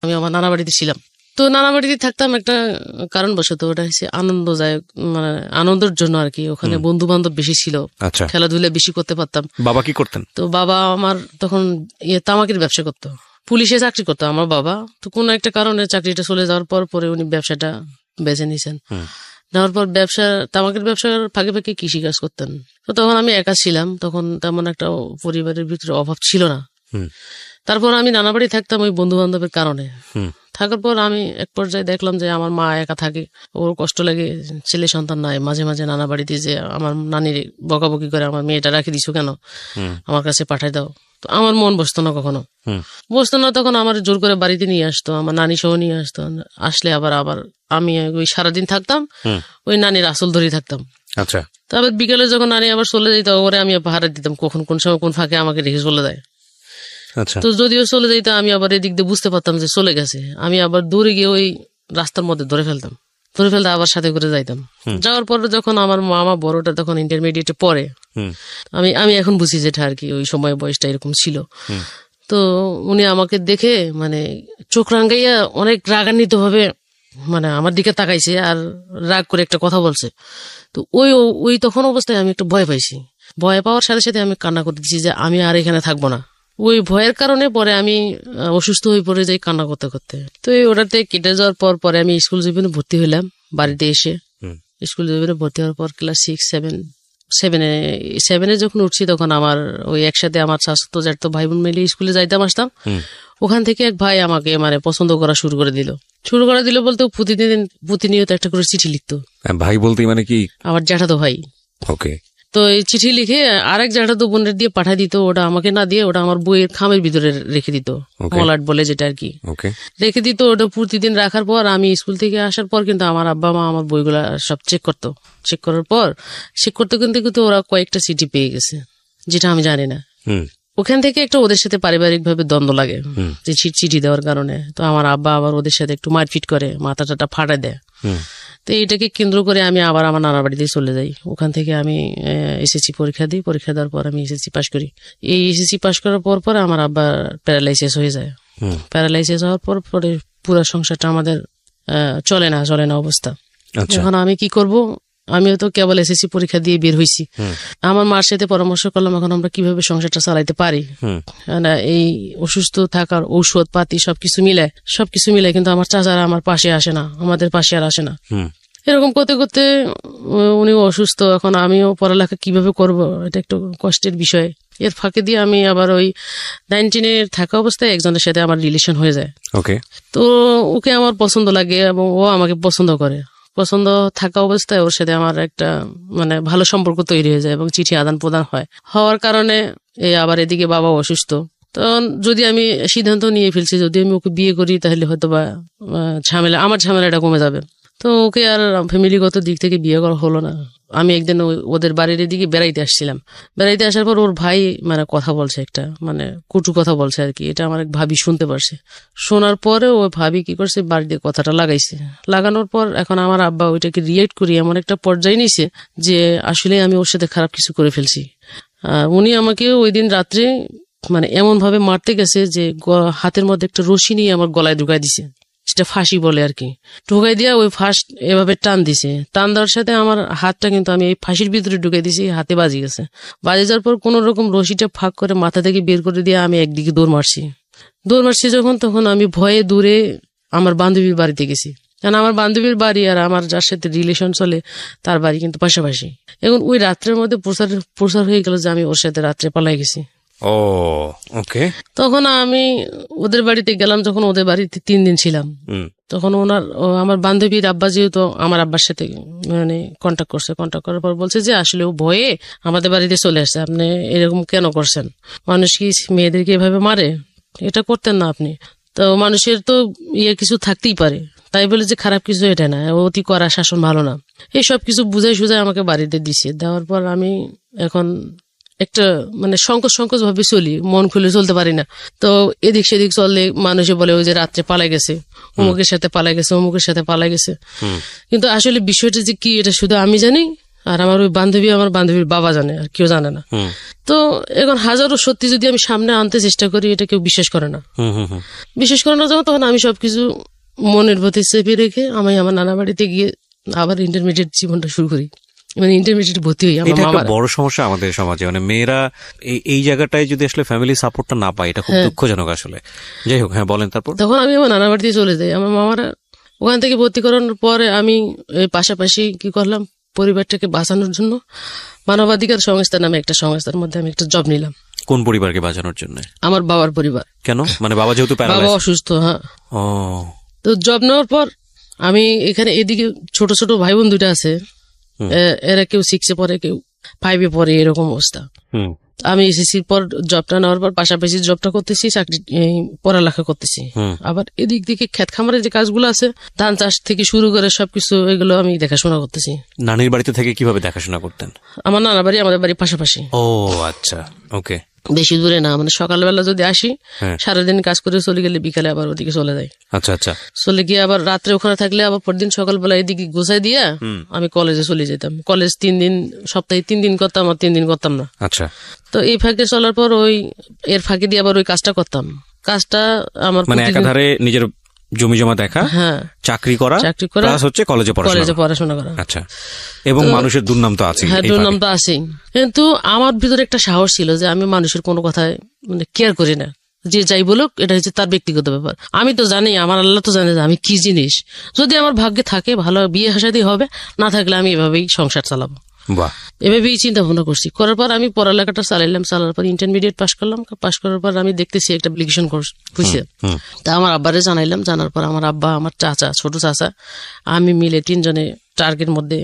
আমি আমার নানা বাড়িতে ছিলাম। তো নানা বাড়িতে থাকতাম একটা কারণবশত, ওটা হচ্ছে আনন্দদায়ক, মানে আনন্দের জন্য আর কি। ওখানে বন্ধু বান্ধব বেশি ছিল, খেলাধুলা বেশি করতে পারতাম। বাবা কি করতেন? তো বাবা আমার তখন তামাকের ব্যবসা করতো, পুলিশে চাকরি করতো আমার বাবা। তো কোনো একটা কারণে চাকরিটা চলে যাওয়ার পর পরে উনি ব্যবসাটা বেছে নিয়েছেন। নেওয়ার পর তামাকের ব্যবসার ফাঁকে ফাঁকে কৃষিকাজ করতেন। তো তখন আমি একা ছিলাম, তখন তেমন একটা পরিবারের ভিতরে অভাব ছিল না। তারপর আমি নানা বাড়ি থাকতাম ওই বন্ধু বান্ধবের কারণে। থাকার পর আমি এক পর্যায়ে দেখলাম যে আমার মা একা থাকে, ওর কষ্ট লাগে, ছেলে সন্তান নাই। মাঝে মাঝে নানা বাড়িতে যে আমার নানির বকাবকি করে, আমার মেয়েটা রাখে দিছো কেন, আমার কাছে পাঠাই দাও। তো আমার মন বসতো না, কখনো বসতো না। তখন আমার জোর করে বাড়িতে নিয়ে আসতো, আমার নানি সহ নিয়ে আসতো। আসলে আবার আমি ওই সারাদিন থাকতাম, ওই নানির আসল ধরে থাকতাম। আচ্ছা। তারপর বিকেলে যখন নানি আবার চলে যেত, ওরে আমি পাহারা দিতাম কখন কোন সময় কোন ফাঁকে আমাকে রেখে চলে যায়। তো যদিও চলে যাইতো, আমি আবার এদিক দিয়ে বুঝতে পারতাম যে চলে গেছে, আমি আবার দূরে গিয়ে ওই রাস্তার মধ্যে ধরে ফেলতে আবার সাথে করে যাইতাম। যাওয়ার পরে যখন আমার মামা বড়টা তখন ইন্টারমিডিয়েটে পড়ে, আমি এখন বুঝি যেটা আর কি ওই সময় বয়সটা এরকম ছিল। তো উনি আমাকে দেখে মানে চোখ রাঙ্গাইয়া অনেক রাগান্বিত ভাবে মানে আমার দিকে তাকাইছে আর রাগ করে একটা কথা বলছে। তো ওই তখন অবস্থায় আমি একটু ভয় পাইছি। ভয় পাওয়ার সাথে সাথে আমি কান্না করে দিচ্ছি যে আমি আর এখানে থাকবো না। ওই ভয়ের কারণে পরে আমি অসুস্থ হয়ে পড়ে যাই কান্না করতে করতে। তো এই ওটাতে কেটে যাওয়ার পর পরে আমি স্কুল জীবনে ভর্তি হইলাম বাড়িতে এসে। স্কুল জীবনে ভর্তি হওয়ার পর ক্লাস 6-7 যখন উঠছি, তখন আমার ওই একসাথে আমার স্বাস্থ্য জ্যাঠতো ভাই বোন মিলে স্কুলে যাইতাম আসতাম। ওখান থেকে এক ভাই আমাকে মানে পছন্দ করা শুরু করে দিল বলতে প্রতিনিয়ত একটা করে চিঠি লিখতো। ভাই বলতে মানে কি? আমার জ্যাঠাতো ভাই। ওকে। তো এই চিঠি লিখে আরেক জ্যাঠাতো বোনের দিয়ে পাঠিয়ে দিত। ওটা আমাকে না দিয়ে ওটা আমার বইয়ের খামের ভিতরে রেখে দিত, মলাট বলে যেটা আর কি, রেখে দিত। ওটা প্রতিদিন রাখার পর আমি স্কুল থেকে আসার পর কিন্তু আমার আব্বা মা আমার বইগুলা সব চেক করতো। চেক করার পর চেক করতে কিন্তু ওরা কয়েকটা চিঠি পেয়ে গেছে, যেটা আমি জানি না। ওখান থেকে একটা ওদের সাথে পারিবারিক ভাবে দ্বন্দ্ব লাগে যে চিঠি দেওয়ার কারণে। তো আমার আব্বা আবার ওদের সাথে একটু মারপিট করে, মাথা টাটা ফাটায় দেয়। তো এইটাকে কেন্দ্র করে আমি আবার আমার নানা বাড়িতে চলে যাই। ওখান থেকে আমি এসএসসি পরীক্ষা দিই। পরীক্ষা দেওয়ার পর আমি এসএসসি পাশ করি। এই এসএসসি পাশ করার পর আমার আব্বা প্যারালাইসিস হয়ে যায়। প্যারালাইসিস হওয়ার পর পরে পুরো সংসারটা আমাদের চলে না অবস্থা। এখন আমি কি করব? আমিও তো কেবল এসএসসি পরীক্ষা দিয়ে বের হয়েছি। আমার মার সাথে পরামর্শ করলাম এখন আমরা কিভাবে সংসারটা চালাইতে পারি। এই অসুস্থ থাকার ঔষধ পাতি সবকিছু মিলায় কিন্তু আমার চাচারা আমার পাশে আসে না, আমাদের পাশে আর আসে না। এরকম করতে করতে উনিও অসুস্থ। এখন আমিও পড়ালেখা কিভাবে করব, এটা একটু কষ্টের বিষয়। এর ফাঁকে দিয়ে আমি আবার ওই 19 থাকা অবস্থায় একজনের সাথে আমার রিলেশন হয়ে যায়। তো ওকে আমার পছন্দ লাগে এবং ও আমাকে পছন্দ করে। পছন্দ থাকা অবস্থায় ওর সাথে আমার একটা মানে ভালো সম্পর্ক তৈরি হয়ে যায় এবং চিঠি আদান প্রদান হওয়ার কারণে আবার এদিকে বাবা অসুস্থ। তখন যদি আমি সিদ্ধান্ত নিয়ে ফেলছি যদি আমি ওকে বিয়ে করি তাহলে হয়তো বা আমার ঝামেলাটা কমে যাবে। তো ওকে আর ফ্যামিলিগত দিক থেকে বিয়ে করা হলো না। আমি একদিন ওদের বাড়ির এদিকে বেড়াইতে আসছিলাম। বেড়াইতে আসার পর ওর ভাই মানে কথা বলছে, একটা মানে কটু কথা বলছে আর কি। এটা আমার এক ভাবি শুনতে পারছে। শোনার পরে ওই ভাবি কি করছে, বাড়িতে কথাটা লাগাইছে। লাগানোর পর এখন আমার আব্বা ওইটাকে রিয়েক্ট করি এমন একটা পর্যায়ে নিছে যে আসলে আমি ওর সাথে খারাপ কিছু করে ফেলছি। উনি আমাকে ওই দিন রাত্রে মানে এমন ভাবে মারতে গেছে যে হাতের মধ্যে একটা রশি নিয়ে আমার গলায় ঢুকাই দিছে, যেটা ফাঁসি বলে আর কি। ঢুকাই দিয়া ওই ফাঁস এভাবে টান দিছে। টান দেওয়ার সাথে আমার হাতটা কিন্তু আমি এই ফাঁসির ভিতরে ঢুকাই দিছি, হাতে বাজি গেছে। বাজি যাওয়ার পর কোন রকম রশিটা ফাঁক করে মাথা থেকে বের করে দিয়ে আমি একদিকে দৌড় মারছি তখন আমি ভয়ে দূরে আমার বান্ধবীর বাড়িতে গেছি। কারণ আমার বান্ধবীর বাড়ি আর আমার যার সাথে রিলেশন চলে তার বাড়ি কিন্তু পাশাপাশি। এখন ওই রাত্রের মধ্যে প্রচার হয়ে গেল যে আমি ওর সাথে রাত্রে পালাই গেছি। তখন আমি ওদের বাড়িতে গেলাম। যখন ওদের বাড়িতে 3 দিন ছিলাম, তখন আমার বান্ধবীর আব্বা যেহেতু আমার আব্বার সাথে মানে কন্ট্যাক্ট করার পর বলছে যে আসলে ও ভয়ে আমাদের বাড়িতে চলে আসছে, আপনি এরকম কেন করছেন? মানুষ কি মেয়েদেরকে এভাবে মারে? এটা করতেন না আপনি। তো মানুষের তো কিছু থাকতেই পারে, তাই বলে যে খারাপ কিছু এটা না, অতি করা শাসন ভালো না। এই সব কিছু বুঝাই সুঝাই আমাকে বাড়িতে দিছে। দেওয়ার পর আমি এখন একটা মানে সংকোচ ভাবে চলি, মন খুলে চলতে পারি না। তো এদিক সেদিক চললে মানুষে বলে ওই যে রাত্রে পালাই গেছে, অমুকের সাথে পালাই গেছে, অমুকের সাথে পালাই গেছে। কিন্তু আসলে বিষয়টা যে কি এটা শুধু আমি জানি আর আমার ওই বান্ধবী আমার বান্ধবীর বাবা জানে, আর কেউ জানে না। তো এখন হাজারো সত্যি যদি আমি সামনে আনতে চেষ্টা করি, এটা কেউ বিশ্বাস করে না। বিশ্বাস করে না যখন, তখন আমি সবকিছু মনের প্রতি চেপে রেখে আমি আমার নানা বাড়িতে গিয়ে আবার ইন্টারমিডিয়েট জীবনটা শুরু করি। মানে ইন্টারমিডিয়েট ভর্তি হই। আমার মামা বড় সমস্যা আমাদের সমাজে, মানে মেয়েরা এই জায়গাটায় যদি আসলে ফ্যামিলি সাপোর্টটা না পায়, এটা খুব দুঃখজনক আসলে। যাই হোক, হ্যাঁ বলেন। তারপর তখন আমি আমার নানা বাড়িতে চলে যাই। আমার মামারা ওখান থেকে ভর্তি করানোর পরে আমি পাশাপাশি কি করলাম, পরিবারটাকে বাঁচানোর জন্য মানবাধিকার সংস্থা নামে একটা সংস্থার মধ্যে আমি একটা জব নিলাম। কোন পরিবারকে বাঁচানোর জন্য? আমার বাবার পরিবার। কেন? মানে বাবা যেহেতু বাবা অসুস্থ। হ্যাঁ। ও, তো জব নেওয়ার পর আমি এখানে এদিকে ছোট ছোট ভাই বোন দুইটা আছে, এরা কেউ 6-এ পড়ে, কেউ 5-এ পড়ে, এরকম অবস্থা। আমি এসএসসির পর জবটা নেওয়ার পর পাশাপাশি জবটা করতেছি, চাকরি পড়ালেখা করতেছি। আবার এদিক দিকে ক্ষেত খামারের যে কাজগুলো আছে, ধান চাষ থেকে শুরু করে সবকিছু, এগুলো আমি দেখাশোনা করতেছি। নানির বাড়িতে থেকে কিভাবে দেখাশোনা করতেন? আমার নানা বাড়ি আমাদের বাড়ি পাশাপাশি। ও আচ্ছা, ওকে। বেশি দূরে না, মানে সকালবেলা যদি আসি, সারাদিন কাজ করে চলে গেলে বিকালে আবার ওদিকে চলে যাই। আচ্ছা আচ্ছা। চলে গিয়ে আবার রাত্রে ওখানে থাকলে আবার পরদিন সকালবেলা এদিকে গোছাই দিয়ে আমি কলেজে চলে যেতাম। কলেজ 3 দিন, সপ্তাহে 3 দিন করতাম, আর 3 দিন করতাম না। আচ্ছা। তো এই ফাঁকে চলার পর এর ফাঁকে দিয়ে আবার ওই কাজটা করতাম। কাজটা আমার মানে একাধারে নিজের জমি জমা দেখা, হ্যাঁ, চাকরি করা, প্লাস হচ্ছে কলেজে পড়াশোনা করা। আচ্ছা। এবং মানুষের দুর্নাম তো আছে। হ্যাঁ, দুর্নাম তো আছেই। কিন্তু আমার ভিতরে একটা সাহস ছিল যে আমি মানুষের কোনো কথায় মানে কেয়ার করি না। যে যাই বলুক, এটা হচ্ছে তার ব্যক্তিগত ব্যাপার। আমি তো জানি, আমার আল্লাহ তো জানে যে আমি কি জিনিস। যদি আমার ভাগ্যে থাকে ভালো বিয়ে হাসাদি হবে, না থাকলে আমি এভাবেই সংসার চালাবো। এভাবেই চিন্তা ভাবনা করছি। করার পর আমি পড়ালেখাটা চালাইলাম। চালার পর ইন্টারমিডিয়েট পাস করলাম। পাস করার পর আমি দেখতেছি একটা অ্যাপ্লিকেশন খুঁজছে। তা আমার আব্বারে জানাইলাম। জানার পর আমার আব্বা, আমার চাচা, ছোট চাচা, আমি মিলে 3 জনে টার্গের মধ্যে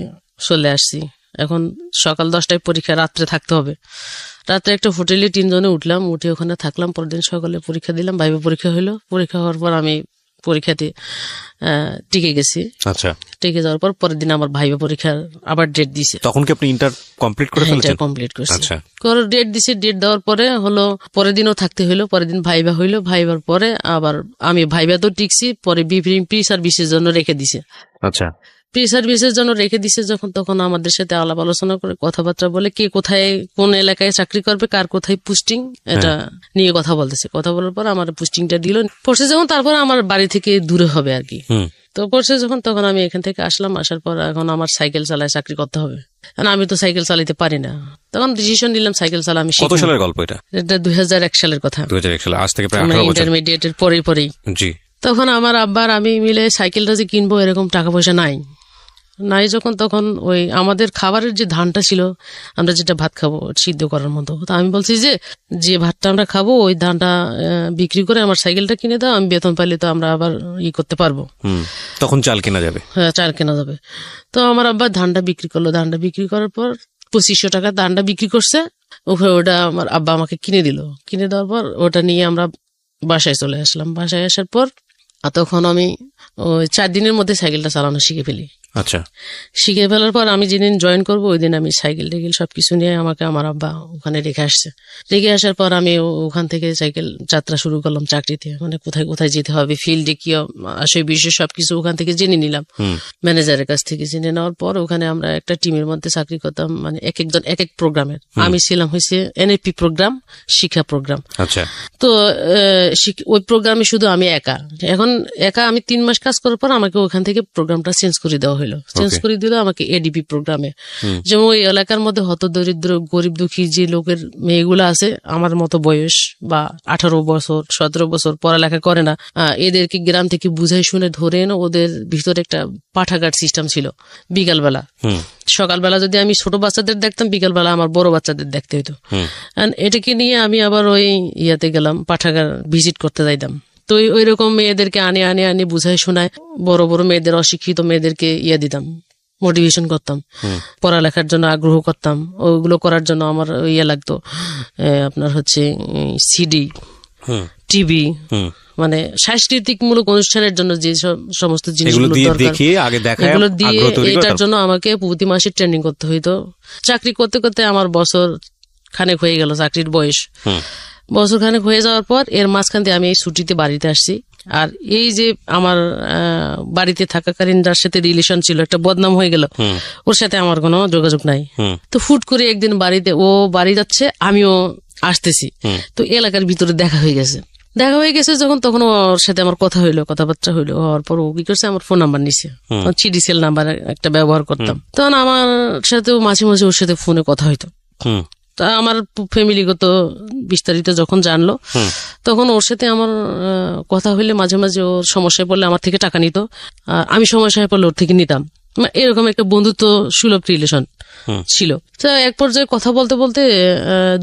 চলে আসছি। এখন সকাল 10টায় পরীক্ষা, রাত্রে থাকতে হবে। রাত্রে একটা হোটেলে 3 জনে উঠলাম, উঠে ওখানে থাকলাম। পরদিন সকালে পরীক্ষা দিলাম। ভাইবা পরীক্ষা হইলো। পরীক্ষা হওয়ার পর আমি পরীক্ষাতে টিকে গেছি। আচ্ছা। টিকে যাওয়ার পর পরের দিন আমার ভাইবা পরীক্ষার আবার ডেট দিছে। তখন কি আপনি ইন্টার কমপ্লিট করে ফেলেছেন? কমপ্লিট করছি। আচ্ছা। ডেট দিছে। ডেট দেওয়ার পরে হলো পরের দিনও থাকতে হইলো। পরের দিন ভাইবা হইলো। ভাইবার পরে আবার আমি ভাইবা তো টিকছি, পরে প্রি সার্ভিসের জন্য রেখে দিছে। আচ্ছা। প্রি সার্ভিসের জন্য রেখে দিছে যখন, তখন আমাদের সাথে আলাপ আলোচনা করে কথাবার্তা বলে কে কোথায় কোন এলাকায় চাকরি করবে, কার কোথায় পোস্টিং, এটা নিয়ে কথা বলতেছে। কথা বলার পর আমার পোস্টিংটা দিল। পড়ছে যখন, তারপর আমার বাড়ি থেকে দূরে হবে আর কি। তো পড়ছে যখন, তখন আমি এখান থেকে আসলাম। আসার পর এখন আমার সাইকেল চালায় চাকরি করতে হবে। আমি তো সাইকেল চালাতে পারি না। তখন ডিসিশন নিলাম সাইকেল চালা আমি। কত সালের গল্প এটা? এটা 2001 সালের কথা। 2001 সালে, আজ থেকে প্রায় 18 বছর। ইন্টারমিডিয়েটের পরেই। জি। তখন আমার আব্বার আমি মিলে সাইকেলটা যে কিনবো, এরকম টাকা পয়সা নাই। যখন, তখন ওই আমাদের খাবারের যে ধানটা ছিল, আমরা যেটা ভাত খাবো সিদ্ধ করার মতো, তো আমি বলছি যে ভাতটা আমরা খাবো, ওই ধানটা বিক্রি করে আমার সাইকেলটা কিনে দাও, আমি বেতন পাইলে তো আমরা আবার করতে পারবো। তখন চাল কেনা যাবে। হ্যাঁ, চাল কেনা যাবে। তো আমার আব্বা ধানটা বিক্রি করলো। ধানটা বিক্রি করার পর 2500 টাকা ধানটা বিক্রি করছে। ওটা আমার আব্বা আমাকে কিনে দিল। কিনে দেওয়ার পর ওটা নিয়ে আমরা বাসায় চলে আসলাম। বাসায় আসার পর তখন আমি ওই 4 দিনের মধ্যে সাইকেলটা চালানো শিখে ফেলি। আচ্ছা। শিখে ফেলার পর আমি যেদিন জয়েন করবো, ওই দিন আমি সাইকেল টেকেল সবকিছু নিয়ে আমাকে আমার আব্বা ওখানে রেখে আসছে। রেখে আসার পর আমি ওখান থেকে সাইকেল যাত্রা শুরু করলাম চাকরিতে। মানে কোথায় কোথায় যেতে হবে, ফিল্ডে কি আসে, বিষয় সবকিছু ওখান থেকে জেনে নিলাম ম্যানেজারের কাছ থেকে। জেনে নেওয়ার পর ওখানে আমরা একটা টিমের মধ্যে চাকরি করতাম। মানে এক একজন এক এক প্রোগ্রামের। আমি ছিলাম হয়েছে এনএপি প্রোগ্রাম, শিক্ষা প্রোগ্রাম। আচ্ছা। তো ওই প্রোগ্রামে শুধু আমি একা। এখন আমি 3 মাস কাজ করার পর আমাকে ওখান থেকে প্রোগ্রামটা চেঞ্জ করে দেওয়া হলো। চেঞ্জ করে দিল আমাকে এডিপি প্রোগ্রামে। যেমন ওই এলাকার মধ্যে হতদরিদ্র, গরিব দুঃখী যে লোকের মেয়েগুলো আছে আমার মতো বয়স, বা 18 বছর 17 বছর, পড়ালেখা করে না, এদেরকে গ্রাম থেকে বুঝাই শুনে ধরে এনে ওদের ভিতরে একটা পাঠাগার সিস্টেম ছিল। বিকালবেলা, সকালবেলা যদি আমি ছোট বাচ্চাদের দেখতাম, বিকালবেলা আমার বড় বাচ্চাদের দেখতে হইতো। এটাকে নিয়ে আমি আবার ওই ইয়াতে গেলাম, পাঠাগার ভিজিট করতে যাইতাম। তো ওই রকম মেয়েদেরকে আনে বুঝাই শোনায়, বড় বড় মেয়েদের, অশিক্ষিত মেয়েদেরকে দিতাম, মোটিভেশন করতাম, পড়ালেখার জন্য আগ্রহ করতাম। ওইগুলো করার জন্য আমার লাগতো আপনার হচ্ছে সিডি, টিভি, মানে সাংস্কৃতিক মূলক অনুষ্ঠানের জন্য যে সমস্ত জিনিসগুলো দরকার, এগুলো দিয়ে এটার জন্য আমাকে প্রতি মাসে ট্রেনিং করতে হইতো। চাকরি করতে করতে আমার বছর খানেক হয়ে গেল চাকরির বয়স। বছরখানেক হয়ে যাওয়ার পর এর মাঝখান দিয়ে আমি এই ছুটিতে বাড়িতে আসছি। আর এই যে আমার বাড়িতে থাকাকালীন যার সাথে রিলেশন ছিল, একটা বদনাম হয়ে গেল, ওর সাথে আমার কোনো যোগাযোগ নাই। তো ফুট করে একদিন বাড়িতে ও বাড়ি যাচ্ছে, আমিও আসতেছি, তো এলাকার ভিতরে দেখা হয়ে গেছে যখন, তখন ওর সাথে আমার কথা হইলো, কথাবার্তা হইলো। হওয়ার পর ও কি করছে, আমার ফোন নাম্বার নিছে, চিডিসেল নাম্বার একটা ব্যবহার করতাম, তখন আমার সাথে মাঝে মাঝে ওর সাথে ফোনে কথা হইতো। তা আমার ফ্যামিলিগত বিস্তারিত যখন জানলো, তখন ওর সাথে আমার কথা হইলে মাঝে মাঝে ওর সমস্যায় পড়লে আমার থেকে টাকা নিত, আর আমি সমস্যায় পড়লে ওর থেকে নিতাম। এরকম একটা বন্ধুত্ব সুলভ রিলেশন ছিল। তো এক পর্যায়ে কথা বলতে বলতে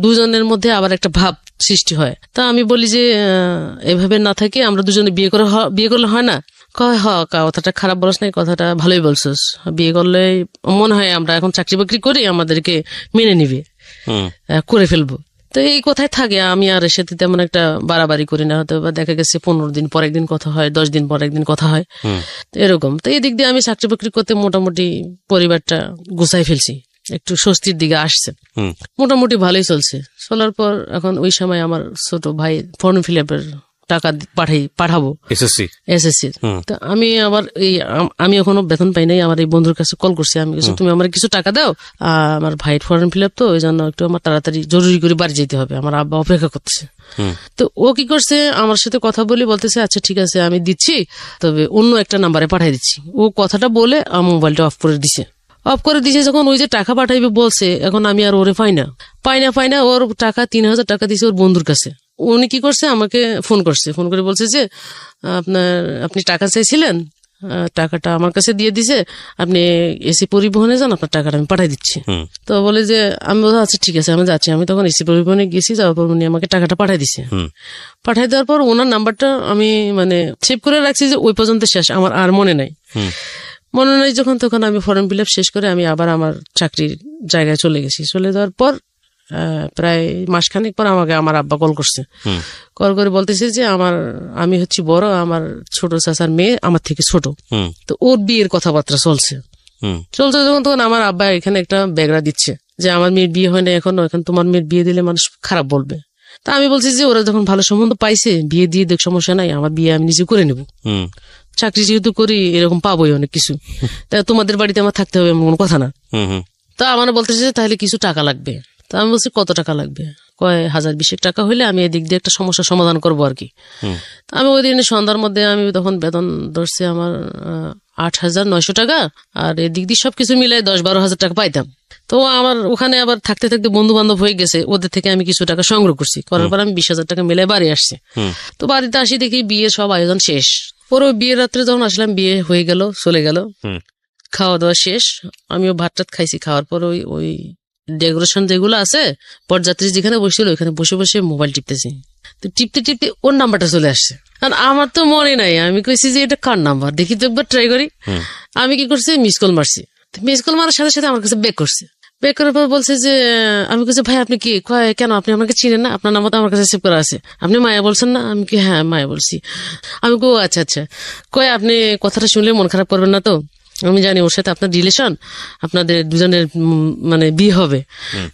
দুজনের মধ্যে আবার একটা ভাব সৃষ্টি হয়। তা আমি বলি যে এভাবে না থাকে আমরা দুজনে বিয়ে করলে হয় না? কয় কথাটা খারাপ বলছ না, কথাটা ভালোই বলছস, বিয়ে করলে মনে হয় আমরা এখন চাকরি বাকরি করি, আমাদেরকে মেনে নিবে, করে ফেলবো। তো এই কথাই থাকে, আমি আর এর সাথে তেমন একটা বাড়াবাড়ি করি না। হয়তো বা দেখা গেছে 15 দিন পর একদিন কথা হয়, 10 দিন পর একদিন কথা হয়, এরকম। তো এই দিক দিয়ে আমি চাকরি বাকরি করতে মোটামুটি পরিবারটা গুছাই ফেলছি, একটু স্বস্তির দিকে আসছে, মোটামুটি ভালোই চলছে। চলার পর এখন ওই সময় আমার ছোট ভাই ফর্ম ফিল আপের টাকা পাঠাবো এসএসসি। তো আমি আবার আমি এখনো বেতন পাই নাই, আমার এই বন্ধুর কাছে কল করছি, আমি কিছু তুমি আমার কিছু টাকা দাও, আমার ভাইয়ের ফর্ম ফিল আপ, তো ওই জন্য একটু আমার তাড়াতাড়ি জরুরি করে বাড়ি যেতে হবে, আমার আব্বা অপেক্ষা করতেছে। তো ও কি করছে, আমার সাথে কথা বলে বলতেছে আচ্ছা ঠিক আছে আমি দিচ্ছি, তবে অন্য একটা নাম্বারে পাঠিয়ে দিচ্ছি। ও কথাটা বলে মোবাইলটা অফ করে দিছে। যখন ওই যে টাকা পাঠাইবে বলছে, এখন আমি আর ওরে পাই না। ওর টাকা 3000 টাকা দিছে ওর বন্ধুর কাছে। উনি কি করছে, আমাকে ফোন করে বলছে যে আপনি টাকা চাইছিলেন, টাকাটা আমার কাছে দিয়ে দিছে, আপনি এসি পরিবহনে যান, আপনার টাকাটা আমি পাঠাই দিচ্ছি। তো বলে যে আমি আচ্ছা ঠিক আছে আমি যাচ্ছি। আমি তখন এসি পরিবহনে গেছি, যাওয়ার পর উনি আমাকে টাকাটা পাঠাই দিছে। পাঠাই দেওয়ার পর ওনার নাম্বারটা আমি সেভ করে রাখছি, যে ওই পর্যন্ত শেষ, আমার আর মনে নাই। যখন তখন আমি ফর্ম ফিল আপ শেষ করে আমি আবার আমার চাকরির জায়গায় চলে গেছি। চলে যাওয়ার পর প্রায় মাসখানেক পর আমাকে আমার আব্বা কল করছে। কল করে বলতেছে যে আমি হচ্ছি বড়, আমার ছোট চাচার মেয়ে আমার থেকে ছোট, তো ওর বিয়ের কথাবার্তা চলছে যখন, তখন আমার আব্বা এখানে একটা ব্যাগরা দিচ্ছে যে আমার মেয়ের বিয়ে হয় না এখনো, এখন তোমার মেয়ের বিয়ে দিলে মানুষ খারাপ বলবে। তা আমি বলছি যে ওরা যখন ভালো সম্বন্ধ পাইছে, বিয়ে দিয়ে দেখ, সমস্যা নাই, আমার বিয়ে আমি নিজে করে নেব, চাকরি যেহেতু করি এরকম পাবোই অনেক কিছু, তা তোমাদের বাড়িতে আমার থাকতে হবে এমন কোনো কথা না। তা আমার বলতেছে তাহলে কিছু টাকা লাগবে। তা আমি বলছি কত টাকা লাগবে? কয় 1020 টাকা হইলে আমি এদিক দিয়ে একটা সমস্যার সমাধান করবো আর কি। আমি ওই দিন সন্ধ্যার মধ্যে আমি তখন বেতন ধরছি আমার 8900 টাকা, আর এদিক দিয়ে সবকিছু মিলাই 10-12 হাজার টাকা পাইতাম। তো আমার ওখানে আবার থাকতে থাকতে বন্ধু বান্ধব হয়ে গেছে, ওদের থেকে আমি কিছু টাকা সংগ্রহ করছি, করার পর আমি 20,000 টাকা মিলাই বাড়ি আসছি। তো বাড়িতে আসি দেখি বিয়ের সব আয়োজন শেষ। পরে বিয়ের রাত্রে যখন আসলাম, বিয়ে হয়ে গেল, চলে গেল, খাওয়া দাওয়া শেষ, আমিও ভাত টাত খাইছি। খাওয়ার পর ওই ডেকোরেশন যেগুলো আছে, বরযাত্রী যেখানে বসছিল ওইখানে বসে বসে মোবাইল টিপতেছি। তো টিপতে ওর নাম্বারটা চলে আসছে, কারণ আমার তো মনে নাই। আমি কইছি যে এটা কার নাম্বার, দেখি তো একবার ট্রাই করি। আমি কি করছি, মিস কল মারছি। মিস কল মারার সাথে সাথে আমার কাছে ব্যাক করছে। ব্যাক করার পর বলছে যে আমি কইছি ভাই আপনি কি, কেন আপনি আমাকে চিনেন না? আপনার নাম্বার তো আমার কাছে সেভ করা আছে, আপনি মায়া বলছেন না? আমি কি হ্যাঁ মায়া বলছি। আমি কো আচ্ছা কয় আপনি কথাটা শুনলে মন খারাপ করবেন না তো? আমি জানি ওর সাথে আপনার রিলেশন, আপনাদের দুজনের বিয়ে হবে,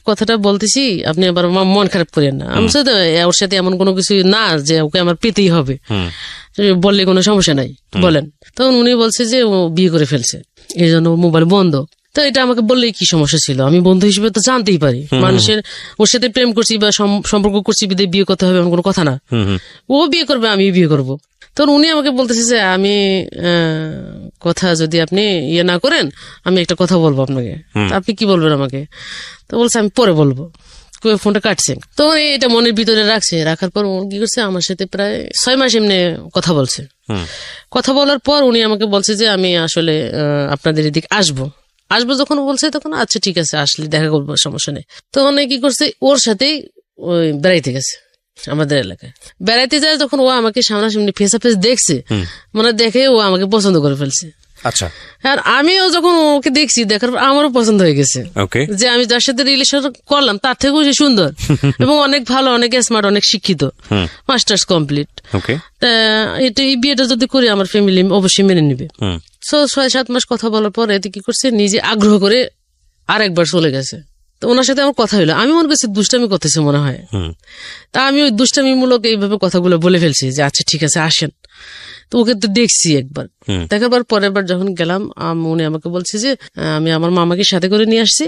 কথাটা বলতেছি, আপনি আবার মন খারাপ করেন না। আমি সাথে ওর সাথে এমন কোনো কিছু না যে ওকে আমার পেতেই হবে, বললে কোনো সমস্যা নাই, বলেন। তখন উনি বলছে যে ও বিয়ে করে ফেলছে, এই জন্য মোবাইল বন্ধ। তো এটা আমাকে বললে কি সমস্যা ছিল? আমি বন্ধু হিসেবে তো জানতেই পারি, মানুষের ওর সাথে প্রেম করছি বা সম্পর্ক করছি বিদে বিয়ে করতে হবে এমন কোনো কথা না। ও বিয়ে করবে, আমি বিয়ে করবো। তখন উনি আমাকে বলতেছে যে আমি কথা যদি আপনি ইয়ে না করেন, আমি একটা কথা বলবো আপনাকে, আপনি কি বলবেন আমাকে? তো বলছে আমি পরে বলবো। ফোনটা কাটছে। তো এটা মনের ভিতরে রাখার পর কি করছে, আমার সাথে প্রায় 6 মাস এমনি কথা বলছে। কথা বলার পর উনি আমাকে বলছে যে আমি আসলে আপনাদের এদিকে আসবো যখন বলছে, তখন আচ্ছা ঠিক আছে আসলে দেখা করবো, সমস্যা নেই। তখন কি করছে, ওর সাথেই ওই বেড়াইতে গেছে আমাদের এলাকায়। বেড়াইতে যায় যখন ও আমাকে সামনাসামনি ফেস ফেস দেখছে, দেখে ও আমাকে পছন্দ করে ফেলছে। আচ্ছা, আর আমিও যখন ওকে দেখছি, দেখার পর আমারও পছন্দ হয়ে গেছে, যে আমি যার সাথে রিলেশন করলাম তার থেকেও সে সুন্দর এবং অনেক ভালো, অনেক স্মার্ট, অনেক শিক্ষিত, মাস্টার্স কমপ্লিট। এই বিয়েটা যদি করি আমার ফ্যামিলি অবশ্যই মেনে নিবে। 6-7 মাস কথা বলার পর এতে কি করছে, নিজে আগ্রহ করে আরেকবার চলে গেছে তো ওনার সাথে আমার কথা হলো, আমি মনে করছি দুষ্টামি করতেছে মনে হয়। তা আমি ওই দুষ্টামিমূলক এইভাবে কথাগুলো বলে ফেলছি যে আচ্ছা ঠিক আছে আসেন। তো ওকে তো দেখছি একবার, দেখার পর পরের বার যখন গেলাম উনি আমাকে বলছে যে আমি আমার মামাকে সাথে করে নিয়ে আসছি,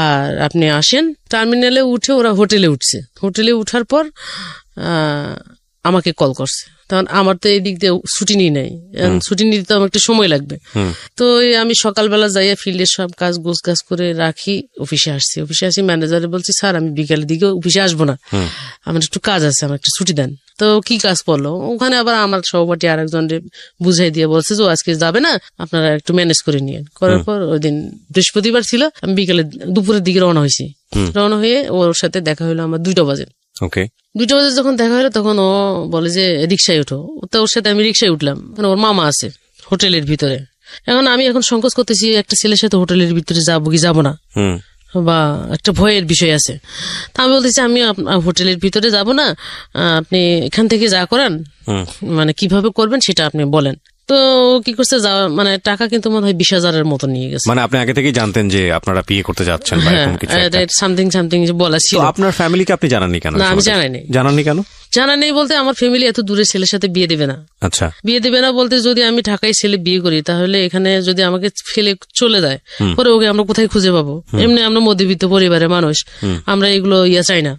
আর আপনি আসেন। টার্মিনালে উঠে ওরা হোটেলে উঠছে, হোটেলে উঠার পর আমাকে কল করছে। তখন আমার তো এই দিক দিয়ে ছুটি নিয়ে নাই, ছুটি নিতে তো আমার একটু সময় লাগবে। তো আমি সকালবেলা যাইয়া ফিল্ডের সব কাজ গোছ গাছ করে রাখি, অফিসে আসছি। অফিসে আসি, ম্যানেজারে বলছি স্যার আমি বিকালের দিকে অফিসে আসবো না, আমার একটু কাজ আছে, আমার একটু ছুটি দেন। তো কি কাজ পড়লো ওখানে, আবার আমার সহপাঠী আরেকজন বুঝাই দিয়ে বলছে যে আজকে যাবে না, আপনারা একটু ম্যানেজ করে নিয়ে। করার পর ওই দিন বৃহস্পতিবার ছিল, আমি বিকালে দুপুরের দিকে রওনা হয়েছি। রওনা হয়ে ওর সাথে দেখা হলো আমার 2টা বাজে। 2টা বাজে যখন দেখা হলো তখন ও বলে যে রিক্সায় উঠো। তো ওর সাথে আমি রিক্সায় উঠলাম, ওর মামা আছে হোটেলের ভিতরে। আমি এখন সংকোচ করতেছি একটা ছেলের সাথে হোটেলের ভিতরে যাবো কি যাবো না, বা একটা ভয়ের বিষয় আছে। তা আমি বলতেছি আমি হোটেলের ভিতরে যাব না, আপনি এখান থেকে যা করান মানে কিভাবে করবেন সেটা আপনি বলেন। তো কি করছে, মানে টাকা কিন্তু মনে হয় 20,000-এর মতো নিয়ে গেছে। মানে আপনি আগে থেকেই জানতেন যে আপনারা বিয়ে করতে যাচ্ছেন বা এরকম কিছু একটা? সামথিং বলা ছিল। তো আপনার ফ্যামিলিকে আপনি জানাননি কেন? না, আমি জানাইনি। জানাননি কেন? জানা নেই বলতে আমার ফ্যামিলি এত দূরে ছেলের সাথে বিয়ে দেবে না। আচ্ছা, বিয়ে দেবে না বলতে যদি আমি ঢাকায় ছেলে বিয়ে করি তাহলে এখানে যদি আমাকে ফেলে চলে যায় পরে ওকে আমরা কোথায় খুঁজে পাবো? এমনি আমরা মধ্যবিত্ত পরিবারের মানুষ, আমরা এগুলো চাই না।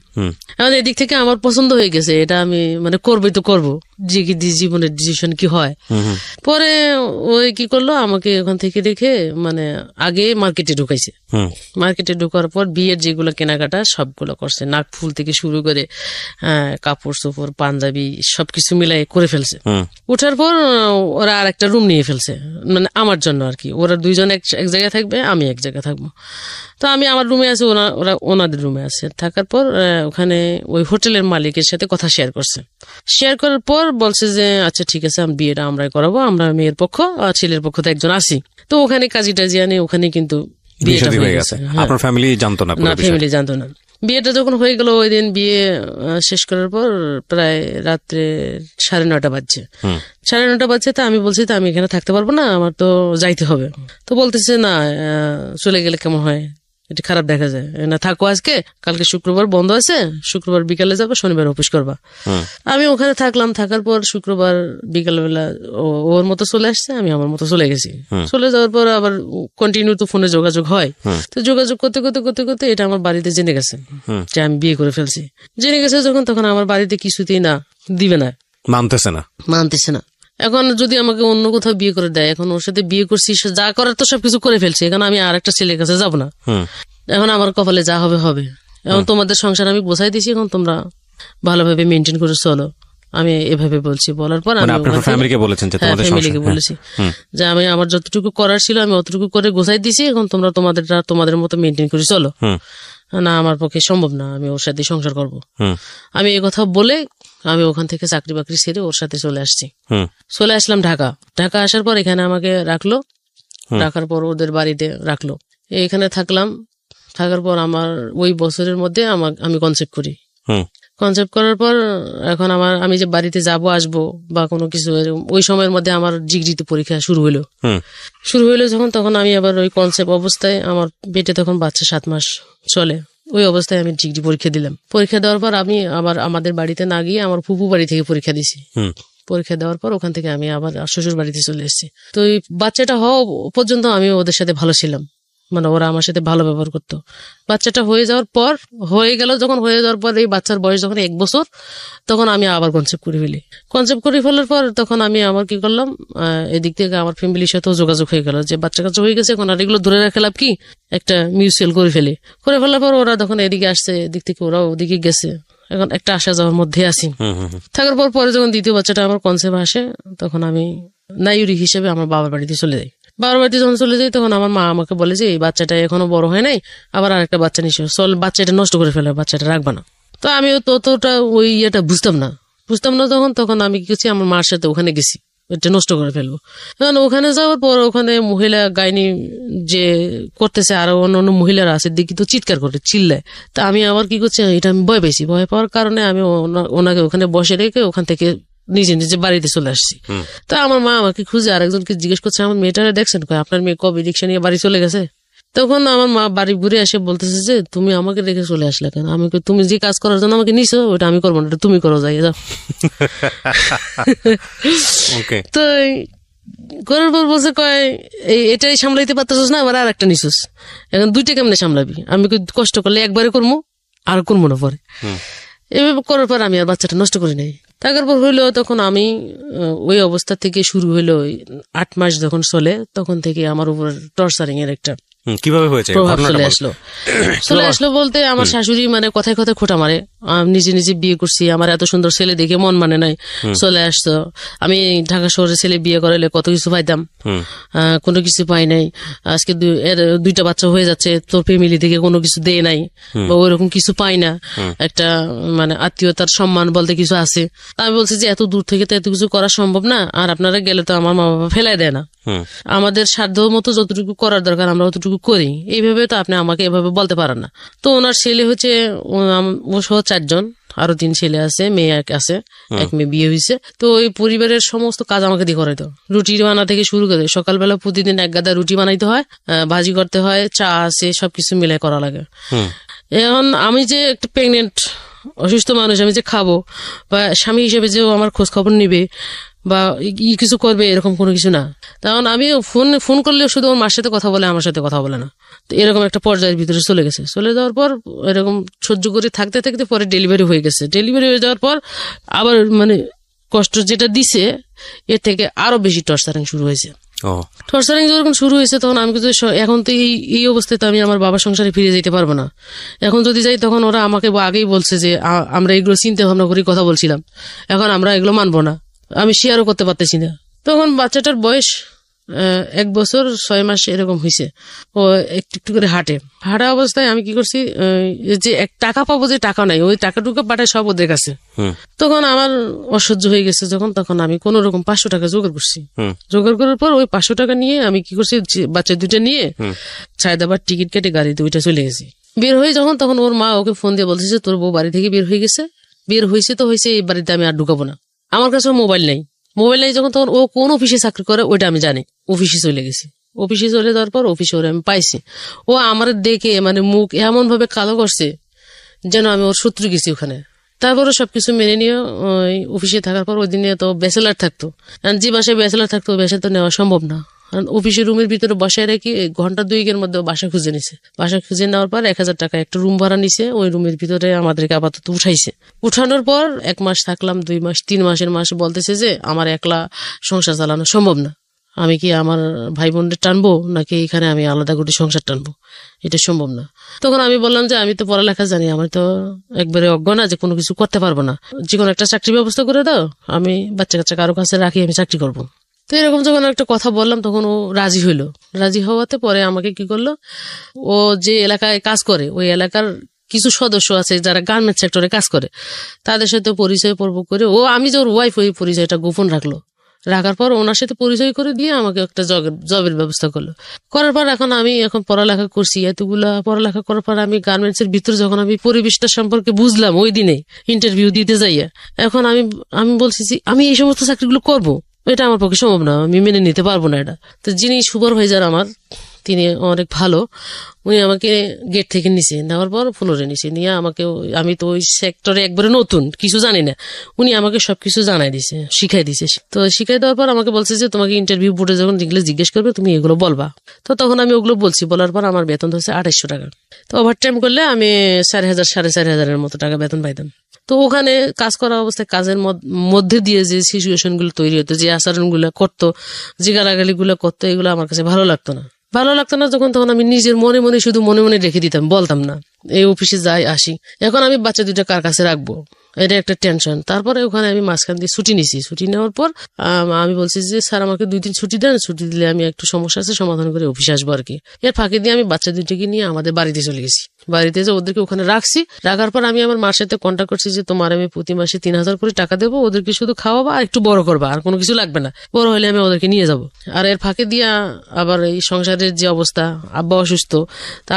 এখন এদিক থেকে আমার পছন্দ হয়ে গেছে, এটা আমি মানে করবোই তো করবো, যে কি জীবনের ডিসিশন কি হয়। পরে ওই কি করলো, আমাকে ওখান থেকে রেখে মানে আগে মার্কেটে ঢুকাইছে। মার্কেটে ঢুকার পর বিয়ের যেগুলো কেনাকাটা সবগুলো করছে, নাক ফুল থেকে শুরু করে কাপড় চোপড় পাঞ্জাবি সবকিছু মিলাই করে ফেলছে। উঠার পর ওরা আর একটা রুম নিয়ে ফেলছে, মানে আমার জন্য আর কি। ওরা 2জন এক জায়গায় থাকবে, আমি এক জায়গায় থাকবো। তো আমি আমার রুমে আছি, ওরা ওনাদের রুমে আছে। থাকার পর ওখানে ওই হোটেলের মালিকের সাথে কথা শেয়ার করছে। শেয়ার করার পর বলছে যে আচ্ছা ঠিক আছে, আমি বিয়েটা আমরাই করাবো, আমরা মেয়ের পক্ষ আর ছেলের পক্ষ তো একজন আসি। তো ওখানে কাজী টাজি আনি, ওখানে কিন্তু বিয়েটা হয়ে গেছে। আপনার ফ্যামিলি জানতো না? না, ফ্যামিলি জানতো না। বিয়েটা যখন হয়ে গেল, ওই দিন বিয়ে শেষ করার পর প্রায় রাত্রে 9:30 বাজছে। 9:30 বাজছে। তা আমি বলছি তো আমি এখানে থাকতে পারবো না, আমার তো যাইতে হবে। তো বলতেছে না, চলে গেলে কেমন হয়, এটা খারাপ দেখা যায় না, থাকো আজকে, কালকে শুক্রবার বন্ধ আছে, শুক্রবার বিকালে যাবো, শনিবার অফিস করবা। আমি ওখানে থাকলাম। থাকার পর শুক্রবার বিকালবেলা ওর মতো চলে আসছে, আমি আমার মতো চলে গেছি। চলে যাওয়ার পর আবার কন্টিনিউ তো ফোনে যোগাযোগ হয়। তো যোগাযোগ করতে করতে করতে করতে এটা আমার বাড়িতে জেনে গেছে যে আমি বিয়ে করে ফেলছি। জেনে গেছে যখন, তখন আমার বাড়িতে কিছুতেই না, দিবে না, মানতেছে না। এখন যদি আমাকে অন্য কোথাও বিয়ে করে দেয়, এখন ওর সাথে বিয়ে করছি, যা করার তো সবকিছু করে ফেলছি, এখন আমি আর একটা ছেলের কাছে যাবো না। এখন আমার কপালে যা হবে হবে। এখন তোমাদের সংসার আমি বোঝাই দিছি, এখন তোমরা ভালোভাবে মেনটেন করে চলো, আমি এভাবে বলছি। বলার পর আমি ফ্যামিলিকে বলেছি যে আমি আমার যতটুকু করার ছিল আমি অতটুকু করে গোছাই দিছি, এখন তোমরা তোমাদের মতো মেনটেন করে চলো। না, আমার পক্ষে সম্ভব না, আমি ওর সাথে সংসার করবো। আমি এই কথা বলে আমি ওখান থেকে চাকরি বাকরি ছেড়ে ওর সাথে চলে আসছি। চলে আসলাম ঢাকা আসার পর এখানে আমাকে রাখলো। রাখার পর ওদের বাড়িতে রাখলো, এখানে থাকলাম। থাকার পর আমার ওই বছরের মধ্যে আমি কনসেপ্ট করি। কনসেপ্ট করার পর এখন আমি যে বাড়িতে যাবো আসবো বা কোনো কিছু, ওই সময়ের মধ্যে আমার ডিগ্রিতে পরীক্ষা শুরু হইলো যখন, তখন আমি আবার ওই কনসেপ্ট অবস্থায়, আমার পেটে তখন বাচ্চা 7 মাস চলে, ওই অবস্থায় আমি ডিগ্রি পরীক্ষা দিলাম। পরীক্ষা দেওয়ার পর আমি আমাদের বাড়িতে না গিয়ে আমার ফুপু বাড়ি থেকে পরীক্ষা দিছি। পরীক্ষা দেওয়ার পর ওখান থেকে আমি আবার শ্বশুর বাড়িতে চলে এসেছি। তো এই বাচ্চাটা হওয়া পর্যন্ত আমি ওদের সাথে ভালো ছিলাম, মানে ওরা আমার সাথে ভালো ব্যবহার করতো। বাচ্চাটা হয়ে যাওয়ার পর এই বাচ্চার বয়স যখন 1 বছর, তখন আমি আবার কনসেপ্ট করে ফেলার পর তখন আমি আমার কি করলাম, এদিক থেকে আমার ফ্যামিলির সাথেও যোগাযোগ হয়ে গেল যে বাচ্চা কাচ্চা হয়ে গেছে, এখন আর এগুলো ধরে রাখলাম কি, একটা মিউচুয়াল করে ফেলার পর ওরা তখন এদিকে আসছে, এদিক থেকে ওরাও ওদিকে গেছে। এখন একটা আসা যাওয়ার মধ্যে আছি। থাকার পর পরে যখন দ্বিতীয় বাচ্চাটা আমার কনসেপ্ট আসে, তখন আমি নাইউরি হিসেবে আমার বাবার বাড়িতে চলে যাই। বাবার বাড়িতে যখন চলে যাই, তখন আমার মা আমাকে বলে যে এই বাচ্চাটা এখনো বড় হয় নাই, আবার আরেকটা বাচ্চা নিশ্চয়, চল বাচ্চাটা নষ্ট করে ফেলে, বাচ্চাটা রাখবা না। তো আমি ততটা ওই ইয়েটা বুঝতাম না। তখন আমি কি করছি, আমার মার সাথে ওখানে গেছি, এটা নষ্ট করে ফেলবো। এখন ওখানে যাওয়ার পর ওখানে মহিলা গাইনি যে করতেছে, আরো অন্য মহিলারা আছে, দেখি তো চিৎকার করে চিল্লায়। তা আমি আবার কি করছি, এটা আমি ভয় পেয়েছি। ভয় পাওয়ার কারণে আমি ওনাকে ওখানে বসে রেখে ওখান থেকে নিজে বাড়িতে চলে আসছি। তো আমার মা আমাকে খুঁজে আরেকজনকে জিজ্ঞেস করছে, আমার মেয়েটারে দেখছেন? আপনার মেয়ে কবে রিক্সা নিয়ে বাড়ি চলে গেছে? তখন আমার মা বাড়ি ঘুরে এসে বলতেছে যে তুমি আমাকে রেখে চলে আসলে কেন? আমি কই, তুমি যে কাজ করার জন্য আমাকে নিছো ওটা আমি করবো না, ওটা তুমি করো, যাই যাও। ওকে। তো করার পর বলছে কয় এটাই সামলাইতে পারতেছিস না, আবার আর একটা নিছিস, এখন দুইটা কেমনে সামলাবি? আমি কই, কষ্ট করলে একবারে করবো, আর করবো না পরে। এভাবে করার পর আমি আর বাচ্চাটা নষ্ট করি নাই। তারপর হইলো তখন আমি ওই অবস্থা থেকে শুরু হইলো 8 মাস যখন চলে, তখন থেকে আমার উপর টর্চারিং এর একটা কিভাবে হয়েছে প্রভাব চলে আসলো বলতে আমার শাশুড়ি মানে কথায় কথায় খোঁটা মারে, আমি নিজে নিজে বিয়ে করছি, আমার এত সুন্দর ছেলে দেখে মন মানে নাই, চলে আসতো। আমি ঢাকা শহরে ছেলে বিয়ে করাইলে কত কিছু পাইতাম, কোনো কিছু পাই নাই। আজকে দুইটা বাচ্চা হয়ে যাচ্ছে, তোর ফ্যামিলি থেকে কোনো কিছু দেয় নাই বা ওইরকম কিছু পাই না, একটা মানে আত্মীয়তার সম্মান বলতে কিছু আছে। আমি বলছি যে এত দূর থেকে তো এত কিছু করা সম্ভব না, আর আপনারা গেলে তো আমার মা বাবা ফেলাই দেয় না, আমাদের সাধ্য মতো যতটুকু করার দরকার আমরা অতটুকু করি, এইভাবে তো আপনি আমাকে এভাবে বলতে পারেন না। তো ওনার ছেলে হচ্ছে ও সহ 4 জন, আরো 3 ছেলে আছে, মেয়ে এক আছে, এক মেয়ে বিয়ে হয়েছে। তো ওই পরিবারের সমস্ত কাজ আমাকে দিয়ে করাইতো, রুটি বানা থেকে শুরু করে সকালবেলা প্রতিদিন 1 গাদা রুটি বানাইতে হয়, ভাজি করতে হয়, চা আছে, সবকিছু মিলাই করা লাগে। এখন আমি যে একটা প্রেগনেন্ট অসুস্থ মানুষ, আমি যে খাবো বা স্বামী হিসেবে যে আমার খোঁজ খবর নিবে বা কিছু করবে এরকম কোনো কিছু না। তখন আমি ফোন করলেও শুধু ওর মার সাথে কথা বলে, আমার সাথে কথা বলে না। তো এরকম একটা পর্যায়ের ভিতরে চলে গেছে। চলে যাওয়ার পর এরকম সহ্য করে থাকতে থাকতে পরে ডেলিভারি হয়ে গেছে। ডেলিভারি হয়ে যাওয়ার পর আবার মানে কষ্ট যেটা দিছে এর থেকে আরো বেশি টর্চারিং শুরু হয়েছে। টর্চারিং যখন শুরু হয়েছে তখন আমি কিন্তু এখন তো এই অবস্থায় তো আমি আমার বাবার সংসারে ফিরে যেতে পারবো না। এখন যদি যাই তখন ওরা আমাকে আগেই বলছে যে আমরা এগুলো চিন্তা ভাবনা করে কথা বলছিলাম, এখন আমরা এগুলো মানবো না, আমি শেয়ারও করতে পারতেছি না। তখন বাচ্চাটার বয়স 1 বছর 6 মাস এরকম হয়েছে। ও একটু একটু করে হাঁটা অবস্থায় আমি কি করছি, যে টাকা পাবো, যে টাকা নাই ওই টাকাটুকু পাঠায় সব ওদের কাছে। তখন আমার অসহ্য হয়ে গেছে যখন, তখন আমি কোন রকম 500 টাকা জোগাড় করছি। জোগাড় করার পর ওই 500 টাকা নিয়ে আমি কি করছি, বাচ্চা 2টা নিয়ে ছায়দাবাদ টিকিট কেটে গাড়িতে ওইটা চলে গেছি। বের হয়ে যখন তখন ওর মা ওকে ফোন দিয়ে বলছে যে তোর বউ বাড়ি থেকে বের হয়ে গেছে, বের হয়েছে তো হয়েছে, এই বাড়িতে আমি আর ঢুকাবো না। আমার কাছে মোবাইল নেই যখন, তখন ও কোন অফিসে চাকরি করে ওইটা আমি জানি। অফিসে চলে গেছি, অফিসে চলে যাওয়ার পর অফিসে ওরে আমি পাইছি। ও আমার দেখে মানে মুখ এমন ভাবে কালো করছে যেন আমি ওর শত্রু গেছি ওখানে। তারপরে সবকিছু মেনে নিয়ে ওই অফিসে থাকার পর ওই দিনে তো ব্যাচেলার থাকতো, যে বাসায় ব্যাচেলার থাকতো বাসায় তো নেওয়া সম্ভব না। অফিসের রুমের ভিতরে বসায় রেখে ঘন্টা 2 মধ্যে বাসা খুঁজে নিছে। বাসা খুঁজে নেওয়ার পর 1000 টাকা একটা রুম ভাড়া নিছে, ওই রুমের ভিতরে আমাদেরকে আপাতত উঠাইছে। উঠানোর পর 1 মাস থাকলাম, 2 মাস, 3 মাসের মাস বলতেছে যে আমার একলা সংসার চালানো সম্ভব না, আমি কি আমার ভাই বোনদের টানবো নাকি এখানে আমি আলাদা করে সংসার টানবো, এটা সম্ভব না। তখন আমি বললাম যে আমি তো পড়ালেখা জানি, আমি তো একবারে অজ্ঞ না যে কোনো কিছু করতে পারবো না, যে কোনো একটা চাকরির ব্যবস্থা করে দাও, আমি বাচ্চা কাচ্চা কারো কাছে রাখি, আমি চাকরি করবো। তো এরকম যখন একটা কথা বললাম তখন ও রাজি হইলো। রাজি হওয়াতে পরে আমাকে কি করলো, ও যে এলাকায় কাজ করে ওই এলাকার কিছু সদস্য আছে যারা গার্মেন্টস সেক্টরে কাজ করে, তাদের সাথে পরিচয় পর্ব করে ও, আমি যে ওর ওয়াইফ, ওই পরিচয়টা গোপন রাখার পর ওনার সাথে পরিচয় করে দিয়ে আমাকে একটা জবের ব্যবস্থা করলো। করার পর আমি এখন পড়ালেখা করছি, এতগুলা পড়ালেখা করার পর আমি গার্মেন্টস এর ভিতরে যখন আমি পরিবেশটা সম্পর্কে বুঝলাম ওই দিনে ইন্টারভিউ দিতে যাইয়া, এখন আমি বলছি যে আমি এই সমস্ত চাকরিগুলো করবো, এটা আমার পক্ষে সম্ভব না, আমি মেনে নিতে পারবো না এটা। তো যিনি সুপারভাইজার আমার, তিনি অনেক ভালো, উনি আমাকে গেট থেকে নিচে নেওয়ার পর ফ্লোরে নিচে নিয়ে আমাকে, আমি তো ওই সেক্টরে একবারে নতুন, কিছু জানি না, উনি আমাকে সবকিছু জানাই দিছে, শিখাই দিছে। তো শিখাই দেওয়ার পর আমাকে বলছে যে তোমাকে ইন্টারভিউ বোর্ডে যখন জিজ্ঞেস করবে তুমি এগুলো বলবা। তো তখন আমি ওগুলো বলছি, বলার পর আমার বেতন হচ্ছে 2800 টাকা। তো ওভারটাইম করলে আমি 4000 4500 মতো টাকা বেতন পাইতাম। তো ওখানে কাজ করা অবস্থায় কাজের মধ্যে দিয়ে যে সিচুয়েশন গুলো তৈরি হতো, যে আচরণ গুলো করতো, যে গালাগালি গুলো করতো, এগুলো আমার কাছে ভালো লাগতো না যখন, তখন আমি নিজের মনে মনে শুধু মনে মনে রেখে দিতাম, বলতাম না। এই অফিসে যাই আসি, এখন আমি বাচ্চা 2টা কার কাছে রাখবো, এটা একটা টেনশন। তারপরে ওখানে আমি মাঝখান দিয়ে ছুটি নিছি। ছুটি নেওয়ার পর আমি বলছি যে স্যার আমাকে 2 দিন ছুটি দেন, ছুটি দিলে আমি একটু সমস্যা আছে সমাধান করে অফিসে আসবো আর কি। এর ফাঁকে দিয়ে আমি বাচ্চা 2টাকে নিয়ে আমাদের বাড়িতে চলে গেছি। বাড়িতে যে ওদেরকে ওখানে রাখছি, রাখার পর আমি আমার মার সাথে কন্ট্যাক্ট করছি যে তোমার আমি প্রতি মাসে 3000 করে টাকা দেবো, ওদেরকে শুধু খাওয়াবা আর একটু বড় করবা, আর কোনো কিছু লাগবে না, বড় হলে আমি ওদেরকে নিয়ে যাব। আর এর ফাঁকে দিয়া আবার এই সংসারের যে অবস্থা, আব্বা অসুস্থ, তা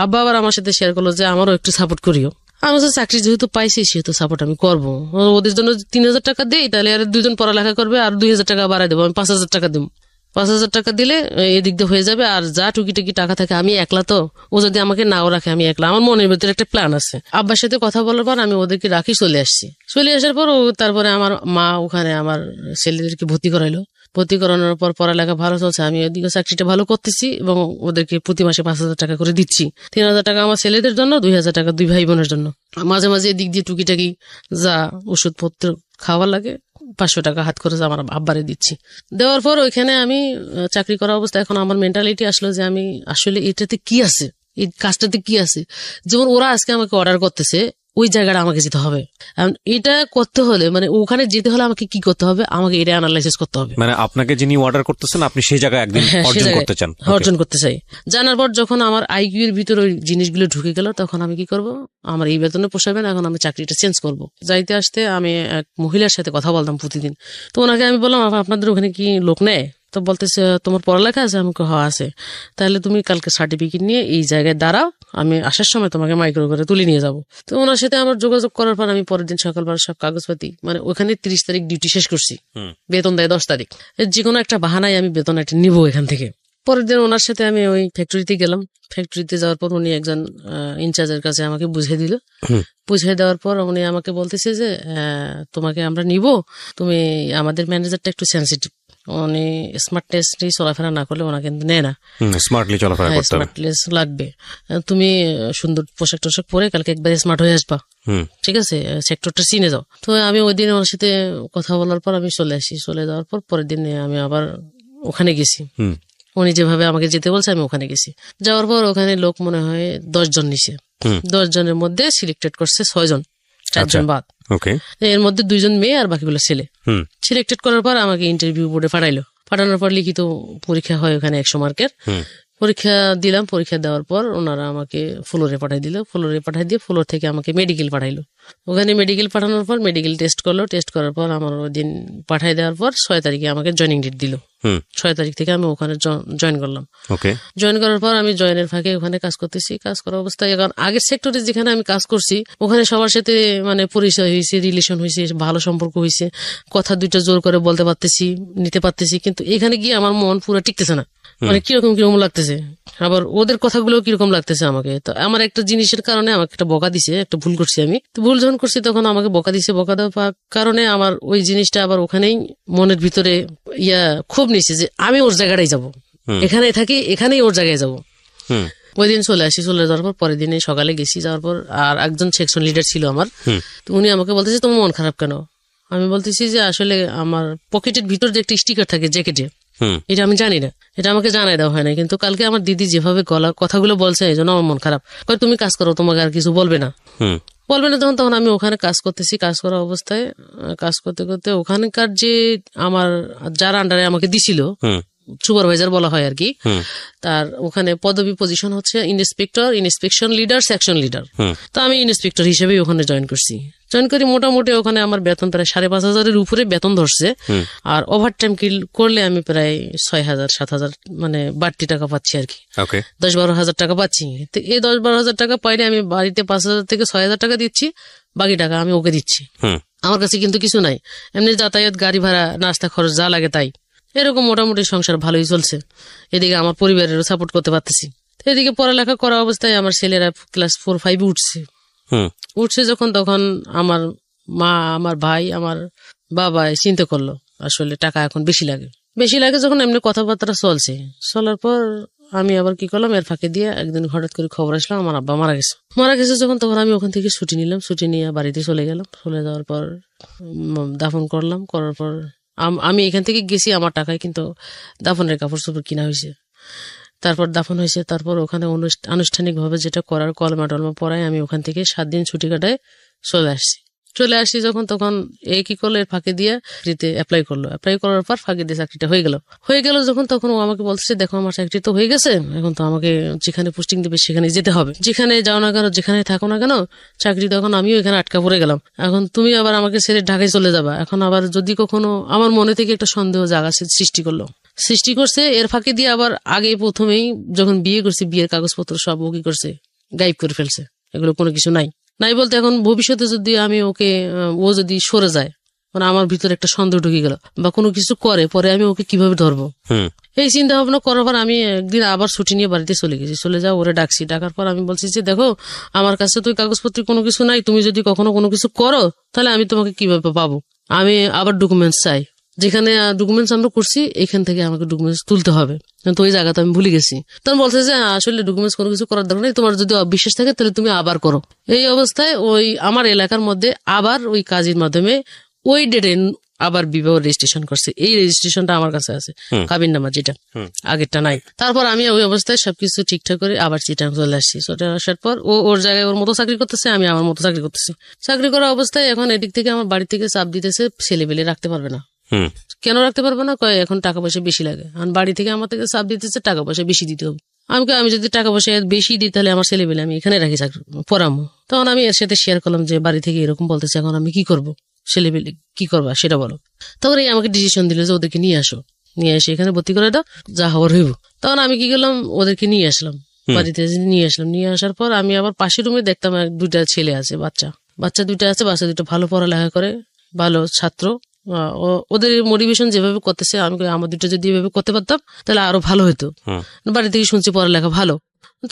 আব্বা আবার আমার সাথে শেয়ার করলো যে আমারও একটু সাপোর্ট করিও। আমি তো চাকরি যেহেতু পাইছি সেহেতু সাপোর্ট আমি করবো, ওদের জন্য 3000 টাকা দেই, তাহলে আর 2জন পড়ালেখা করবে, আর 2000 টাকা বাড়াই দেবো, আমি 5000 টাকা দেবো। 5,000 টাকা দিলে এদিক দিয়ে হয়ে যাবে, আর যা টুকিটাকি টাকা থাকে আমি একলা তো, ও যদি আমাকে নাও রাখে আমি একলা, আমার মনের ভিতরে একটা প্ল্যান আছে। আব্বার সাথে কথা বলার পর আমি ওদেরকে রাখি চলে আসছি। চলে আসার পর তারপরে আমার মা ওখানে আমার ছেলেদেরকে ভর্তি করাইলো। ভর্তি করানোর পর পড়ালেখা ভালো চলছে, আমি ওদিকে চাকরিটা ভালো করতেছি এবং ওদেরকে প্রতি মাসে 5,000 টাকা করে দিচ্ছি। 3,000 টাকা আমার ছেলেদের জন্য, 2,000 টাকা 2 ভাই বোনের জন্য। মাঝে মাঝে এদিক দিয়ে টুকিটাকি যা ওষুধপত্র খাওয়ার লাগে 500 টাকা হাত খরচ আমার আব্বারে দিচ্ছি। দেওয়ার পর ওইখানে আমি চাকরি করা অবস্থায় এখন আমার মেন্টালিটি আসলো যে আমি আসলে এটাতে কি আছে, এই কাজটাতে কি আছে। যেমন ওরা আজকে আমাকে অর্ডার করতেছে, ওই জায়গাটা আমাকে যেতে হবে। এটা করতে হলে মানে ওখানে যেতে হলে আমাকে কি করতে হবে, আমাকে এটা অ্যানালাইসিস করতে হবে। মানে আপনাকে যিনি অর্ডার করতেছেন আপনি সেই জায়গায় একদিন অর্জন করতে চান। অর্জন করতে চাই। জানার পর যখন আমার আইকিউ এর ভিতরে ওই জিনিসগুলো ঢুকে গেল, তখন আমি কি করব, আমার এই বেতনে পোষাবে না, এখন আমি চাকরিটা চেঞ্জ করব। যাইতে আসতে আমি এক মহিলার সাথে কথা বলতাম প্রতিদিন। তো ওনাকে আমি বললাম, আপনাদের ওখানে কি লোক নেয়? তো বলতেছে, তোমার পড়ালেখা আছে? আমাকে হওয়া আছে। তাহলে তুমি কালকে সার্টিফিকেট নিয়ে এই জায়গায় দাঁড়াও, আমি আসার সময় তোমাকে মাইক্রো করে তুলে নিয়ে যাব। তো ওনার সাথে আমার যোগাযোগ করার পর আমি পরের দিন সকালবেলা সব কাগজপাতি মানে ওখানে 30 তারিখ ডিউটি শেষ করছি, বেতন দেয় 10 তারিখ। যে কোনো একটা বাহানায় আমি বেতন একটা নিবো এখান থেকে। পরের দিন ওনার সাথে আমি ওই ফ্যাক্টরিতে গেলাম। ফ্যাক্টরিতে যাওয়ার পর উনি একজন ইনচার্জের কাছে আমাকে বুঝিয়ে দিল। বুঝিয়ে দেওয়ার পর উনি আমাকে বলতেছে যে তোমাকে আমরা নিব, তুমি আমাদের ম্যানেজারটা একটু সেন্সিটিভ, উনি স্মার্টনেস নিয়ে চলাফেরা না করলে ওনা কিন্তু নেয় না। স্মার্টলি চলাফেরা করতে হবে, স্মার্টনেস লাগবে। তুমি সুন্দর পোশাক টোশাক পরে কালকে একবার স্মার্ট হয়ে আসবা, ঠিক আছে, সেক্টরটা চিনে যাও। তো আমি ওই দিন ওনার সাথে কথা বলার পর আমি চলে আসি। চলে যাওয়ার পর পরের দিন আমি আবার ওখানে গেছি। উনি যেভাবে আমাকে যেতে বলছে আমি ওখানে গেছি। যাওয়ার পর ওখানে লোক মনে হয় 10 জন নিছে। 10 জনের মধ্যে সিলেক্টেড করছে 6 জন, 4 জন বাদ। এর মধ্যে 2 জন মেয়ে আর বাকিগুলো ছেলে। সিলেক্টেড করার পর আমাকে ইন্টারভিউ বোর্ডে পাঠাইলো। পাঠানোর পর লিখিত পরীক্ষা হয় ওখানে 100 মার্কের। পরীক্ষা দিলাম। পরীক্ষা দেওয়ার পর ওনারা আমাকে ফ্লোরে পাঠাই দিল। ফ্লোরে পাঠাই দিয়ে ফ্লোর থেকে আমাকে মেডিকেল পাঠাইলো। ওখানে মেডিকেল পাঠানোর পর মেডিকেল টেস্ট করলো। টেস্ট করার পর আমার ওই দিন পাঠাই দেওয়ার পর 6 তারিখে আমাকে জয়নিং ডেট দিল। 6 তারিখ থেকে আমি ওখানে জয়েন করলাম। জয়েন করার পর আমি জয়েনের ফাঁকে ওখানে কাজ করতেছি। কাজ করা অবস্থায় এখন আগের সেক্টরে যেখানে আমি কাজ করছি ওখানে সবার সাথে মানে পরিচয় হয়েছে, রিলেশন হয়েছে, ভালো সম্পর্ক হয়েছে, কথা দুইটা জোর করে বলতে পারতেছি, নিতে পারতেছি। কিন্তু এখানে গিয়ে আমার মন পুরো টিকতেছে না, মানে কিরকম কিরকম লাগতেছে, আবার ওদের কথাগুলো কিরকম লাগতেছে আমাকে। তো আমার একটা জিনিসের কারণে আমাকে একটা বকা দিছে, একটা ভুল করছি আমি। তো ভুল যখন করছি তখন আমাকে বকা দিছে। বকা দেওয়ার কারণে আমার ওই জিনিসটা আবার ওখানেই মনের ভিতরে খুব নিছে যে আমি ওর জায়গাটাই যাব, এখানে থাকি, এখানেই ওর জায়গায় যাব। ওই দিন চলে আসি। চলে যাওয়ার পর পরের দিনে সকালে গেছি। যাওয়ার পর আর একজন সেকশন লিডার ছিল আমার। তো উনি আমাকে বলতেছে, তোমার মন খারাপ কেন? আমি বলতেছি যে আসলে আমার পকেটের ভিতর যে একটা স্টিকার থাকে জ্যাকেটে, এটা আমি জানি না, এটা আমাকে জানাই দেওয়া হয় না। কিন্তু কালকে আমার দিদি যেভাবে কথাগুলো বলছে এই জন্য আমার মন খারাপ। তুমি কাজ করো, তোমাকে আর কিছু বলবে না। তখন আমি ওখানে কাজ করতেছি। কাজ করা অবস্থায় কাজ করতে করতে ওখানকার যে আমার যার আন্ডারে আমাকে দিছিল, সুপারভাইজার বলা হয় আর কি, তার ওখানে পদবি পজিশন হচ্ছে inspector, inspection leader, section leader. তো আমি ইন্সপেক্টর হিসেবে ওখানে জয়েন করছি। জয়েন করি মোটামুটি ওখানে আমার বেতন প্রায় 5,500-এর উপরে বেতন ধরছে। আর ওভার টাইম করলে আমি প্রায় 6,000-7,000 মানে বাড়তি টাকা পাচ্ছি আর কি। 10-12 হাজার টাকা পাচ্ছি। তো এই 10-12 হাজার টাকা পাইলে আমি বাড়িতে 5,000 থেকে 6,000 টাকা দিচ্ছি, বাকি টাকা আমি ওকে দিচ্ছি। আমার কাছে কিন্তু কিছু নাই, এমনি যাতায়াত, গাড়ি ভাড়া, নাস্তা খরচ যা লাগে তাই। এরকম মোটামুটি সংসার ভালোই চলছে। এদিকে আমার পরিবারেরও সাপোর্ট করতে পারতেছি। এদিকে পড়ালেখা করা অবস্থায় আমার ছেলেরা ক্লাস 4-5 উঠছে যখন, তখন আমার মা, আমার ভাই, আমার বাবা চিন্তা করলো আসলে টাকা এখন বেশি লাগে যখন এমনি কথাবার্তা চলার পর আমি আবার কি করলাম, এর ফাঁকে দিয়ে একদিন হঠাৎ করে খবর আসলো আমার আব্বা মারা গেছে যখন, তখন আমি ওখান থেকে ছুটি নিলাম। ছুটি নিয়ে বাড়িতে চলে গেলাম। চলে যাওয়ার পর দাফন করলাম। করার পর আমি এখান থেকে গেছি আমার টাকায়, কিন্তু দাফনের কাপড় চোপড় কিনা হয়েছে। তারপর দাফন হয়েছে। তারপর ওখানে আনুষ্ঠানিক ভাবে যেটা করার কলমা টলমা পড়ায় আমি ওখান থেকে 7 দিন ছুটি কাটায় চলে আসছি যখন, তখন কি করলো, এর ফাঁকে দিয়ে অ্যাপ্লাই করার পর ফাঁকে দিয়ে চাকরিটা হয়ে গেল যখন, তখন ও আমাকে বলছে, দেখো আমার চাকরি তো হয়ে গেছে, এখন তো আমাকে যেখানে পোস্টিং দেবে সেখানে যেতে হবে, যেখানে যাও না কেন, যেখানে থাকো না কেন চাকরি, তখন আমিও এখানে আটকা পড়ে গেলাম। এখন তুমি আবার আমাকে ছেড়ে ঢাকায় চলে যাবা। এখন আবার যদি কখনো আমার মনে থেকে একটা সন্দেহ জায়গা সৃষ্টি করছে। এর ফাঁকে দিয়ে আবার আগে প্রথমেই যখন বিয়ে করছে, বিয়ের কাগজপত্র সব ও কি করছে, গায়েব করে ফেলছে। এগুলো কোনো কিছু নাই বলতে, এখন ভবিষ্যতে যদি আমি ও যদি সরে যায়, মানে আমার ভিতরে একটা সন্দেহ ঢুকে গেল, বা কোনো কিছু করে পরে আমি ওকে কিভাবে ধরবো। এই চিন্তা ভাবনা করার পর আমি একদিন আবার ছুটি নিয়ে বাড়িতে চলে গেছি। চলে যাও, ওরে ডাকছি। ডাকার পর আমি বলছি যে দেখো, আমার কাছে তো কাগজপত্র কোনো কিছু নাই, তুমি যদি কখনো কোনো কিছু করো তাহলে আমি তোমাকে কিভাবে পাবো, আমি আবার ডকুমেন্টস চাই। যেখানে ডকুমেন্টস আমরা করছি এখান থেকে আমাকে ডকুমেন্টস তুলতে হবে, কিন্তু ওই জায়গাতে আমি ভুলে গেছি। তখন বলছে যে আসলে ডকুমেন্টস কোনো কিছু করার দরকার নেই, তোমার যদি অবিশ্বাস থাকে তাহলে তুমি আবার করো। এই অবস্থায় ওই আমার এলাকার মধ্যে আবার ওই কাজের মাধ্যমে ওই ডেটে আবার বিবাহ রেজিস্ট্রেশন করছে। এই রেজিস্ট্রেশনটা আমার কাছে আছে, কাবিন নামা যেটা, আগেরটা নাই। তারপর আমি ওই অবস্থায় সবকিছু ঠিকঠাক করে আবার চিটাং চলে আসছি। চলে আসার পর ও ওর জায়গায় ওর মতো চাকরি করতেছে, আমি আমার মতো চাকরি করতেছি। চাকরি করা অবস্থায় এখন এদিক থেকে আমার বাড়ি থেকে চাপ দিতেছে, ছেলে পেলে রাখতে পারবে না। কেন রাখতে পারবে না? কয় এখন টাকা পয়সা বেশি লাগে। আর বাড়ি থেকে আমার থেকে চাপ দিতেছে টাকা পয়সা বেশি দিতে হবে। আমি যদি টাকা পয়সা বেশি দিই তাহলে আমার ছেলে পেলে আমি এখানে রাখি চাকরি পড়ামো। তখন আমি এর সাথে শেয়ার করলাম যে বাড়ি থেকে এরকম বলতেছে, এখন আমি কি করবো, ছেলে পেলে কি করবা সেটা বলো। তখন এই আমাকে ডিসিশন দিল যে ওদেরকে নিয়ে আসো, নিয়ে এসে এখানে ভর্তি করে দাও, যা হওয়ার হইব। তখন আমি কি করলাম, ওদেরকে নিয়ে আসলাম বাড়িতে। নিয়ে আসলাম, নিয়ে আসার পর আমি আবার পাশের রুমে দেখতাম দুইটা ছেলে আছে, বাচ্চা দুইটা আছে। বাচ্চা দুইটা ভালো পড়ালেখা করে, ভালো ছাত্র। ওদের মোটিভেশন যেভাবে করতেছে, আমি আমার দুটো যদি এভাবে করতে পারতাম তাহলে আরো ভালো হতো। বাড়ি থেকে শুনছি পড়ালেখা ভালো।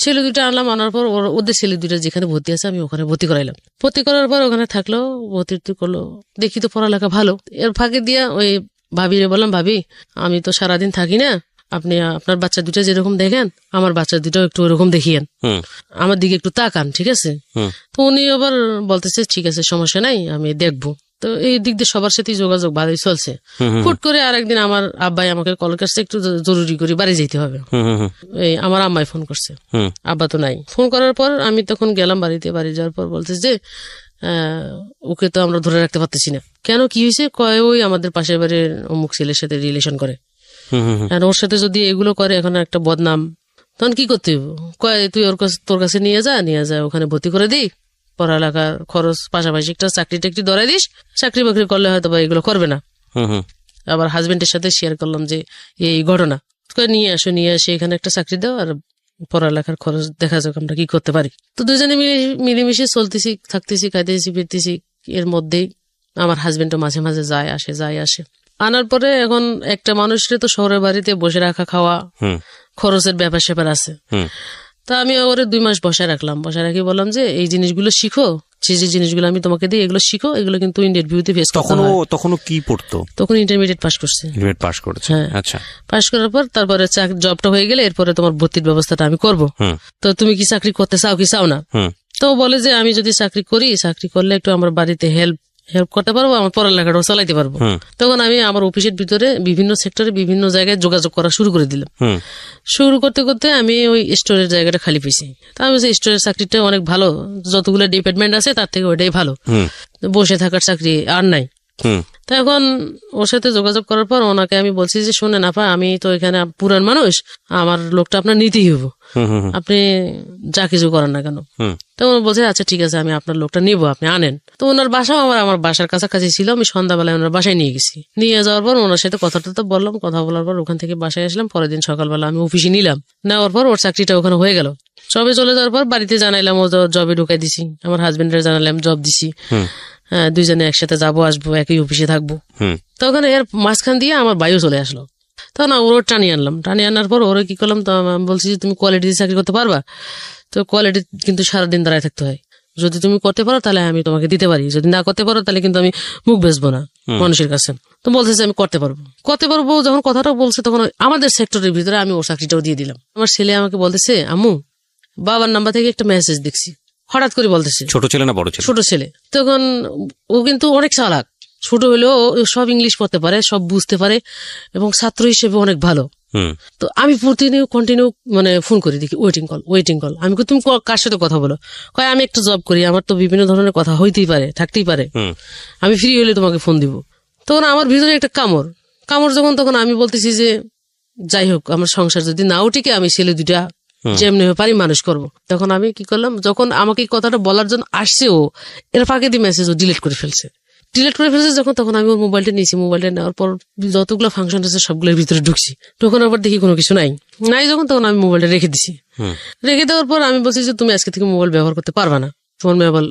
ছেলে দুইটা আনার পর ওদের ছেলে দুইটা যেখানে ভর্তি আছে আমি ওখানে ভর্তি করাইলাম। ভর্তি করার পর ওখানে থাকলো, ভর্তি করলো, দেখি তো পড়ালেখা ভালো। এর ফাঁকে দিয়া ওই ভাবিরে বললাম, ভাবি আমি তো সারাদিন থাকি না, আপনি আপনার বাচ্চা দুটা যেরকম দেখেন আমার বাচ্চা দুটো একটু ওরকম দেখিয়েন, আমার দিকে একটু তাকান, ঠিক আছে? তো উনি আবার বলতেছে ঠিক আছে, সমস্যা নাই, আমি দেখবো। তো এই দিক দিয়ে সবার সাথে যোগাযোগ ভালোই চলছে। হুট করে আরেকদিন আমার আব্বাই আমাকে কল করছে, একটু জরুরি করে বাড়ি যেতে হবে। এই আমার আম্মাই ফোন করছে, আব্বা তো নাই। ফোন করার পর আমি তখন গেলাম বাড়িতে। বাড়ি যাওয়ার পর বলছে যে ওকে তো আমরা ধরে রাখতে পারতেছি না। কেন, কি হয়েছে? কয় ওই আমাদের পাশের বাড়ির অমুক ছেলের সাথে রিলেশন করে, আর ওর সাথে যদি এগুলো করে এখন একটা বদনাম। তখন কি করতে হবে? কয় তুই তোর কাছে নিয়ে যা, ওখানে ভর্তি করে দিই, পড়ালেখার খরচ পাশাপাশি একটা চাকরি টাকরি ধরাই দিস, চাকরি বাকরি করলে হয়তো বা এগুলো করবে না। আবার হাজবেন্ডের সাথে শেয়ার করলাম যে এই ঘটনা। নিয়ে আসে এখানে একটা চাকরি দাও, আর পড়ালেখার খরচ দেখা যাক আমরা কি করতে পারি। তো দুজনে মিলেমিশে চলতেছি, থাকতেছি, খাইতেছি, ফিরতেছি। এর মধ্যেই আমার হাজবেন্ডও মাঝে মাঝে যায় আসে। আনার পরে এখন একটা মানুষকে তো শহরের বাড়িতে বসে রাখা খাওয়া খরচের ব্যাপার স্যাপার আছে। তা আমি ওরে 2 মাস বসায় রাখলাম। বসায় রাখি বললাম যে এই জিনিসগুলো শিখো, যে জিনিসগুলো আমি তোমাকে দিই এগুলো শিখো, এগুলো কিন্তু ইন্টারভিউতে ফেস করতে হয়। তখনও কি পড়তো? তখন ইন্টারমিডিয়েট পাস করছে। হ্যাঁ, আচ্ছা। পাস করার পর তারপরে জবটা হয়ে গেলে এরপরে তোমার ভর্তির ব্যবস্থাটা আমি করবো। তো তুমি কি চাকরি করতে চাও কি চাও না? তো বলে যে আমি যদি চাকরি করলে একটু আমার বাড়িতে হেল্প করতে পারবো, আমার পড়ালেখাটাও চালাইতে পারবো। তখন আমি আমার অফিসের ভিতরে বিভিন্ন সেক্টরে বিভিন্ন জায়গায় যোগাযোগ করা শুরু করে দিলাম। শুরু করতে করতে আমি ওই স্টোরের জায়গাটা খালি পেয়েছি। তা আমি স্টোরের চাকরিটা অনেক ভালো, যতগুলো ডিপার্টমেন্ট আছে তার থেকে ওইটাই ভালো, বসে থাকার চাকরি আর নাই। তো এখন ওর সাথে যোগাযোগ করার পর ওনাকে আমি বলছি যে শোনেন আপা, আমি তো এখানে পুরান মানুষ, আমার লোকটা আপনার নিতেই হবো, আপনি যা কিছু করেন না কেন। তখন বলছে আচ্ছা ঠিক আছে, আমি আপনার লোকটা নিবো, আপনি আনেন। তো ওনার বাসাও আমার বাসার কাছাকাছি ছিল। আমি সন্ধ্যাবেলায় ওনার বাসায় নিয়ে গেছি। নিয়ে যাওয়ার পর ওনার সাথে কথাটা তো বললাম, কথা বলার পর ওখান থেকে বাসায় আসলাম। পরের দিন সকালবেলা আমি অফিসে নিলাম। নেওয়ার পর ওর চাকরিটা ওখানে হয়ে গেল। সবে চলে যাওয়ার পর বাড়িতে জানাইলাম, ও জবে ঢুকাই দিছি। আমার হাজবেন্ডের জানালাম জব দিছি, হ্যাঁ, দুইজনে একসাথে যাবো আসবো, একই অফিসে থাকবো। তখন এর মাঝখান দিয়ে আমার বায়ু চলে আসলো। তখন ওর টানিয়ে আনার পর ওরা কি করলাম, তো আমি বলছি যে তুমি কোয়ালিটি চাকরি করতে পারবা? তো কোয়ালিটি কিন্তু সারাদিন দাঁড়ায় থাকতে হয়, যদি তুমি করতে পারো তাহলে আমি তোমাকে দিতে পারি, যদি না করতে পারো তাহলে কিন্তু আমি মুখ বেচবো না মানুষের কাছে। তো বলছে যে আমি করতে পারবো। যখন কথাটা বলছে তখন আমাদের সেক্টরের ভিতরে আমি ওর চাকরিটাও দিয়ে দিলাম। আমার ছেলে আমাকে বলতেছে, আম্মু বাবার নাম্বার থেকে একটা মেসেজ দেখছি, হঠাৎ করে বলতেছে। ছোট ছেলে না বড় ছেলে? ছোট ছেলে। তখন ও কিন্তু অনেক চালাক, ছোট হলেও সব ইংলিশ পড়তে পারে, সব বুঝতে পারে, এবং ছাত্র হিসেবে অনেক ভালো। তো আমি কন্টিনিউ মানে ফোন করি, দেখি ওয়েটিং কল। আমি তুমি কার সাথে কথা বলো? কয় আমি একটা জব করি, আমার তো বিভিন্ন ধরনের কথা হইতেই পারে, থাকতেই পারে, আমি ফ্রি হলে তোমাকে ফোন দিব। তখন আমার ভিতরে একটা কামড় যখন, তখন আমি বলতেছি যে যাই হোক, আমার সংসার যদি নাও টিকে, আমি ছেলে দুইটা যেমনি পারি মানুষ করব। তখন আমি কি করলাম, যখন আমাকে এই কথাটা বলার জন্য আসছে ও, এর ফাঁকে দিয়ে মেসেজ ও ডিলিট করে ফেলছে যখন, তখন আমি ওর মোবাইলটা নিয়েছি। মোবাইলটা নেওয়ার পর যতগুলো ফাংশন আছে সবগুলোর ভিতরে ঢুকছি। ঢোকানোর পর দেখি কোনো কিছু নাই যখন, তখন আমি মোবাইলটা রেখে দিছি। রেখে দেওয়ার পর আমি বলছি যে তুমি আজকে থেকে মোবাইল ব্যবহার করতে পারবা না, তোমার মোবাইল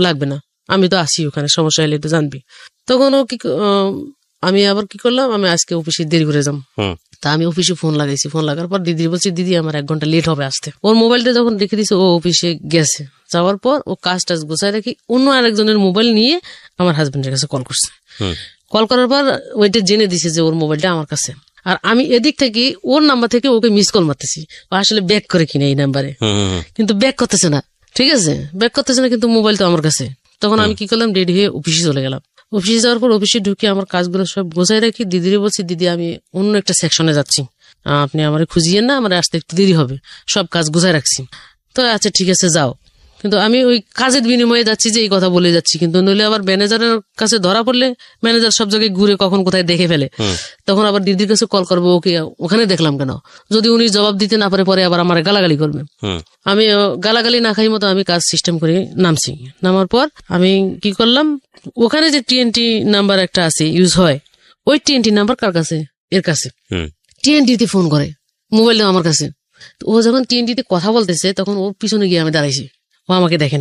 লাগবে না, আমি তো আসি ওখানে, সমস্যা হলে তো জানবি। তখন ও আমি আবার কি করলাম, আমি আজকে অফিসে দেরি করে যাম। তা আমি অফিসে ফোন লাগাইছি, ফোন লাগার পর দিদি বলছি, দিদি আমার 1 ঘন্টা লেট হবে আসতে। ওর মোবাইলটা যখন রেখে দিছে, ও অফিসে গেছে, যাওয়ার পর ও কাজ টাজ গোছায় রাখি অন্য আরেকজনের মোবাইল নিয়ে আমার হাজবেন্ডের কাছে কল করছে। কল করার পর ওইটা জেনে দিছে যে ওর মোবাইলটা আমার কাছে, আর আমি এদিক থেকে ওর নাম্বার থেকে ওকে মিস কল মারতেছি, ও আসলে ব্যাক করে কিনা এই নাম্বারে, কিন্তু ব্যাক করতেছে না। ঠিক আছে, ব্যাক করতেছে না, কিন্তু মোবাইল তো আমার কাছে। তখন আমি কি করলাম, রেডি হয়ে অফিসে চলে গেলাম। অফিসে যাওয়ার পর অফিসে ঢুকে আমার কাজগুলো সব গোছায় রাখি, দিদিরে বলছি, দিদি আমি অন্য একটা সেকশনে যাচ্ছি, আপনি আমার খুঁজিয়েন না, আমার আসতে একটু দেরি হবে, সব কাজ গোছায় রাখছি। তো আচ্ছা ঠিক আছে যাও। কিন্তু আমি ওই কাজের বিনিময়ে যাচ্ছি যে এই কথা বলে যাচ্ছি, কিন্তু নইলে আবার ম্যানেজারের কাছে ধরা পড়লে ম্যানেজার সব জায়গায় ঘুরে কখন কোথায় দেখে ফেলে, তখন আবার দিদির কাছে কল করবো, ওকে ওখানে দেখলাম কেন, যদি উনি জবাব দিতে না পারে পরে আবার আমার গালাগালি করবে। আমি গালাগালি না খাই মতো আমি কাজ সিস্টেম করে নামছি। নামার পর আমি কি করলাম, ওখানে যে টিএনটি নাম্বার একটা আছে ইউজ হয়, ওই টিএনটি নাম্বার কার কাছে, এর কাছে। টিএনটিতে ফোন করে, মোবাইলটা আমার কাছে। ও যখন টিএনটিতে কথা বলতেছে তখন ওর পিছনে গিয়ে আমি দাঁড়াইছি, ও আমাকে দেখে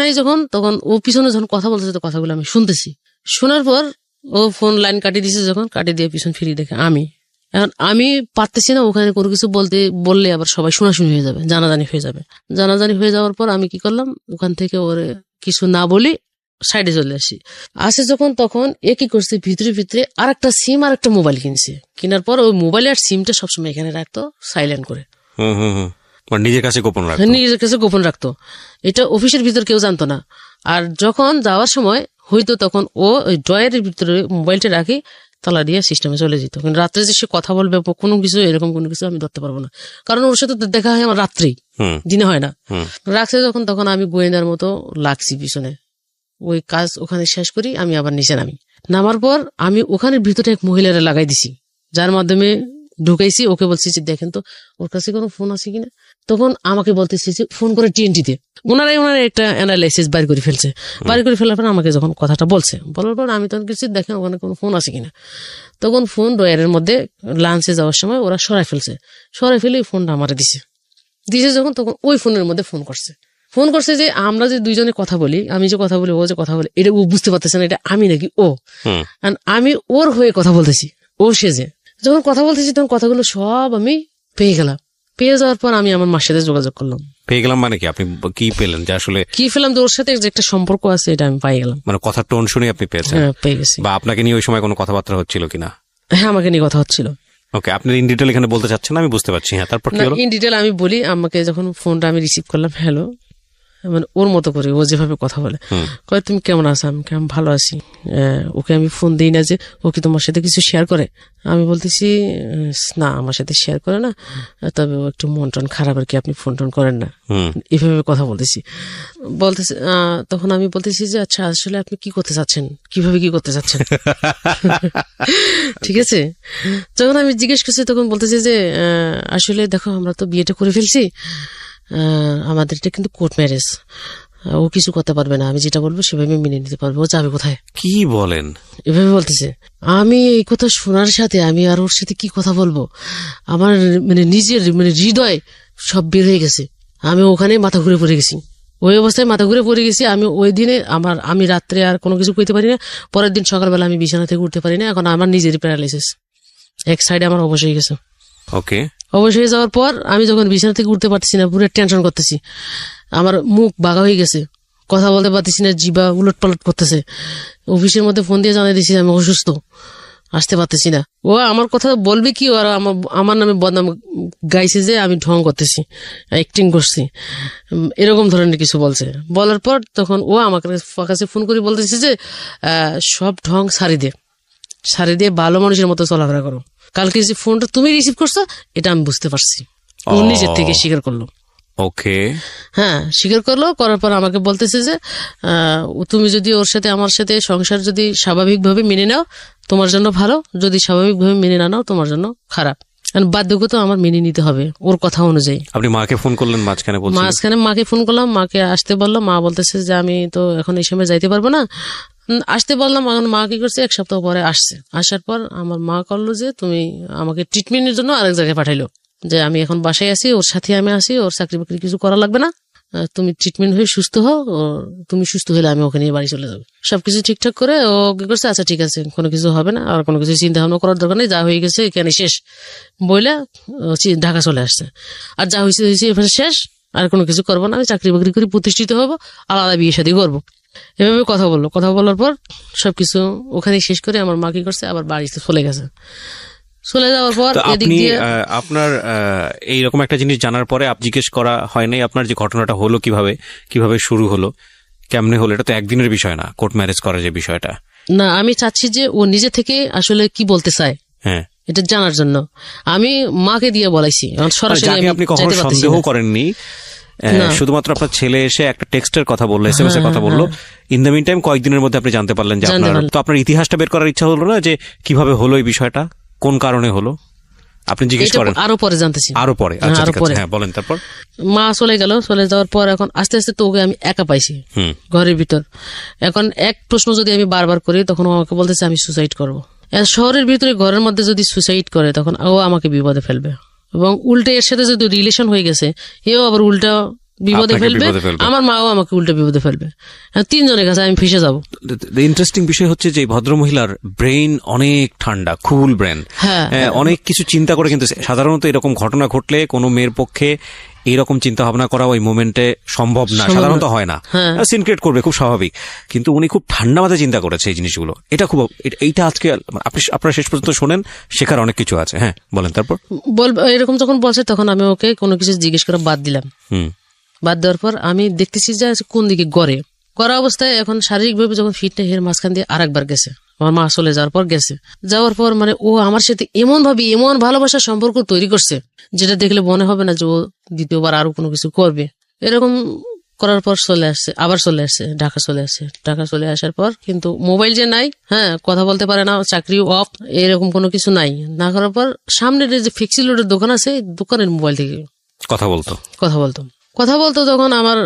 নাই যখন, তখন ও পিছনে যখন কথা বলতেছে তো কথাগুলো আমি শুনতেছি। শোনার পর ও ফোন লাইন কাটিয়ে দিছে, যখন কাটিয়ে দিয়ে পিছন ফিরিয়ে দেখে এখন আমি পারতেছি না ওখানে কোনো কিছু বললে আবার সবাই শোনাশুনি হয়ে যাবে, জানাজানি হয়ে যাবে। জানাজানি হয়ে যাওয়ার পর আমি কি করলাম, ওখান থেকে ওরে কিছু না বলি সাইডে চলে আসে যখন, তখন এ কি করছে, ভিতরে ভিতরে আর একটা সিম আর একটা মোবাইল কিনছে। কেনার পর ওই মোবাইল আর সিমটা সবসময় এখানে রাখতো সাইলেন্ট করে, নিজের কাছে গোপন রাখতো। এটা অফিসের ভিতর কেউ জানতো না। আর যখন যাওয়ার সময় হইতো তখন ও ওই ড্রয়ারের ভিতরে মোবাইলটা রাখি তালা দিয়ে সিস্টেমে চলে যেত। কিন্তু রাত্রে যে সে কথা বলবে কোনো কিছু এরকম কোনো কিছু আমি ধরতে পারবো না, কারণ ওর সাথে দেখা হয় আমার রাত্রেই, দিনে হয় না। রাখছে যখন, তখন আমি গোয়েন্দার মতো লাগছি পিছনে, ওই কাজ ওখানে শেষ করি, আমি আবার নিচে নামার পর আমি ওখানের ভিতরে এক মহিলারা লাগাই দিছি, যার মাধ্যমে ঢুকাইছি। ওকে বলছি যে দেখেন তো ওর কাছে কোনো ফোন আছে কিনা। তখন আমাকে বলতেছি যে ফোন করে টিএনটিতে, ওনারা একটা অ্যানালাইসিস বাইর করে ফেলছে। বাইর করে ফেলার পর আমাকে যখন কথাটা বলার পর আমি তখন কিছু দেখেন ওখানে কোনো ফোন আছে কিনা। তখন ফোন ড্রয়ারের মধ্যে লাঞ্চে যাওয়ার সময় ওরা সরাই ফেলে ফোনটা আমারে দিছে যখন, তখন ওই ফোনের মধ্যে ফোন করছে যে আমরা যে দুইজনে কথা বলি, আমি যে কথা বলি, ও যে কথা বলে, এটা ও বুঝতে পারতেছে না এটা আমি নাকি ও। আমি ওর হয়ে কথা বলতেছি, ও সেজে যখন কথা বলতেছি তখন কথাগুলো সব আমি পেয়ে গেলাম। পেয়ে যাওয়ার পর আমি আমার মার সাথে যোগাযোগ করলাম। পেয়ে গেলাম মানে কি, আপনি কি পেলেন যে আসলে কি পেলাম, যে ওর সাথে যে একটা সম্পর্ক আছে এটা আমি পাই গেলাম। মানে কথার টোন শুনে আপনি পেয়েছেন? হ্যাঁ, পেয়ে গেছি। বা আপনাকে নিয়ে ওই সময় কোনো কথাবার্তা হচ্ছিল কিনা? হ্যাঁ, আমাকে নিয়ে কথা হচ্ছিল। ওকে, আপনি ইন ডিটেল এখানে বলতে চাচ্ছেন না, আমি বুঝতে পারছি। হ্যাঁ, তারপর কি হলো? ইন ডিটেল আমি বলি, আমাকে যখন ফোনটা আমি রিসিভ করলাম, হ্যালো, মানে ওর মতো করে ও যেভাবে কথা বলে, কয় তুমি কেমন আছো, আমি ভালো আছি। ওকে আমি ফোন দিই না যে ও কি তোমার সাথে কিছু শেয়ার করে। আমি বলতেছি না, আমার সাথে শেয়ার করে না, তবে ও একটু মন টন খারাপ আর কি, আপনি ফোন টোন করেন না, এভাবে কথা বলতেছি। তখন আমি বলতেছি যে আচ্ছা আসলে আপনি কি করতে চাচ্ছেন, কিভাবে কি করতে চাচ্ছেন। ঠিক আছে, যখন আমি জিজ্ঞেস করছি তখন বলতেছি যে আসলে দেখো আমরা তো বিয়েটা করে ফেলছি, আমাদের এটা কিন্তু কোর্ট ম্যারেজ, ও কিছু করতে পারবে না, আমি যেটা বলবো সেভাবে মেনে নিতে পারবো, ও যাবে কোথায়। কি বলেন? এভাবে বলতেছে। আমি এই কথা শোনার সাথে আমি আর ওর সাথে কি কথা বলবো, আমার নিজের হৃদয় সব বের হয়ে গেছে। আমি ওখানে মাথা ঘুরে পড়ে গেছি, ওই অবস্থায় মাথা ঘুরে পড়ে গেছি। আমি ওই দিনে আমি রাত্রে আর কোনো কিছু কইতে পারি না, পরের দিন সকালবেলা আমি বিছানা থেকে উঠতে পারি না। এখন আমার নিজেরই প্যারালাইসিস, এক সাইডে আমার অবশ হয়ে গেছে। ওকে, অবশ হয়ে যাওয়ার পর আমি যখন বিছানা থেকে উঠতে পারতেছি না, পুরো টেনশন করতেছি, আমার মুখ বাঁকা হয়ে গেছে, কথা বলতে পারতেছি না, জিবা উলট পালট করতেছে। অফিসের মধ্যে ফোন দিয়ে জানাই দিছি আমি অসুস্থ, আসতে পারতেছি না। ও আমার কথা বলবে কি, আর আমার নামে বদনাম গাইছে যে আমি ঢং করতেছি, অ্যাক্টিং করছি, এরকম ধরনের কিছু বলছে। বলার পর তখন ও আমার কাছে ফোন করে বলতেছে যে সব ঢং সারি দিয়ে ভালো মানুষের মতো চলাফেরা করো। কালকে যে ফোনটা তুমি রিসিভ করছো এটা আমি বুঝতে পারছি, ও নিজের থেকে স্বীকার করলো। ওকে, হ্যাঁ, স্বীকার করলো। করার পর আমাকে বলতেছে যে তুমি যদি ওর সাথে আমার সাথে সংসার যদি স্বাভাবিকভাবে মেনে নাও তোমার জন্য ভালো, যদি স্বাভাবিকভাবে মেনে না নাও তোমার জন্য খারাপ। বাধ্যগত আমার মেনে নিতে হবে ওর কথা অনুযায়ী। আপনি মাকে ফোন করলেন মাঝখানে? মাকে ফোন করলাম, মাকে আসতে বললাম। মা বলতেছে যে আমি তো এখন এই সময় যাইতে পারবো না, আসতে বললাম। এখন মা কি করছে, 1 সপ্তাহ পরে আসছে। আসার পর আমার মা করলো যে তুমি আমাকে ট্রিটমেন্টের জন্য আরেক জায়গায় পাঠাইলো, যে আমি এখন বাসায় আছি, ওর সাথে আমি আসি, ওর চাকরি বাকরি কিছু করা লাগবে না, তুমি ট্রিটমেন্ট হয়ে সুস্থ হও, তুমি সুস্থ হলে আমি ওখানে বাড়ি চলে যাবো। সবকিছু ঠিকঠাক করে ও কি করছে, আচ্ছা ঠিক আছে, কোনো কিছু হবে না, আর কোনো কিছু চিন্তা ভাবনা করার দরকার নেই, যা হয়ে গেছে এখানে শেষ বইলে ঢাকা চলে আসছে। আর যা হয়েছে এখানে শেষ, আর কোনো কিছু করবো না, আমি চাকরি বাকরি করে প্রতিষ্ঠিত হবো, আলাদা বিয়ে শাদী করবো। এভাবে কথা বললো। কথা বলার পর সবকিছু ওখানে শেষ করে আমার মা কি করছে, আবার বাড়িতে চলে গেছে। চলে যাওয়ার পর এদিক দিয়ে আপনার এইরকম একটা জিনিস জানার পরে জিজ্ঞেস করা হয় নাই আপনার যে ঘটনাটা হলো কিভাবে শুরু হলো, কেমনে হলো? এটা তো একদিনের বিষয় না, কোর্ট ম্যারেজ করার যে বিষয়টা। না, আমি চাচ্ছি যে ও নিজে থেকে আসলে কি বলতে চায়, হ্যাঁ, এটা জানার জন্য আমি মাকে দিয়ে বলাইছি। সরাসরি আপনি কখনো সন্দেহ করেননি, শুধুমাত্র আপনার ছেলে এসে একটা টেক্সটের কথা বললো, SMS এর কথা বললো, ইন দ্য মিন টাইম কয়েকদিনের মধ্যে আপনি জানতে পারলেন যে আপনার ইতিহাসটা বের করার ইচ্ছা হলো না, যে কিভাবে হলো এই বিষয়টা, কোন কারণে হলো, আপনি জিজ্ঞেস করেন? আরো পরে জানতেছি, আরো পরে। আচ্ছা ঠিক আছে, হ্যাঁ বলেন। তারপর মা চলে গেল। চলে যাওয়ার পর এখন আস্তে আস্তে তো ওকে আমি একা পাইছি ঘরের ভিতর। এখন এক প্রশ্ন যদি আমি বারবার করি, তখন ও আমাকে বলতেছে আমি সুসাইড করবো। শহরের ভিতরে ঘরের মধ্যে যদি সুসাইড করে, তখন ও আমাকে বিপদে ফেলবে, এবং উল্টে এর সাথে যদি রিলেশন হয়ে গেছে, এও আবার উল্টা বিপদে ফেলবে, আমার মাও আমাকে উল্টে বিপদে ফেলবে। তিনজনের কাছে আমি ফেসে যাবো। ইন্টারেস্টিং বিষয় হচ্ছে যে ভদ্র মহিলার ব্রেইন অনেক ঠান্ডা, কুল ব্রেন, অনেক কিছু চিন্তা করে। কিন্তু সাধারণত এরকম ঘটনা ঘটলে কোনো মেয়ের পক্ষে এইরকম চিন্তা ভাবনা করা ওই মোমেন্টে সম্ভব না, সাধারণত হয় না, সিন ক্রিয়েট করবে, খুব স্বাভাবিক। কিন্তু উনি খুব ঠান্ডা মাথায় চিন্তা করেছে এই জিনিসগুলো। এটা খুব, এইটা আজকে আপনারা শেষ পর্যন্ত শোনেন, শেখার অনেক কিছু আছে। হ্যাঁ বলেন। তারপর এরকম যখন বলছে, তখন আমি ওকে কোনো কিছু জিজ্ঞেস করে বাদ দিলাম। বাদ দেওয়ার পর আমি দেখতেছি যে কোন দিকে গড়া অবস্থায় এখন শারীরিকভাবে যখন ফিট নেই, এর মাঝখান দিয়ে আরেকবার গেছে। আমার মা চলে যাওয়ার পর মানে ও আমার সাথে এমন ভালোবাসার সম্পর্ক তৈরি করছে, যেটা দেখলে মনে হবে না যে ও দ্বিতীয়বার আরো কোনো কিছু করবে। এরকম করার পর আবার চলে আসছে, ঢাকা চলে আসার পর কিন্তু মোবাইল যে নাই, কথা বলতে পারে না, চাকরি অফ, এরকম কোনো কিছু নাই। না করার পর সামনের যে ফিক্সি লোডের দোকান আছে, দোকানের মোবাইল থেকে কথা বলতো। তখন আমার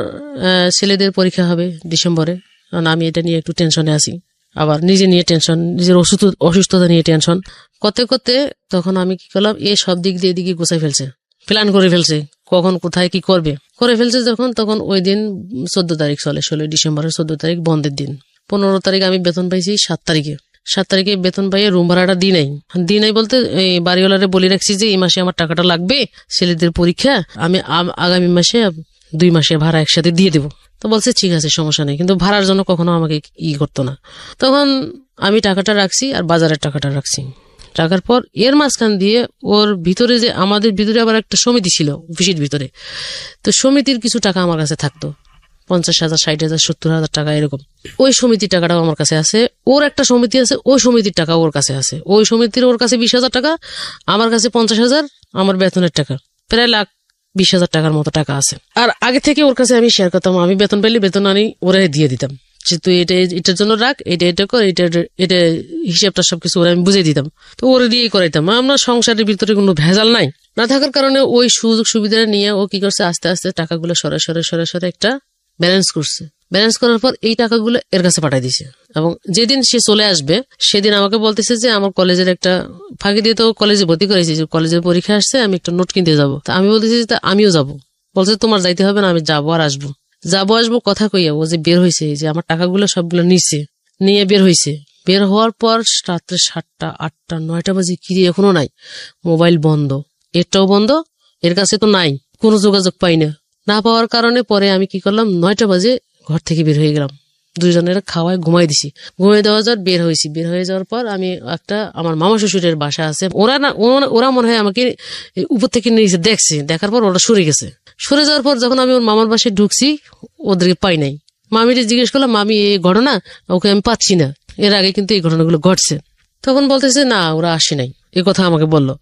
ছেলেদের পরীক্ষা হবে ডিসেম্বরে, কারণ আমি এটা নিয়ে একটু টেনশনে আছি, আবার নিজে নিয়ে টেনশন, নিজের অসুস্থতা নিয়ে টেনশন করতে তখন আমি কি করলাম, সব দিক দিয়ে এদিকে গোছাই ফেলছে, প্ল্যান করে ফেলছে, কখন কোথায় কি করে ফেলছে। তখন ওই দিন 14 তারিখ চলে, 16 ডিসেম্বরের 14 তারিখ বন্ধের দিন। 15 তারিখ আমি বেতন পাইছি 7 তারিখে বেতন পাইয়ে রুম ভাড়াটা দিই নাই বলতে এই বাড়িওয়ালারে বলে রাখছি যে এই মাসে আমার টাকাটা লাগবে, ছেলেদের পরীক্ষা, আমি আগামী মাসে 2 মাসের ভাড়া একসাথে দিয়ে দেবো। তো বলছে ঠিক আছে, সমস্যা নেই, কিন্তু ভাড়ার জন্য কখনো আমাকে করতো না। তখন আমি টাকাটা রাখছি আর বাজারের টাকাটা রাখছি। টাকার পর এর মাঝখান দিয়ে ওর ভিতরে যে আমাদের ভিতরে আবার একটা সমিতি ছিল অফিসের ভিতরে, তো সমিতির কিছু টাকা আমার কাছে থাকতো, 50,000, 60,000, 70,000 টাকা এরকম। ওই সমিতির টাকাটাও আমার কাছে আছে। ওর একটা সমিতি আছে, ওই সমিতির টাকা ওর কাছে আছে। ওই সমিতির ওর কাছে 20,000 টাকা, আমার কাছে 50,000, আমার বেতনের টাকা প্রায় 1,20,000 টাকার মতো টাকা আছে। আর আগে থেকে ওর কাছে আমি শেয়ার করতাম, আমি বেতন পেলে বেতন আনি ওরা দিয়ে দিতাম, যে তুই এটার জন্য রাখ, এটা কর, এটা হিসাবটা সবকিছু ওরা আমি বুঝিয়ে দিতাম। তো ওরা দিয়েই করাইতাম। আমরা সংসারের ভিতরে কোনো ভেজাল না থাকার কারণে ওই সুযোগ সুবিধা নিয়ে ও কি করছে, আস্তে আস্তে টাকাগুলো সরে একটা ব্যালেন্স করার পর এই টাকাগুলো এর কাছে পাঠাই দিছে। এবং যেদিন সে চলে আসবে সেদিন আমাকে বলতেছে যে আমার কলেজের একটা ফাঁকি দিয়ে তো কলেজে ভর্তি করেছি, কলেজের পরীক্ষা আসছে, আমি একটা নোট কিনতে যাবো। তা আমি বলতেছি যে আমিও যাবো। বলছে তোমার যাইতে হবে না, আমি যাবো আর আসবো কথা কইয়া ও যে বের হয়েছে, যে আমার টাকাগুলো সবগুলো নিয়ে বের হয়েছে। বের হওয়ার পর রাত্রে 7টা, 8টা, 9টা বাজে, কি এখনো নাই, মোবাইল বন্ধ, এটাও বন্ধ, এর কাছে তো নাই, কোনো যোগাযোগ পাই না পাওয়ার কারণে পরে আমি কি করলাম, 9টা বাজে ঘর থেকে বের হয়ে গেলাম। দুইজনের খাওয়ায় ঘুমাই দেওয়া যাওয়ার বের হয়ে যাওয়ার পর আমি আমার মামা শ্বশুরের বাসা আছে, ওরা মনে হয় আমাকে উপর থেকে নিচে দেখছে, দেখার পর ওরা সরে যাওয়ার পর যখন আমি ওর মামার বাসায় ঢুকছি, ওদেরকে পাই নাই। মামিরে জিজ্ঞেস করলাম, মামি এই ঘটনা, ওকে আমি পাচ্ছি না, এর আগে কিন্তু এই ঘটনাগুলো ঘটছে। তখন বলতেছে না, ওরা আসে নাই, এই কথা আমাকে বললো।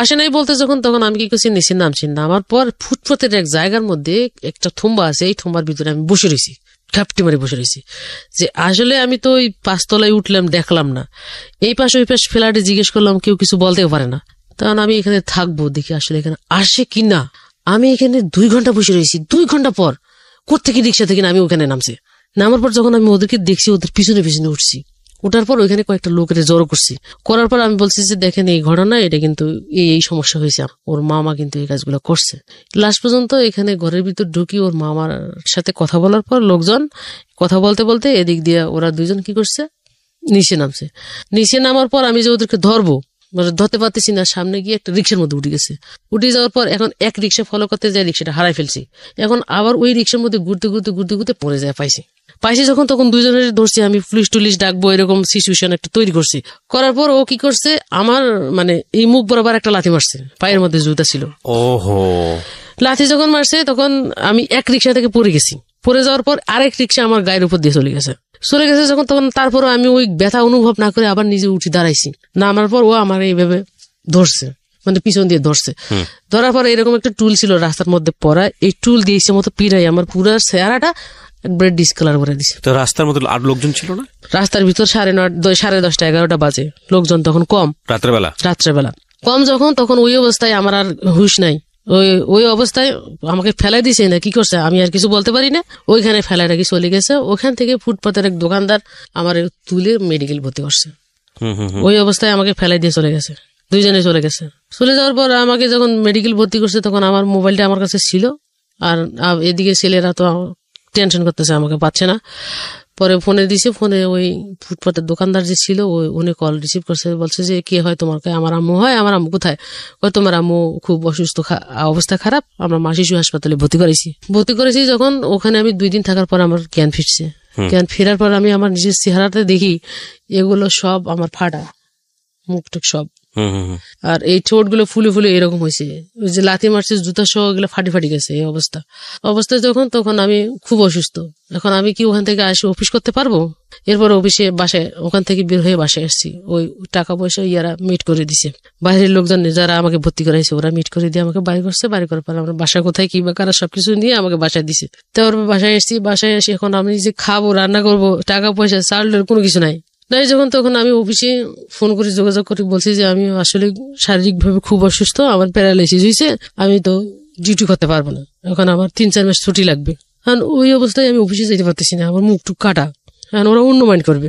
আসে নাই বলতে তখন আমি কি করছি, নিচে নামছি। নামার পর ফুটপাতের এক জায়গার মধ্যে একটা থুম্বা আছে, এই থুম্বার ভিতরে আমি বসে রয়েছি, ঘাপটি মারি বসে রয়েছি, যে আসলে আমি তো ওই 5 তলায় উঠলাম, দেখলাম না, এই পাশ ওই পাশ ফ্ল্যাটে জিজ্ঞেস করলাম, কেউ কিছু বলতেও পারে না। তখন আমি এখানে থাকবো, দেখি আসলে এখানে আসে কি না। আমি এখানে 2 ঘন্টা বসে রয়েছি। 2 ঘন্টা পর কোত্থেকে রিক্সা থেকে আমি ওখানে নামছি। নামার পর যখন আমি ওদেরকে দেখছি, ওদের পিছনে উঠছি। ওঠার পর ওইখানে কয়েকটা লোকের জড়ো করছি, করার পর আমি বলছি যে দেখেন এই ঘটনা, এটা কিন্তু এই সমস্যা হয়েছে, ওর মামা কিন্তু এই কাজগুলো করছে। লাস্ট পর্যন্ত এখানে ঘরের ভিতর ঢুকি ওর মামার সাথে কথা বলার পর লোকজন কথা বলতে বলতে এদিক দিয়ে ওরা দুইজন কি করছে, নিচে নামছে। নিচে নামার পর আমি যে ওদেরকে ধরবো, ধরতে পারতেছি না, সামনে গিয়ে একটা রিক্সার মধ্যে উঠে গেছে। উঠে যাওয়ার পর এখন এক রিক্সা ফলো করতে যায়, রিক্সাটা হারাই ফেলছি। এখন আবার ওই রিক্সার মধ্যে ঘুরতে ঘুরতে ঘুরতে ঘুরতে পড়ে যায়, পাইছি যখন তখন দুইজনের ধরছি, আমি পুলিশ টুলিশ ডাকবো এরকম সিচুয়েশন একটা তৈরি করছি। করার পর ও কি করছে, আমার মানে এই মুখ বরাবর একটা লাথি মারছে, পায়ের মধ্যে জুতা ছিল। ওহো, লাথি যখন মারছে তখন আমি এক রিক্সা থেকে পড়ে গেছি। পড়ে যাওয়ার পর আরেক রিক্সা আমার গায়ের উপর দিয়ে চলে গেছে যখন, তখন তারপর আমি ওই ব্যথা অনুভব না করে আবার নিজে উঠে দাঁড়াইছি। নামার পর ও আমার এইভাবে ধরছে, মানে পিছন দিয়ে ধরছে। ধরার পর এরকম একটা টুল ছিল রাস্তার মধ্যে পড়া, এই টুল দিয়ে ইচ্ছে মতো পিড়াই আমার পুরো চেহারাটা একবারে ডিসকালার করে দিছে। তো রাস্তার মধ্যে আর লোকজন ছিল না? রাস্তার ভিতর 9:30, 10:30, 11টা বাজে, লোকজন তখন কম। রাত্রেবেলা কম যখন, তখন ওই অবস্থায় আমার আর হুশ নাই। ওই অবস্থায় আমাকে ফেলাই দিছে না, কি করছে আমি আর কিছু বলতে পারি না। ওইখানে ফেলাই রাখি চলে গেছে। ওখান থেকে ফুটপাতের এক দোকানদার আমার তুলে মেডিকেল ভর্তি করছে। ওই অবস্থায় আমাকে ফেলাই দিয়ে চলে গেছে, দুইজনে চলে গেছে। চলে যাওয়ার পর আমাকে যখন মেডিকেল ভর্তি করছে তখন আমার মোবাইলটা আমার কাছে ছিল, আর এদিকে ছেলেরা তো টেনশন করতেছে, আমাকে পাচ্ছে না। পরে ফোনে দিছে, ফোনে ওই ফুটপাতের দোকানদার যে ছিল উনি কল রিসিভ করছে, বলছে যে কে হয় তোমার? আমার আম্মু হয়। আমার আম্মু কোথায়? তোমার আম্মু খুব অসুস্থ, অবস্থা খারাপ, আমরা মা শিশু হাসপাতালে ভর্তি করেছি। যখন ওখানে আমি 2 দিন থাকার পর আমার জ্ঞান ফিরছে। জ্ঞান ফেরার পর আমি আমার নিজের চেহারাতে দেখি এগুলো সব আমার ফাটা, মুখটুক সব, আর এই ঠোঁট গুলো ফুলে ফুলে এরকম হয়েছে। ওই যে লাথি মারছে জুতা সহ এগুলো ফাটি গেছে। এই অবস্থায় তখন আমি খুব অসুস্থ। এখন আমি কি ওখান থেকে আসি অফিস করতে পারবো? এরপর অফিসে বাসায়, ওখান থেকে বের হয়ে বাসায় আসছি। ওই টাকা পয়সা ইয়ারা মিট করে দিছে, বাইরের লোকজন যারা আমাকে ভর্তি করাইছে ওরা মিট করে দিয়ে আমাকে বাড়ি করছে। বাড়ি করার পর আমরা বাসা কোথায় কি বা কারা সবকিছু নিয়ে আমাকে বাসায় দিছে। তারপর বাসায় আসছি। বাসায় আসি এখন আমি যে খাবো, রান্না করবো, টাকা পয়সা চালের কোনো কিছু নাই। যখন তখন আমি অফিসে ফোন করে যোগাযোগ করে বলছি যে আমি আসলে শারীরিকভাবে খুব অসুস্থ, আমার প্যারালাইসিস হয়েছে, আমি তো ডিউটি করতে পারবো না, এখন আমার 3-4 মাস ছুটি লাগবে। কারণ ওই অবস্থায় আমি অফিসে যেতে পারতেছি না, আমার মুখটুক কাটা, কারণ ওরা অন্য মাইন্ড করবে।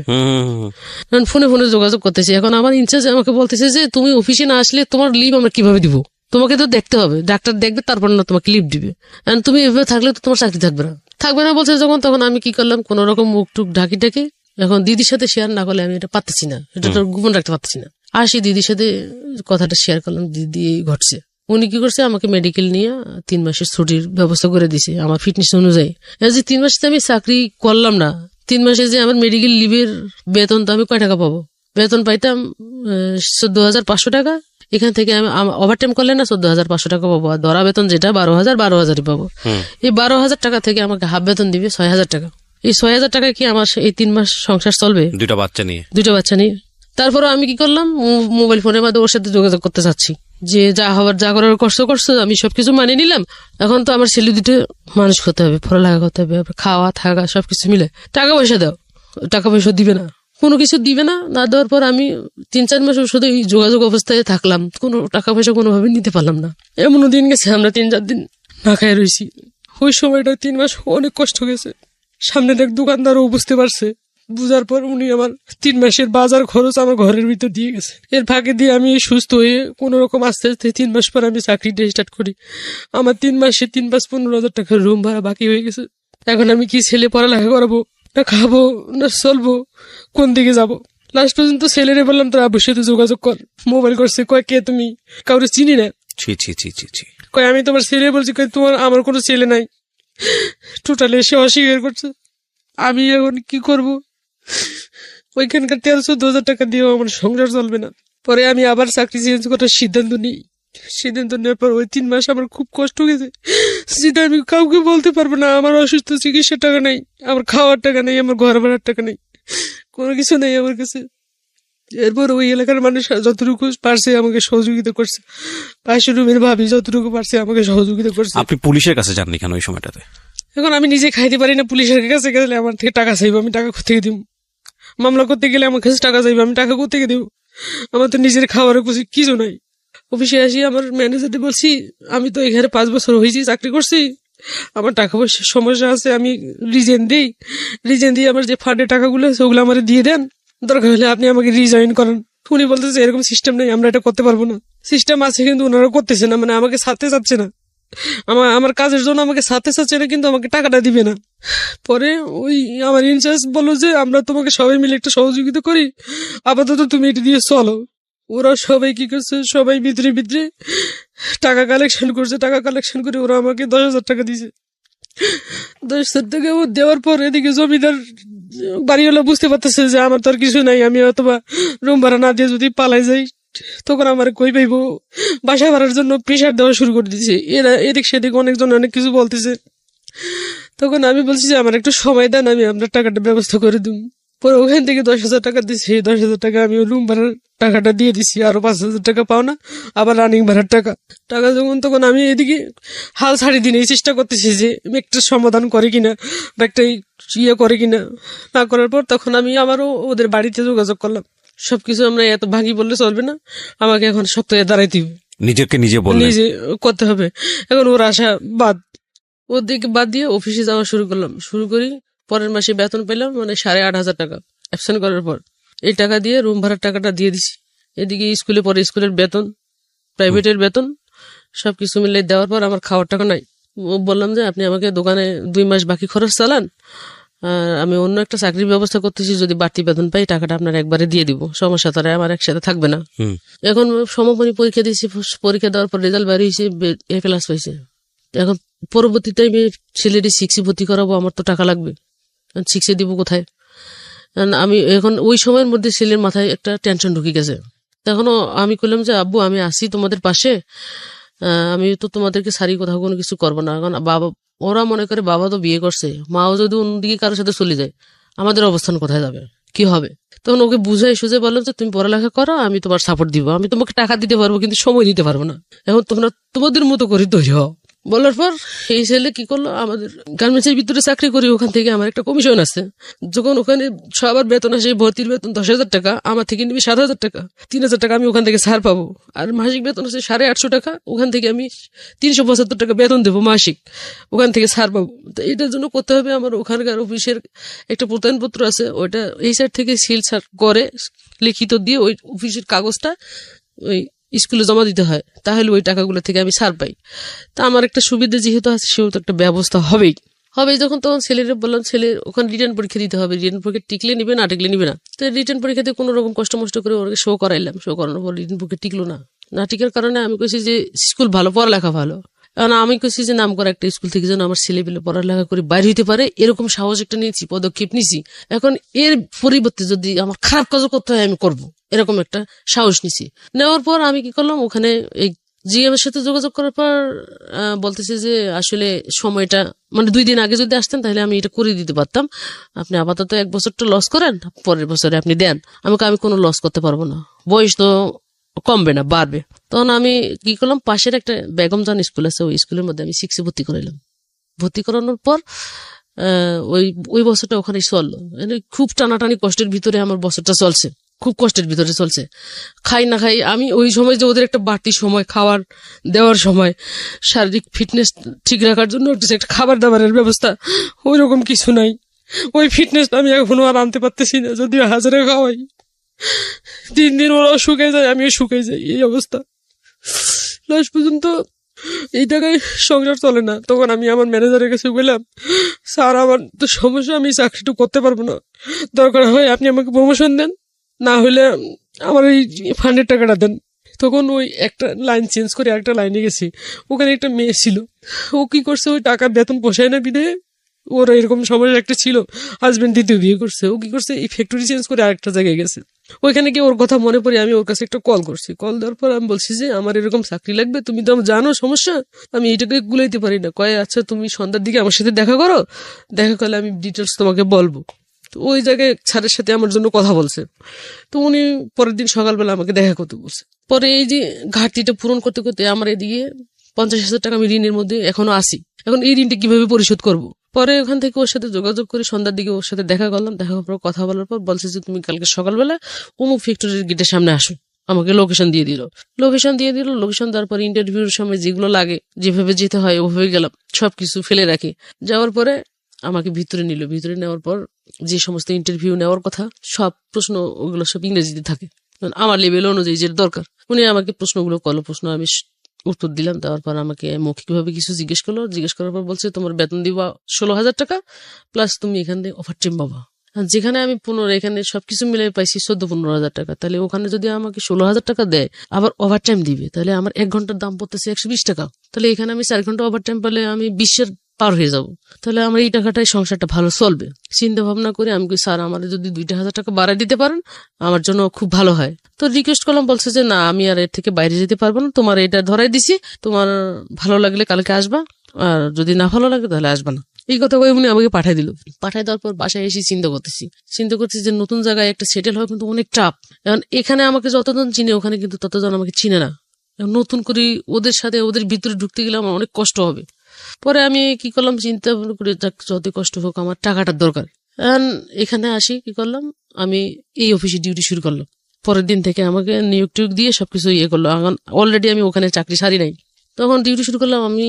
কারণ ফোনে যোগাযোগ করতেছি। এখন আমার ইনচার্জ আমাকে বলতেছে যে তুমি অফিসে না আসলে তোমার লিভ আমরা কিভাবে দিব, তোমাকে তো দেখতে হবে, ডাক্তার দেখবে তারপর না তোমাকে লিভ দিবে, কারণ তুমি এভাবে থাকলে তো তোমার চাকরি থাকবে না বলছে যখন, তখন আমি কি করলাম, কোন রকম মুখটুক ঢাকি এখন দিদির সাথে শেয়ার না করলে আমি এটা পারতেছি না, এটা তো গোপন রাখতে পারতেছি না। আসি দিদির সাথে কথাটা শেয়ার করলাম, দিদি ঘটছে। উনি কি করছে, আমাকে মেডিকেল নিয়ে 3 মাসের ছুটির ব্যবস্থা করে দিছে আমার ফিটনেস অনুযায়ী। যে 3 মাসে আমি চাকরি করলাম না, 3 মাসে যে আমার মেডিকেল লিভের বেতন, তো আমি কয় টাকা পাবো? বেতন পাইতাম 14,500 টাকা। এখান থেকে আমি ওভারটাইম করলে না 14,500 টাকা পাবো, আর ধরা বেতন যেটা 12,000 পাবো। এই 12,000 টাকা থেকে আমাকে হাফ বেতন দিবে 6,000 টাকা। এই 6,000 টাকা কি আমার এই 3 মাস সংসার চলবে? 2টা বাচ্চা নিয়ে। তারপরে আমি কি করলাম, মোবাইল ফোনের মাধ্যমে ওর সাথে যোগাযোগ করতে চাচ্ছি যে যা হওয়ার যা করার করছো, আমি সবকিছু মানিয়ে নিলাম। এখন তো আমার ছেলে দুটো মানুষ করতে হবে, পড়ালেখা করতে হবে, খাওয়া থাকা সবকিছু মিলে টাকা পয়সা দাও। টাকা পয়সা দিবে না, কোনো কিছু দিবে না। না দেওয়ার পর আমি 3-4 মাস শুধু এই যোগাযোগ অবস্থায় থাকলাম, কোনো টাকা পয়সা কোনোভাবে নিতে পারলাম না। এমনও দিন গেছে আমরা 3-4 দিন না খাই রয়েছি। ওই সময়টা 3 মাস অনেক কষ্ট গেছে। সামনের এক দোকানদারও বুঝতে পারছে, বুঝার পর উনি আমার 3 মাসের বাজার খরচ আমার ঘরের ভিতর দিয়ে গেছে। এর ফাঁকে দিয়ে আমি সুস্থ হয়ে কোনো রকম আস্তে আস্তে 3 মাস পর আমি চাকরিটা স্টার্ট করি। আমার 3 মাসে 3-5-15,000 টাকার রুম ভাড়া বাকি হয়ে গেছে। এখন আমি কি ছেলে পড়ালেখা করাবো, না খাবো, না চলবো, কোন দিকে যাবো? লাস্ট পর্যন্ত ছেলেরে বললাম তোর আব্বুর সাথে যোগাযোগ কর। মোবাইল করছে, কয় কে তুমি? কাউরে চিনি না। কয় আমি তোমার ছেলে বলছি, কয় তোমার আমার কোনো ছেলে নাই। টোটালি এসে অস্বীকার করছে। আমি এখন কি করব? ওইখানকার 13-14,000 টাকা দিয়েও আমার সংসার চলবে না। পরে আমি আবার চাকরি চেঞ্জ করার সিদ্ধান্ত নেওয়ার পর ওই 3 মাস আমার খুব কষ্ট গেছে, যেটা আমি কাউকে বলতে পারবো না। আমার অসুস্থ চিকিৎসার টাকা নেই, আমার খাওয়ার টাকা নেই, আমার ঘর ভাড়ার টাকা নেই, কোনো কিছু নেই আমার কাছে। এরপর ওই এলাকার মানুষ যতটুকু পারছে আমাকে সহযোগিতা করছে, পাশের রুমের ভাবি যতটুকু পারছে আমাকে সহযোগিতা করছে। আপনি পুলিশের কাছে যাননি কেন ওই সময়টাতে? এখন আমি নিজে খাইতে পারি না, পুলিশের কাছে গেলে আমার থেকে টাকা চাইবো, আমি টাকা কোথেকে দিব? মামলা করতে গেলে আমার কাছে টাকা চাইবো, আমি টাকা কোথেকে দিব? আমার তো নিজের খাওয়ার কিছু নাই। অফিসে আসি, আমার ম্যানেজারকে বলছি আমি তো এখানে 5 বছর হয়েছি চাকরি করছি, আমার টাকা পয়সার সমস্যা আছে, আমি রিজেন দিয়ে আমার যে ফান্ডের টাকাগুলো আছে ওগুলো আমার দিয়ে দেন, দরকার হলে আপনি আমাকে রিজয়েন করেন। উনি বলতেছে এরকম সিস্টেম নেই, আমরা এটা করতে পারবো না। সিস্টেম আছে কিন্তু ওনারা করতেছে না, মানে আমাকে ছাড়তে চাচ্ছে না, আমার কাজের জন্য আমাকে ছাড়তে চাচ্ছে না, কিন্তু আমাকে টাকাটা দিবে না। পরে ওই আমার ইনচার্জ বললো যে আমরা তোমাকে সবাই মিলে একটা সহযোগিতা করি, আপাতত তুমি এটা দিয়ে চলো। ওরা সবাই কি করছে, সবাই ভিতরে ভিতরে টাকা কালেকশন করছে। টাকা কালেকশন করে ওরা আমাকে 10,000 টাকা দিয়েছে। 10,000 টাকা দেওয়ার পর এদিকে জমিদার বাড়িওয়ালা বুঝতে পারতেছে যে আমার তো আর কিছু নাই, আমি অথবা রুম ভাড়া না দিয়ে যদি পালাই যাই তখন আমার কই পাইবো। বাসা ভাড়ার জন্য প্রেশার দেওয়া শুরু করে দিয়েছে। এরা এদিক সেদিক অনেকজন অনেক কিছু বলতেছে। তখন আমি বলছি যে আমার একটু সময় দেন, আমি আপনার টাকাটা ব্যবস্থা করে দিব। পরে ওখান থেকে 10,000 টাকা দিচ্ছি। 10,000 টাকা আমি রুম ভাড়ার টাকাটা দিয়ে দিছি, আরো 5,000 টাকা পাও না, আবার রানিং ভাড়ার টাকা যখন তখন আমি এদিকে হাল ছাড়ি দিনে চেষ্টা করতেছি যে আমি একটা সমাধান করে কিনা বা একটা ইয়ে করে কিনা। না করার পর তখন আমি আবারও ওদের বাড়িতে যোগাযোগ করলাম। সবকিছু আমরা এত ভাগি বললে চলবে না, আমাকে এখন সপ্তাহে দাঁড়াইতে হবে, নিজেকে নিজে নিজে করতে হবে। এখন ওর আশা বাদ, ওর দিকে বাদ দিয়ে অফিসে যাওয়া শুরু করি। পরের মাসে বেতন পেলাম, মানে 8,500 টাকা অ্যাবসেন্ট করার পর। এই টাকা দিয়ে রুম ভাড়ার টাকাটা দিয়ে দিছি। এদিকে স্কুলে পরে স্কুলের বেতন, প্রাইভেটের বেতন সবকিছু মিলে দেওয়ার পর আমার খাওয়ার টাকা নাই। বললাম যে আপনি আমাকে দোকানে 2 মাস বাকি খরচ চালান, আমি অন্য একটা চাকরির ব্যবস্থা করতেছি, যদি বাড়তি বেতন পাই টাকাটা আপনার একবারে দিয়ে দিব, সমস্যা তারা আমার একসাথে থাকবে না। এখন সমাপনী পরীক্ষা দিয়েছি, পরীক্ষা দেওয়ার পর রেজাল্ট বাইরে হয়েছে, A+ পাইছে। এখন পরবর্তীতে আমি ছেলেটি 6 ভর্তি করাবো, আমার তো টাকা লাগবে, 6 দিব কোথায়? আমি এখন ওই সময়ের মধ্যে ছেলের মাথায় একটা টেনশন ঢুকে গেছে। তখনও আমি বললাম যে আব্বু আমি আসি তোমাদের পাশে, আমি তো তোমাদেরকে সারি কোথাও কোনো কিছু করবো না। এখন বাবা, ওরা মনে করে বাবা তো বিয়ে করছে, মাও যদি অন্যদিকে কারোর সাথে চলে যায় আমাদের অবস্থান কোথায় যাবে, কি হবে? তখন ওকে বুঝাই সুঝে বললাম যে তুমি পড়ালেখা করো, আমি তোমার সাপোর্ট দিব, আমি তোমাকে টাকা দিতে পারবো কিন্তু সময় দিতে পারবো না। এখন তোমরা তোমাদের মতো করে তৈরি হও। বলার পর এই ছেলে কি করলো, আমাদের গার্মেন্টসের ভিতরে চাকরি করি, ওখান থেকে আমার একটা কমিশন আছে। যখন ওখানে সবার বেতন আসে, ভর্তির বেতন 10,000 টাকা, আমার থেকে নিবি 7,000 টাকা, 3,000 টাকা আমি ওখান থেকে ছাড় পাবো। আর মাসিক বেতন আছে 850 টাকা, ওখান থেকে আমি 375 টাকা বেতন দেবো মাসিক, ওখান থেকে ছাড় পাবো। তো এটার জন্য করতে হবে আমার ওখানকার অফিসের একটা প্রত্যয়নপত্র আছে, ওইটা এই সাইড থেকে সিল করে লিখিত দিয়ে ওই অফিসের কাগজটা ওই স্কুলে জমা দিতে হয়, তাহলে ওই টাকাগুলো থেকে আমি ছাড় পাই। তা আমার একটা সুবিধা যেহেতু আছে, সেহেতু একটা ব্যবস্থা হবেই। যখন তখন ছেলেরা বললাম, ছেলে ওখানে রিটার্ন পরীক্ষা দিতে হবে, রিটার্ন পরীক্ষা টিকলে নিবে না টিকলে নিবে না। তো রিটার্ন পরীক্ষাতে কোনো রকম কষ্ট মষ্ট করে ওকে শো করাইলাম, শো করানোর পর রিটার্ন পরীক্ষা টিকলো না টিকার কারণে আমি কইছি যে স্কুল ভালো, পড়ালেখা ভালো, কারণ আমি কইছি যে নাম করা একটা স্কুল থেকে যেন আমার ছেলেপেলে পড়ালেখা করে বাইরে হইতে পারে, এরকম সাহস একটা নিয়েছি, পদক্ষেপ নিছি। এখন এর পরিবর্তে যদি আমার খারাপ কাজও করতে হয় আমি করব, এরকম একটা সাহস নিছি। নেওয়ার পর আমি কি করলাম, ওখানে এই জিএম এর সাথে যোগাযোগ করার পর বলতেছে যে আসলে সময়টা, মানে 2 দিন আগে যদি আসতেন তাহলে আমি এটা করে দিতে পারতাম, আপনি আপাতত 1 বছরটা লস করেন, পরের বছরে আপনি দেন। আমি কোনো লস করতে পারবো না, বয়স তো কমবে না, বাড়বে। তখন আমি কি করলাম, পাশের একটা বেগমজান স্কুল আছে, ওই স্কুলের মধ্যে আমি 6 ভর্তি করাইলাম। ভর্তি করানোর পর ওই বছরটা ওখানে চললো। খুব টানাটানি কষ্টের ভিতরে আমার বছরটা চলছে, খুব কষ্টের ভিতরে চলছে। খাই না খাই আমি ওই সময় যে ওদের একটা বাড়তি সময় খাবার দেওয়ার সময়, শারীরিক ফিটনেস ঠিক রাখার জন্য একটা খাবার দাবারের ব্যবস্থা, ওই রকম কিছু নাই। ওই ফিটনেসটা আমি এখনো আর আনতে পারতেছি না, যদিও হাজারে খাওয়াই। 3 দিন ওরাও শুকিয়ে যায়, আমিও শুকিয়ে যাই, এই অবস্থা। লাস্ট পর্যন্ত এই টাকায় সংসার চলে না। তখন আমি আমার ম্যানেজারের কাছে বললাম, স্যার আমার তো সমস্যা, আমি চাকরিটা করতে পারবো না, দরকার হয় আপনি আমাকে প্রমোশন দেন, না হলে আমার এই ফান্ডের টাকাটা দেন। তখন ওই একটা লাইন চেঞ্জ করে আরেকটা লাইনে গেছি, ওখানে একটা মেয়ে ছিল, ও কি করছে, ওই টাকার বেতন পোষায় না বিধে, ওর এরকম সমস্যা একটা ছিল, হাজবেন্ড 2য় বিয়ে করছে। ও কি করছে, এই ফ্যাক্টরি চেঞ্জ করে আরেকটা জায়গায় গেছে। ওইখানে গিয়ে ওর কথা মনে পড়ে আমি ওর কাছে একটা কল করছি। কল দেওয়ার পর আমি বলছি যে আমার এরকম চাকরি লাগবে, তুমি তো জানো সমস্যা, আমি এইটাকে গুলাইতে পারি না। কয় আচ্ছা তুমি সন্ধ্যার দিকে আমার সাথে দেখা করো, দেখা করলে আমি ডিটেলস তোমাকে বলবো। তো ওই জায়গায় স্যারের সাথে আমার জন্য কথা বলছে। তো উনি পরের দিন সকালবেলা আমাকে দেখা করতে বলছে। পরে এই যে ঘাটতিটা পূরণ করতে করতে আমার এদিকে 50,000 টাকা আমি ঋণের মধ্যে এখনো আসি। এখন এই ঋণটা কিভাবে পরিশোধ করব? পরে ওখান থেকে ওর সাথে যোগাযোগ করে সন্ধ্যার দিকে ওর সাথে দেখা করলাম। দেখা করার পর কথা বলার পর বলছে যে তুমি কালকে সকালবেলা অমুক ফ্যাক্টরির গেটের সামনে আসো। আমাকে লোকেশন দিয়ে দিল। লোকেশন দেওয়ার পর ইন্টারভিউর সময় যেগুলো লাগে, যেভাবে যেতে হয় ওভাবে গেলাম, সবকিছু ফেলে রাখি। যাওয়ার পরে আমাকে ভিতরে নিল। ভিতরে নেওয়ার পর যে সমস্ত ইন্টারভিউ নেওয়ার কথা সব প্রশ্ন ওগুলো সব ইংরেজিতে থাকে, আমার লেভেল অনুযায়ী যেটা দরকার। উনি আমাকে প্রশ্নগুলো করলো, প্রশ্ন আমি উত্তর দিলাম। দেওয়ার পর আমাকে মৌখিকভাবে কিছু জিজ্ঞেস করলো। জিজ্ঞেস করার পর বলছে তোমার বেতন দিবা 16,000 টাকা, প্লাস তুমি এখান থেকে ওভার টাইম পাবা। যেখানে আমি এখানে সবকিছু মিলে পাইছি 14-15,000 টাকা, তাহলে ওখানে যদি আমাকে 16,000 টাকা দেয় আবার ওভার টাইম দিবে, তাহলে আমার 1 ঘন্টার দাম পড়তেছে 120 টাকা। তাহলে এখানে আমি 4 ঘন্টা ওভার টাইম পেলে আমি 20-এর পার হয়ে যাব। তাহলে আমার এই টাকাটাই সংসারটা ভালো চলবে। চিন্তা ভাবনা করে আমি স্যার আমার যদি 2,000 টাকা বাড়ায় দিতে পারেন আমার জন্য খুব ভালো হয়। তো রিকোয়েস্ট করলাম, বলছে যে না আমি আর এর থেকে বাইরে যেতে পারবো না, তোমার এটা ধরাই দিছি, তোমার ভালো লাগলে কালকে আসবা, আর যদি না ভালো লাগে তাহলে আসবা না। এই কথা কয়ে উনি আমাকে পাঠাই দিল। পাঠাই দেওয়ার পর বাসায় এসে চিন্তা করতেছি যে নতুন জায়গায় একটা সেটেল হওয়া কিন্তু অনেক টাফ। এখন এখানে আমাকে যতজন চিনে ওখানে কিন্তু ততজন আমাকে চিনে না। নতুন করে ওদের সাথে ওদের ভিতরে ঢুকতে গেলে আমার অনেক কষ্ট হবে। পরে আমি কি করলাম, চিন্তা করে যত কষ্ট হোক আমার টাকাটার দরকার। এখানে আসি কি করলাম, আমি এই অফিসে ডিউটি শুরু করলাম। পরের দিন থেকে আমাকে নিয়োগ টিয়োগ দিয়ে সবকিছু করলো। এখন অলরেডি আমি ওখানে চাকরি সারি নাই, তখন ডিউটি শুরু করলাম। আমি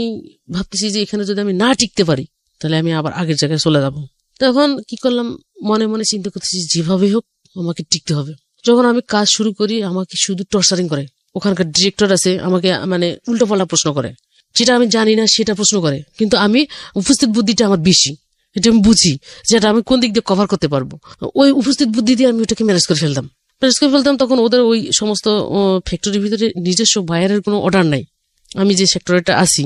ভাবতেছি যে এখানে যদি আমি না টিকতে পারি তাহলে আমি আবার আগের জায়গায় চলে যাব। তখন কি করলাম, মনে মনে চিন্তা করতেছি যেভাবে হোক আমাকে টিকতে হবে। যখন আমি কাজ শুরু করি আমাকে শুধু টর্চারিং করে। ওখানকার ডিরেক্টর আছে, আমাকে উল্টোপাল্টা প্রশ্ন করে, যেটা আমি জানি না সেটা প্রশ্ন করে, কিন্তু আমি উপস্থিত বুদ্ধিটা আমার বেশি, এটা আমি বুঝি যেটা আমি কোন দিক দিয়ে কভার করতে পারবো। ওই উপস্থিত বুদ্ধি দিয়ে আমি ওটাকে ম্যানেজ করে ফেলতাম। তখন ওদের ওই সমস্ত ফ্যাক্টরির ভিতরে নিজস্ব বাইরের কোনো অর্ডার নাই। আমি যে সেক্টরটা আছি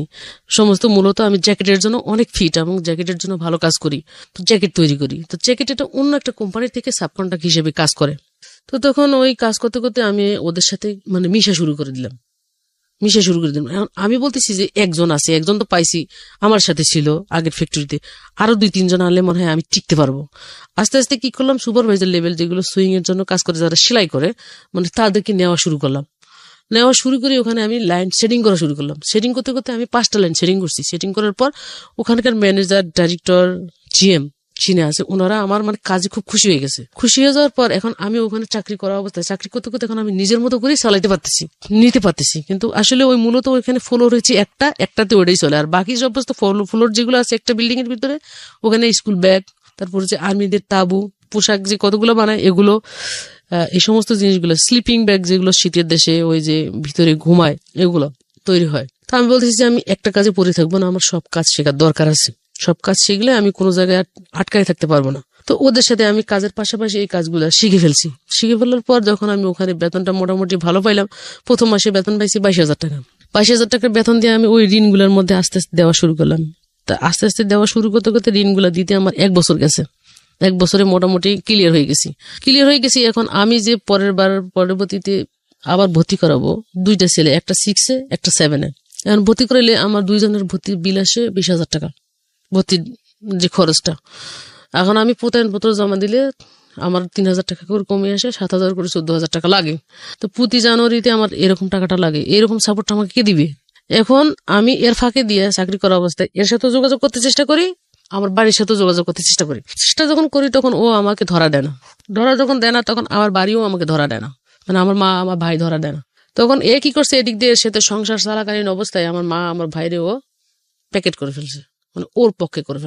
সমস্ত মূলত আমি জ্যাকেটের জন্য অনেক ফিট এবং জ্যাকেটের জন্য ভালো কাজ করি, তো জ্যাকেট তৈরি করি। তো জ্যাকেট এটা অন্য একটা কোম্পানি থেকে সাবকন্ট্রাক্ট হিসেবে কাজ করে। তো তখন ওই কাজ করতে করতে আমি ওদের সাথে মিশা শুরু করে দিলাম। এখন আমি বলতেছি যে একজন আছে, একজন তো পাইছি আমার সাথে ছিল আগের ফ্যাক্টরিতে, আরো 2-3 জন আনলে মনে হয় আমি টিকতে পারবো। আস্তে আস্তে কি করলাম, সুপারভাইজার লেভেল যেগুলো সুইং এর জন্য কাজ করে, যারা সেলাই করে, তাদেরকে নেওয়া শুরু করি। ওখানে আমি লাইন সেটিং করা শুরু করলাম। সেটিং করতে করতে আমি 5টা লাইন সেটিং করছি। সেটিং করার পর ওখানকার ম্যানেজার, ডাইরেক্টর, জিএম চিনে আছে, ওনারা আমার কাজে খুব খুশি হয়ে গেছে। খুশি হয়ে যাওয়ার পর এখন আমি ওখানে চাকরি করা অবস্থায় চাকরি করতে করতে এখন আমি নিজের মতো করে চালাইতে পারতেছি, নিতে পারতেছি। কিন্তু আসলে ওই মূলত ওইখানে ফ্লোর হয়েছে একটাতে ওটাই চলে, আর বাকি সমস্ত ফ্লোর যেগুলো আছে একটা বিল্ডিং এর ভিতরে, ওখানে স্কুল ব্যাগ, তারপর যে আর্মিদের তাবু, পোশাক যে কতগুলো বানায় এগুলো, এই সমস্ত জিনিসগুলো, স্লিপিং ব্যাগ যেগুলো শীতের দেশে ওই যে ভিতরে ঘুমায়, এগুলো তৈরি হয়। তো আমি বলতেছি যে আমি একটা কাজে পড়ে থাকবো না, আমার সব কাজ শেখার দরকার আছে। সব কাজ শিখলে আমি কোনো জায়গায় আটকায় থাকতে পারবো না। তো ওদের সাথে আমি কাজের পাশাপাশি এই কাজগুলো শিখে ফেলার পর যখন আমি ওখানে বেতনটা মোটামুটি ভালো পাইলাম, প্রথম মাসে বেতন পাইছি 22,000 টাকা। 22,000 টাকার বেতন দিয়ে আমি ওই ঋণগুলোর মধ্যে আস্তে আস্তে দেওয়া শুরু করলাম। তা আস্তে আস্তে দেওয়া শুরু করতে করতে ঋণগুলো দিতে আমার 1 বছর গেছে। 1 বছরে মোটামুটি ক্লিয়ার হয়ে গেছি। এখন আমি যে পরবর্তীতে আবার ভর্তি করাবো 2টা ছেলে, একটা 6-এ একটা 7-এ। এখন ভর্তি করাইলে আমার 2 জনের ভর্তির বিল আসে 20,000 টাকা, ভর্তির যে খরচটা। এখন আমি প্রত্যয়নপত্র জমা দিলে আমার 3,000 টাকা করে কমে আসে, 7,000 করে 14,000 টাকা লাগে। তো প্রতি জানুয়ারিতে আমার এরকম টাকাটা লাগে। এরকম সাপোর্টটা আমাকে কে দিবে? এখন আমি এর ফাঁকে দিয়ে চাকরি করা অবস্থায় এর সাথে যোগাযোগ করতে চেষ্টা করি, আমার বাড়ির সাথে যোগাযোগ করতে চেষ্টা যখন করি তখন ও আমাকে ধরা যখন দেয় না তখন আমার বাড়িও আমাকে ধরা দেয় না, আমার মা আমার ভাই ধরা দেয় না। তখন এ কি করছে, এদিক দিয়ে এর সাথে সংসার চালাকালীন অবস্থায় আমার মা আমার ভাইরে ও প্যাকেট করে ফেলছে, ওর পক্ষে করে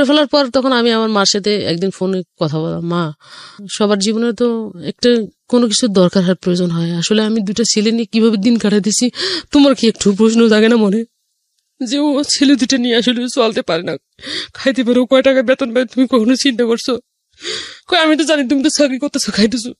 ফেলার পর তখন আমি আমার মার সাথে একদিন ফোনে কথা বললাম, মা সবার জীবনে তো একটা কোনো কিছু দরকার হয়, প্রয়োজন হয়, আসলে আমি 2টা ছেলে নিয়ে কিভাবে দিন কাটাইতেছি, তোমার কি একটু প্রশ্ন থাকে না মনে যে ও ছেলে 2টা নিয়ে আসলে চলতে পারে না, খাইতে পারো, কয় টাকা বেতন পাই তুমি কখনো চিন্তা করছো? আমি তো জানি তুমি তো চাকরি করতেছো, খাইতেছো,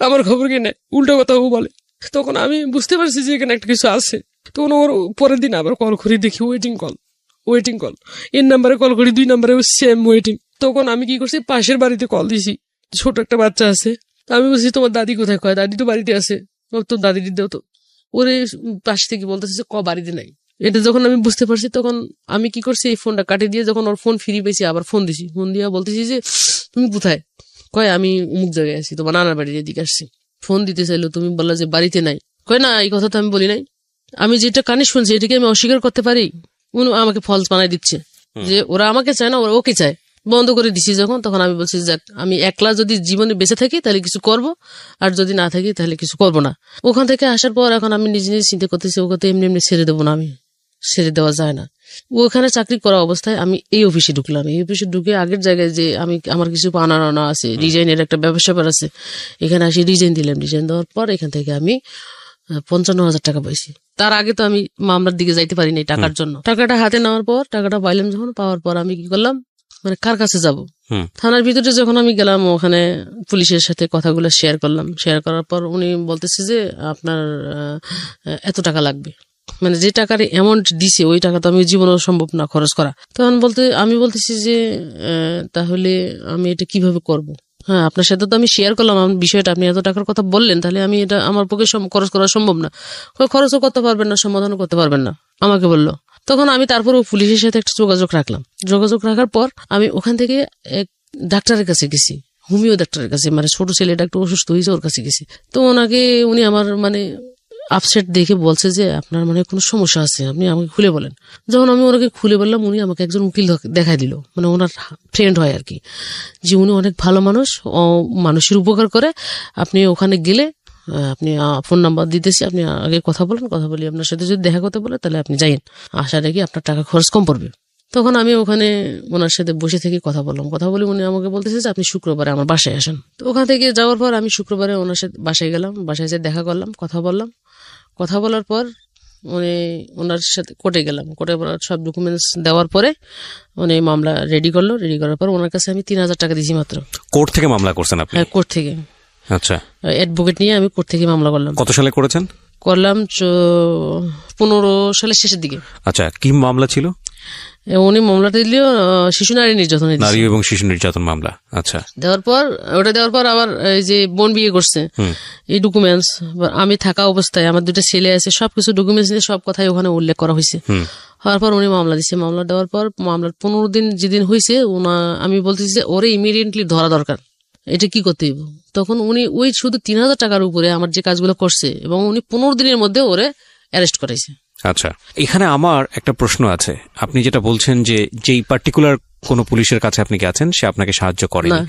আমার খবর কে নেয়, উল্টো কথা ও বলে। তখন আমি বুঝতে পারছি যে এখানে একটা কিছু আছে। তখন ওর পরের দিন আবার কল করি, দেখি ওয়েটিং কল, এর নাম্বারে কল করি, 2 নাম্বারে সেম ওয়েটিং। তখন আমি কি করছি, পাশের বাড়িতে কল দিছি, ছোট একটা বাচ্চা আছে। আমি বলছি তোমার দাদি কোথায়? কয় দাদি তো বাড়িতে আছে। তোর দাদি দেও তো। ওরে পাশ থেকে বলতেছে যে বাড়িতে নাই। এটা যখন আমি বুঝতে পারছি তখন আমি কি করছি, এই ফোনটা কাটে দিয়ে যখন ওর ফোন ফ্রি পেয়েছি আবার ফোন দিছি। ফোন দিয়া বলতেছি যে তুমি কোথায়? কয় আমি অমুক জায়গায় আছি, তোমার নানার বাড়ির এদিকে আসছি। ফোন দিতে চাইলো, তুমি বললা যে বাড়িতে নাই। কয় না, এই কথা তো আমি বলি নাই, আমি যেটা কানে শুনছি এটাকে আমি অস্বীকার করতে পারি? আমাকে ফলস বানাই দিচ্ছে যে ওরা আমাকে চায় না, ওরা ওকে চায়। বন্ধ করে দিছি যখন, তখন আমি বলছি যাক আমি একলা যদি জীবনে বেঁচে থাকি তাহলে কিছু করব, আর যদি না থাকি তাহলে কিছু করব না। ওখান থেকে আসার পর এখন আমি নিজে নিজে চিন্তা করতেছি ওকে তো এমনি এমনি ছেড়ে দেবো না, আমি ছেড়ে দেওয়া যায় না। ওখানে চাকরি করা অবস্থায় আমি এই অফিসে ঢুকলাম। এই অফিসে ঢুকে আগের জায়গায় যে আমি আমার কিছু পাওনা আছে, ডিজাইনের একটা ব্যবসা আছে, এখানে আসি ডিজাইন দিলাম। ডিজাইন দেওয়ার পর এখান থেকে আমি 55,000 টাকা পাইছি। তার আগে তো আমি মামলার দিকে যাইতে পারিনি টাকার জন্য। টাকাটা হাতে নেওয়ার পর, টাকাটা পাইলাম যখন, পাওয়ার পর আমি কি করলাম, মানে কার কাছে যাব, থানার ভিতরে যখন আমি গেলাম, ওখানে পুলিশের সাথে কথাগুলো শেয়ার করলাম। শেয়ার করার পর উনি বলতেছে যে আপনার এত টাকা লাগবে, মানে যে টাকার অ্যামাউন্ট দিছে ওই টাকা তো আমি জীবনেও সম্ভব না খরচ করা। তখন আমি বলতেছি যে তাহলে আমি এটা কিভাবে করব? হ্যাঁ, আপনার সাথে তো আমি শেয়ার করলাম আমার বিষয়টা, আপনি এত টাকার কথা বললেন, তাহলে আমি এটা আমার পক্ষে খরচ করা সম্ভব না। খরচও করতে পারবেন না, সমাধানও করতে পারবেন না, আমাকে বললো। তখন আমি তারপর পুলিশের সাথে একটা যোগাযোগ রাখলাম। যোগাযোগ রাখার পর আমি ওখান থেকে এক ডাক্তারের কাছে গেছি, হোমিও ডাক্তারের কাছে, মানে ছোট ছেলেটা একটু অসুস্থ হয়েছে, ওর কাছে গেছি। তো উনি আমার মানে আপসেট দেখে বলছে যে আপনার মানে কোনো সমস্যা আছে, আপনি আমাকে খুলে বলেন। যখন আমি ওনাকে খুলে বললাম, উনি আমাকে একজন উকিল দেখাই দিল, মানে ওনার ফ্রেন্ড হয় আর কি, যে উনি অনেক ভালো মানুষ, মানুষের উপকার করে। আপনি ওখানে গেলে আপনি ফোন নাম্বার দিতেছি, আপনি আগে কথা বলেন, কথা বলি আপনার সাথে যদি দেখা করতে বলে তাহলে আপনি যাইন, আশা রাখি আপনার টাকা খরচ কম পড়বে। তখন আমি ওখানে ওনার সাথে বসে থেকে কথা বললাম। কথা বলে উনি আমাকে বলতেছে যে আপনি শুক্রবারে আমার বাসায় আসেন। তো ওখান থেকে যাওয়ার পর আমি শুক্রবারে ওনার সাথে বাসায় গেলাম। বাসায় যেয়ে দেখা করলাম, কথা বললাম। কথা বলার পর ওনার সাথে কোর্টে গেলাম। কোর্টে সব ডকুমেন্টস দেওয়ার পরে উনি মামলা রেডি করলো। রেডি করার পর ওনার কাছে আমি 3,000 টাকা দিয়েছি মাত্র। কোর্ট থেকে মামলা করছেন আপনি? হ্যাঁ, কোর্ট থেকে। আচ্ছা, অ্যাডভোকেট নিয়ে আমি কোর্ট থেকে মামলা করলাম। কত সালে করেছেন? করলাম 15 সালের শেষের দিকে। আচ্ছা, কি মামলা ছিল? উনি মামলাটা দিল শিশু নারী নির্যাতন, নারী এবং শিশু নির্যাতন মামলা। আচ্ছা, দেওয়ার পর আবার এই যে বোন বিয়ে করছে, এই ডকুমেন্টস আমি থাকা অবস্থায়, আমার 2টা ছেলে আছে, সবকিছু ডকুমেন্টস নিয়ে সব কথাই ওখানে উল্লেখ করা হয়েছে। হওয়ার পর উনি মামলা দিচ্ছে। মামলা দেওয়ার পর মামলার 15 দিন যেদিন হয়েছে, আমি বলতেছি যে ওরে ইমিডিয়েটলি ধরা দরকার, এটা কি করতে হইব। তখন উনি ওই শুধু 3,000 টাকার উপরে আমার যে কাজগুলো করছে, এবং উনি 15 দিনের মধ্যে ওরে অ্যারেস্ট করাইছে। আচ্ছা, এখানে আমার একটা প্রশ্ন আছে। আপনি যেটা বলছেন যে যেই পার্টিকুলার কোনো পুলিশের কাছে আপনি গেছেন, সে আপনাকে সাহায্য করেনি,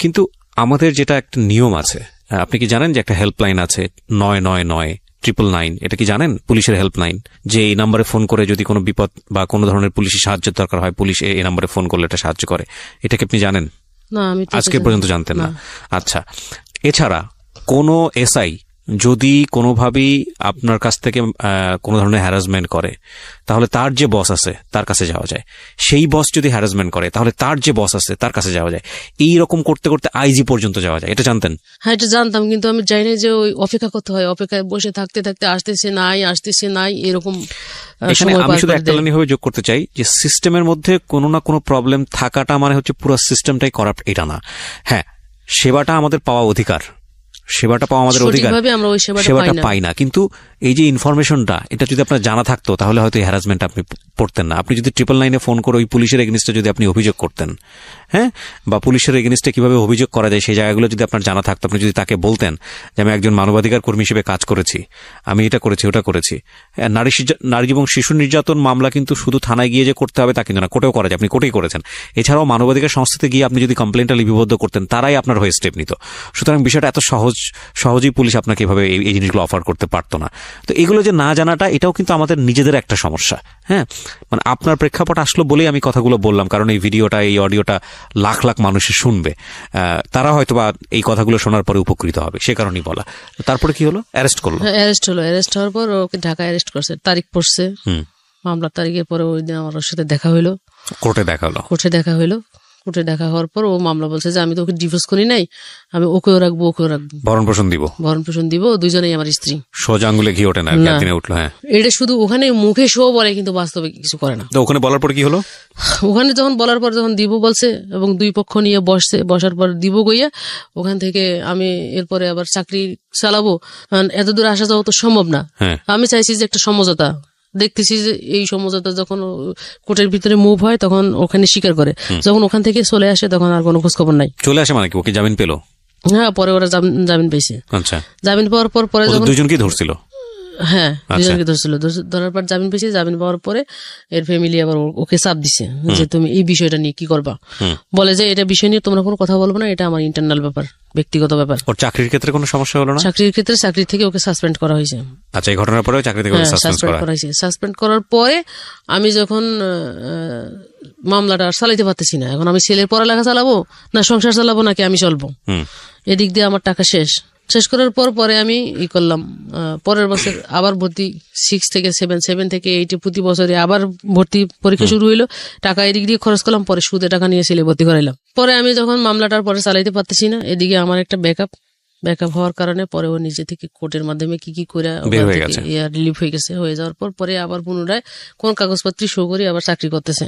কিন্তু আমাদের যেটা একটা নিয়ম আছে, আপনি কি জানেন যে একটা হেল্পলাইন আছে 99999, এটা কি জানেন? পুলিশের হেল্পলাইন, যে এই নাম্বারে ফোন করে যদি কোনো বিপদ বা কোনো ধরনের পুলিশের সাহায্যের দরকার হয়, পুলিশ এই নাম্বারে ফোন করলে এটা সাহায্য করে। এটা কি আপনি জানেন? না, আমি আজকে পর্যন্ত জানতেন না। আচ্ছা, এছাড়া কোনো এসআই যদি কোনোভাবেই আপনার কাছ থেকে কোনো ধরনের হ্যারাসমেন্ট করে, তাহলে তার যে বস আছে তার কাছে যাওয়া যায়। সেই বস যদি হ্যারাসমেন্ট করে, তাহলে তার যে বস আছে তার কাছে যাওয়া যায়। এই রকম করতে করতে আইজি পর্যন্ত যাওয়া যায়। এটা জানতেন? হ্যাঁ, এটা জানতাম, কিন্তু আমি জানি না যে ওই অপেক্ষা করতে হয়, অপেক্ষায় বসে থাকতে থাকতে আসতেছে নাই এরকম। এখানে আমি শুধু একটা ভাবে যোগ করতে চাই যে সিস্টেমের মধ্যে কোনো না কোনো প্রবলেম থাকাটা মানে হচ্ছে পুরো সিস্টেমটাই করাপ্ট, এটা না। হ্যাঁ, সেবাটা আমাদের পাওয়া অধিকার, সেবাটা পাওয়া আমাদের অধিকার, সেবাটা পাই না। কিন্তু এই যে ইনফরমেশনটা, এটা যদি আপনার জানা থাকতো, তাহলে হয়তো এই হ্যারাসমেন্ট আপনি পড়তেন না। আপনি যদি 999 ফোন করে ওই পুলিশের এগেনিস্টে যদি আপনি অভিযোগ করতেন, হ্যাঁ, বা পুলিশের এগেনিস্টে কিভাবে অভিযোগ করা যায় সেই জায়গাগুলো যদি আপনার জানা থাকতো, আপনি যদি তাকে বলতেন যে আমি একজন মানবাধিকার কর্মী হিসেবে কাজ করেছি, আমি এটা করেছি ওটা করেছি। নারী এবং শিশু নির্যাতন মামলা কিন্তু শুধু থানায় গিয়ে যে করতে হবে তা কিন্তু না, কোর্টেও করা যায়। আপনি কোর্টেই করেছেন। এছাড়াও মানবাধিকার সংস্থাতে গিয়ে আপনি যদি কমপ্লেনটা লিপিবদ্ধ করতেন, তারাই আপনার হয়ে স্টেপ নিত। সুতরাং বিষয়টা এত সহজেই পুলিশ আপনাকে এভাবে এই জিনিসগুলো অফার করতে পারতো না। তো এগুলো যে না জানাটা, এটাও কিন্তু আমাদের নিজেদের একটা সমস্যা। হ্যাঁ, মানে আপনার প্রেক্ষাপট আসলো বলেই আমি কথাগুলো বললাম, কারণ এই ভিডিওটা, এই অডিওটা লাখ লাখ মানুষের শুনবে, তারা হয়তো বা এই কথাগুলো শোনার পরে উপকৃত হবে, সে কারণেই বলা। তারপরে কি হলো? অ্যারেস্ট করলো। অ্যারেস্ট হওয়ার পর ওকে ঢাকা অ্যারেস্ট করছে, তারিখ পড়ছে, মামলার তারিখের পরে ওই দিন আমার ওর সাথে দেখা হইলো, কোর্টে দেখা হইলো। কোর্টে দেখা হওয়ার পর ও মামলা বলছে যে আমি তো ওকে ডিভোর্স করি নাই, আমি ওকেও রাখবো, ভরণ পোষণ দিব, দুইজনেই আমার স্ত্রী। সোজা আঙ্গুলে ঘি ওঠে না, উঠলো। হ্যাঁ, এটা শুধু ওখানে মুখে শো বলে, কিন্তু বাস্তবে কিছু করে না। তো ওখানে বলার পর কি হলো? ওখানে যখন দিব বলছে, এবং দুই পক্ষ নিয়ে বসার পর দিব গইয়া, ওখান থেকে আমি এরপরে আবার চাকরি চালাবো, এত দূর আসা যাওয়া তো সম্ভব না। আমি চাইছি যে একটা সমঝোতা, দেখতেছি যে এই সমঝোতা যখন কোর্টের ভিতরে মুভ হয় তখন ওখানে স্বীকার করে, যখন ওখান থেকে চলে আসে তখন আর কোনো খোঁজ খবর নাই। চলে আসে মানে কি, ওকে জামিন পেলো? হ্যাঁ, পরে ওরা জামিন পেয়েছে। আচ্ছা, জামিন পাওয়ার পর পরে যখন দুজনকে ধরছিল, হ্যাঁ, দুজনকে ধরছিল। ধরার পর জামিন পেয়েছে, জামিন পাওয়ার পরে এর ফ্যামিলি আবার ওকে চাপ দিছে যে তুমি এই বিষয়টা নিয়ে কি করবা। বলে যে এটা বিষয় নিয়ে তোমরা কোনো কথা বলবো না, এটা আমার ইন্টারনাল ব্যাপার, ব্যক্তিগত ব্যাপার। ওর চাকরির ক্ষেত্রে কোনো সমস্যা হলো না? চাকরির ক্ষেত্রে চাকরি থেকে ওকে সাসপেন্ড করা হয়েছে। আচ্ছা, এই ঘটনার পরে চাকরি থেকে সাসপেন্ড করা হয়েছে। সাসপেন্ড করার পরে আমি যখন মামলাটা চালাইতে পারতেছি না, এখন আমি ছেলের পড়ালেখা চালাবো না সংসার চালাবো নাকি আমি চলবো, এদিক দিয়ে আমার টাকা শেষ করার পরে আমি করলাম, পরের বছর আবার ভর্তি 6 থেকে 7 থেকে 8 প্রতি বছরে আবার ভর্তি পরীক্ষা শুরু হইলো। টাকা এদিক দিয়ে খরচ করলাম, পরে সুদে টাকা নিয়ে ছেলে ভর্তি করাইলাম। পরে আমি যখন মামলাটার পরে চালাইতে পারতেছি না, এদিকে আমার একটা ব্যাকআপ হওয়ার কারণে পরে ও নিজে থেকে কোর্টের মাধ্যমে কি করে রিলিফ হয়ে গেছে। হয়ে যাওয়ার পরে আবার পুনরায় কোন কাগজপত্র শো করে আবার চাকরি করতেছে।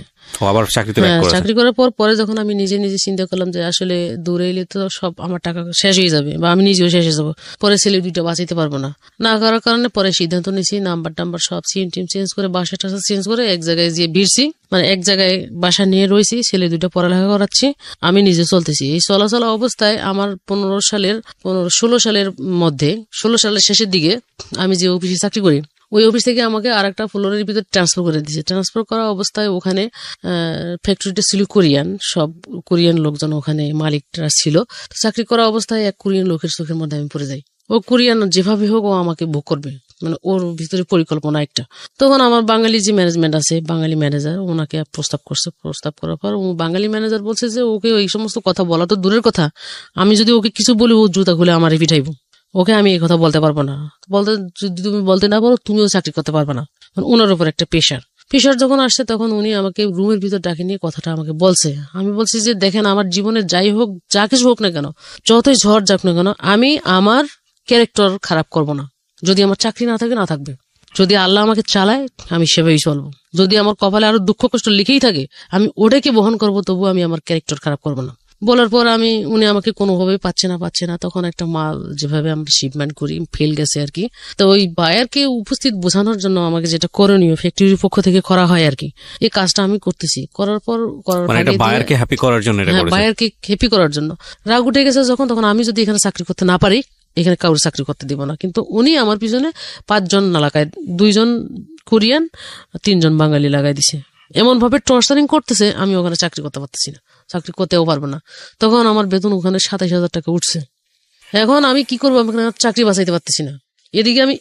চাকরি করার পরে যখন আমি নিজে চিন্তা করলাম যে আসলে দূরে এলে তো সব আমার টাকা শেষ হয়ে যাবে বা আমি নিজেও শেষ হয়ে যাবো, পরে ছেলে দুইটা বাঁচাইতে পারবো না করার কারণে পরে সিদ্ধান্ত নিয়েছি নাম্বার সব সিম চেঞ্জ করে বাসা টাসা চেঞ্জ করে এক জায়গায় গিয়ে ভিড়ছি, মানে এক জায়গায় বাসা নিয়ে রয়েছি, ছেলে দুইটা পড়ালেখা করাচ্ছি, আমি নিজে চলতেছি। এই চলাচল অবস্থায় আমার 16 সালের মধ্যে 16 সালের শেষের দিকে আমি যে অফিসে চাকরি করি ওই অফিস থেকে আমাকে আরেকটা ফ্লোরের ভিতরে ট্রান্সফার করে দিয়েছে। ট্রান্সফার করা অবস্থায় ওখানে ফ্যাক্টরিটা ছিল সব কোরিয়ান লোকজন ওখানে মালিকরা ছিল। চাকরি করা অবস্থায় এক কোরিয়ান লোকের চোখের মধ্যে আমি পড়ে যাই। ও কোরিয়ান যেভাবে হোক ও আমাকে ভোগ করবে, মানে ওর ভিতরে পরিকল্পনা একটা। তখন আমার বাঙালি যে ম্যানেজমেন্ট আছে, বাঙালি ম্যানেজার ওনাকে প্রস্তাব করার পর ও বাঙালি ম্যানেজার বলছে যে ওকে এই সমস্ত কথা বলা তো দূরের কথা, আমি যদি ওকে কিছু বলি ও জুতা খুলে আমারে পিঠাইবো, ওকে আমি এই কথা বলতে পারবো না, যদি তুমি বলতে না পারো তুমিও চাকরি করতে পারবে না। ওনার উপর একটা প্রেশার যখন আসছে তখন উনি আমাকে রুমের ভিতর ডাকে নিয়ে কথাটা আমাকে বলছে। আমি বলছি যে দেখেন, আমার জীবনে যাই হোক, যা কিছু হোক না কেন, যতই ঝড় যাক না কেন, আমি আমার ক্যারেক্টার খারাপ করব না। যদি আমার চাকরি না থাকে না থাকবে, যদি আল্লাহ আমাকে চালায় আমি সেভাবেই চলবো, যদি আমার কপালে আরো দুঃখ কষ্ট লিখেই থাকে আমি ওটাকে বহন করব, তবু আমি আমার ক্যারেক্টার খারাপ করব না। বলার পর উনি আমাকে কোনোভাবে পাচ্ছে না। তখন একটা মাল যেভাবে আমরা শিপমেন্ট করি ফেল গেছে আর কি, তো ওই বায়ারকে উপস্থিত বোঝানোর জন্য আমাকে যেটা করণীয় ফ্যাক্টরির পক্ষ থেকে করা হয় আর কি, এই কাজটা আমি করতেছি। বায়ারকে হ্যাপি করার জন্য রাগ উঠে গেছে যখন, তখন আমি যদি এখানে চাকরি করতে না পারি, এখানে কারোর চাকরি করতে দিব না। কিন্তু উনি আমার পিছনে 5 জন না লাগায়, 2 জন কোরিয়ান 3 জন বাঙালি লাগাই দিছে। এমন ভাবে টর্চারিং করতেছে, আমি ওখানে চাকরি করতে পারতেছি না, চাকরি করতেও পারবো না। তখন আমার বেতন ওখানে 27,000 টাকা উঠছে। এখন আমি কি করবো, আমি চাকরি বাঁচাইতে পারতেছি না, এদিকে আমি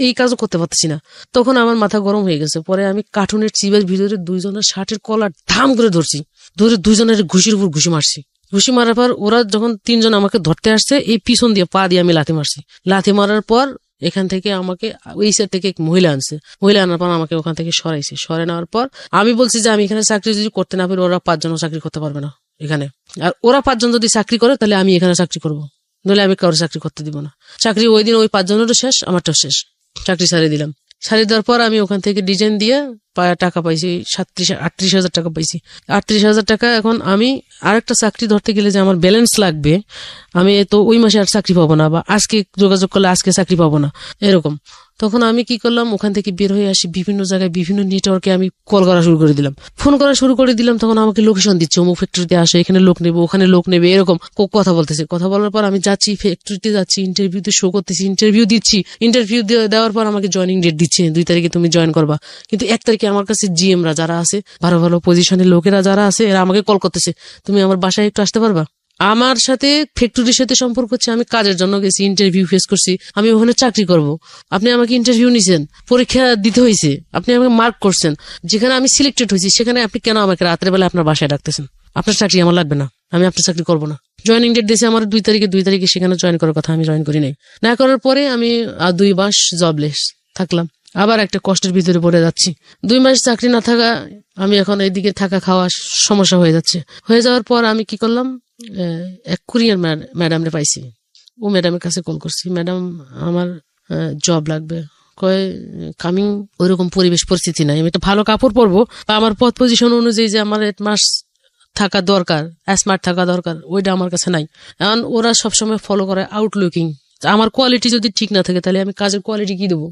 এই কাজও করতে পারতেছি না। তখন আমার মাথা গরম হয়ে গেছে। পরে আমি কার্টুনের চিপের ভিতরে 2 জনের শার্টের কলার ধাম করে ধরে 2 জনের ঘুষির উপর ঘুষি মারছি। ঘুষি মারার পর ওরা যখন 3 জন আমাকে ধরতে আসছে, এই পিছন দিয়ে পা দিয়ে আমি লাথি মারছি। লাথি মারার পর এখান থেকে আমাকে ওই সাইড থেকে এক মহিলা আনার পর আমাকে ওখান থেকে সরে নেওয়ার পর আমি বলছি যে আমি এখানে চাকরি যদি করতে না পারি, ওরা 5 জন চাকরি করতে পারবে না এখানে, আর ওরা 5 জন যদি চাকরি করে তাহলে আমি এখানে চাকরি করবো, নইলে আমি কারোর চাকরি করতে দিব না। চাকরি ওই দিন ওই 5 জনেরও শেষ, আমারটাও শেষ। চাকরি ছাড়িয়ে দিলাম। ছাড়িয়ে দেওয়ার পর আমি ওখান থেকে ডিজাইন দিয়ে টাকা পাইছি 38,000 টাকা পাইছি। 38,000 টাকা। এখন আমি আরেকটা চাকরি ধরতে গেলে যে আমার ব্যালেন্স লাগবে, আমি তো ওই মাসে আর চাকরি পাবো না, বা আজকে যোগাযোগ করলে আজকে চাকরি পাবো না, এরকম। তখন আমি কি করলাম, ওখান থেকে বের হয়ে আসি, বিভিন্ন জায়গায় বিভিন্ন নেটওয়ার্কে আমি কল করা শুরু করে দিলাম, ফোন করা শুরু করে দিলাম। তখন আমাকে লোকেশন দিচ্ছে, অমুক ফ্যাক্টরিতে আসে, এখানে লোক নেবে, ওখানে লোক নেবে, এরকম কথা বলতেছে। কথা বলার পর আমি যাচ্ছি ফ্যাক্টরিতে, যাচ্ছি, ইন্টারভিউতে শো করতেছি, ইন্টারভিউ দিচ্ছি। ইন্টারভিউ দেওয়ার পর আমাকে জয়েনিং ডেট দিচ্ছে, 2 তারিখে তুমি জয়েন করবা। কিন্তু 1 তারিখে আমার কাছে জিএমরা যারা আছে, ভালো পজিশনের লোকেরা যারা আছে, এরা আমাকে কল করতেছে, তুমি আমার বাসায় একটু আসতে পারবা? আমার সাথে ফ্যাক্টরির সাথে সম্পর্ক হচ্ছে, আমি কাজের জন্য গেছি, ইন্টারভিউ ফেস করছি, আমি ওখানে চাকরি করব। আপনি আমাকে ইন্টারভিউ নিছেন, পরীক্ষা দিতে হয়েছে, আপনি আমাকে মার্ক করছেন, যেখানে আমি সিলেক্টেড হয়েছি সেখানে আপনি কেন আমাকে রাতের বেলা আপনার বাসায় ডাকতেছেন? আপনার চাকরি আমার লাগবে না, আমি আপনার চাকরি করবো না। জয়েনিং ডেট দিয়েছে আমার 2 তারিখে সেখানে জয়েন করার কথা, আমি জয়েন করি নাই। না করার পরে আমি 2 মাস জবলেস থাকলাম, আবার একটা কষ্টের ভিতরে পড়ে যাচ্ছি। 2 মাস চাকরি না থাকা, আমি এখন এইদিকে থাকা খাওয়া সমস্যা হয়ে যাওয়ার পর আমি কি করলাম, এক কোরিয়ান ম্যাডামরে পাইছি। ও ম্যাডামের কাছে কল করছি, ম্যাডাম আমার জব লাগবে। কয় কামিং ওইরকম পরিবেশ পরিস্থিতি নাই, আমি একটা ভালো কাপড় পরবো বা আমার পদ পজিশন অনুযায়ী যে আমার 8 মাস থাকা দরকার, স্মার্ট থাকা দরকার, ওইটা আমার কাছে নাই। এখন ওরা সবসময় ফলো করে আউটলুকিং, আমার কোয়ালিটি যদি ঠিক না থাকে তাহলে আমি কাজের কোয়ালিটি কি দেবো?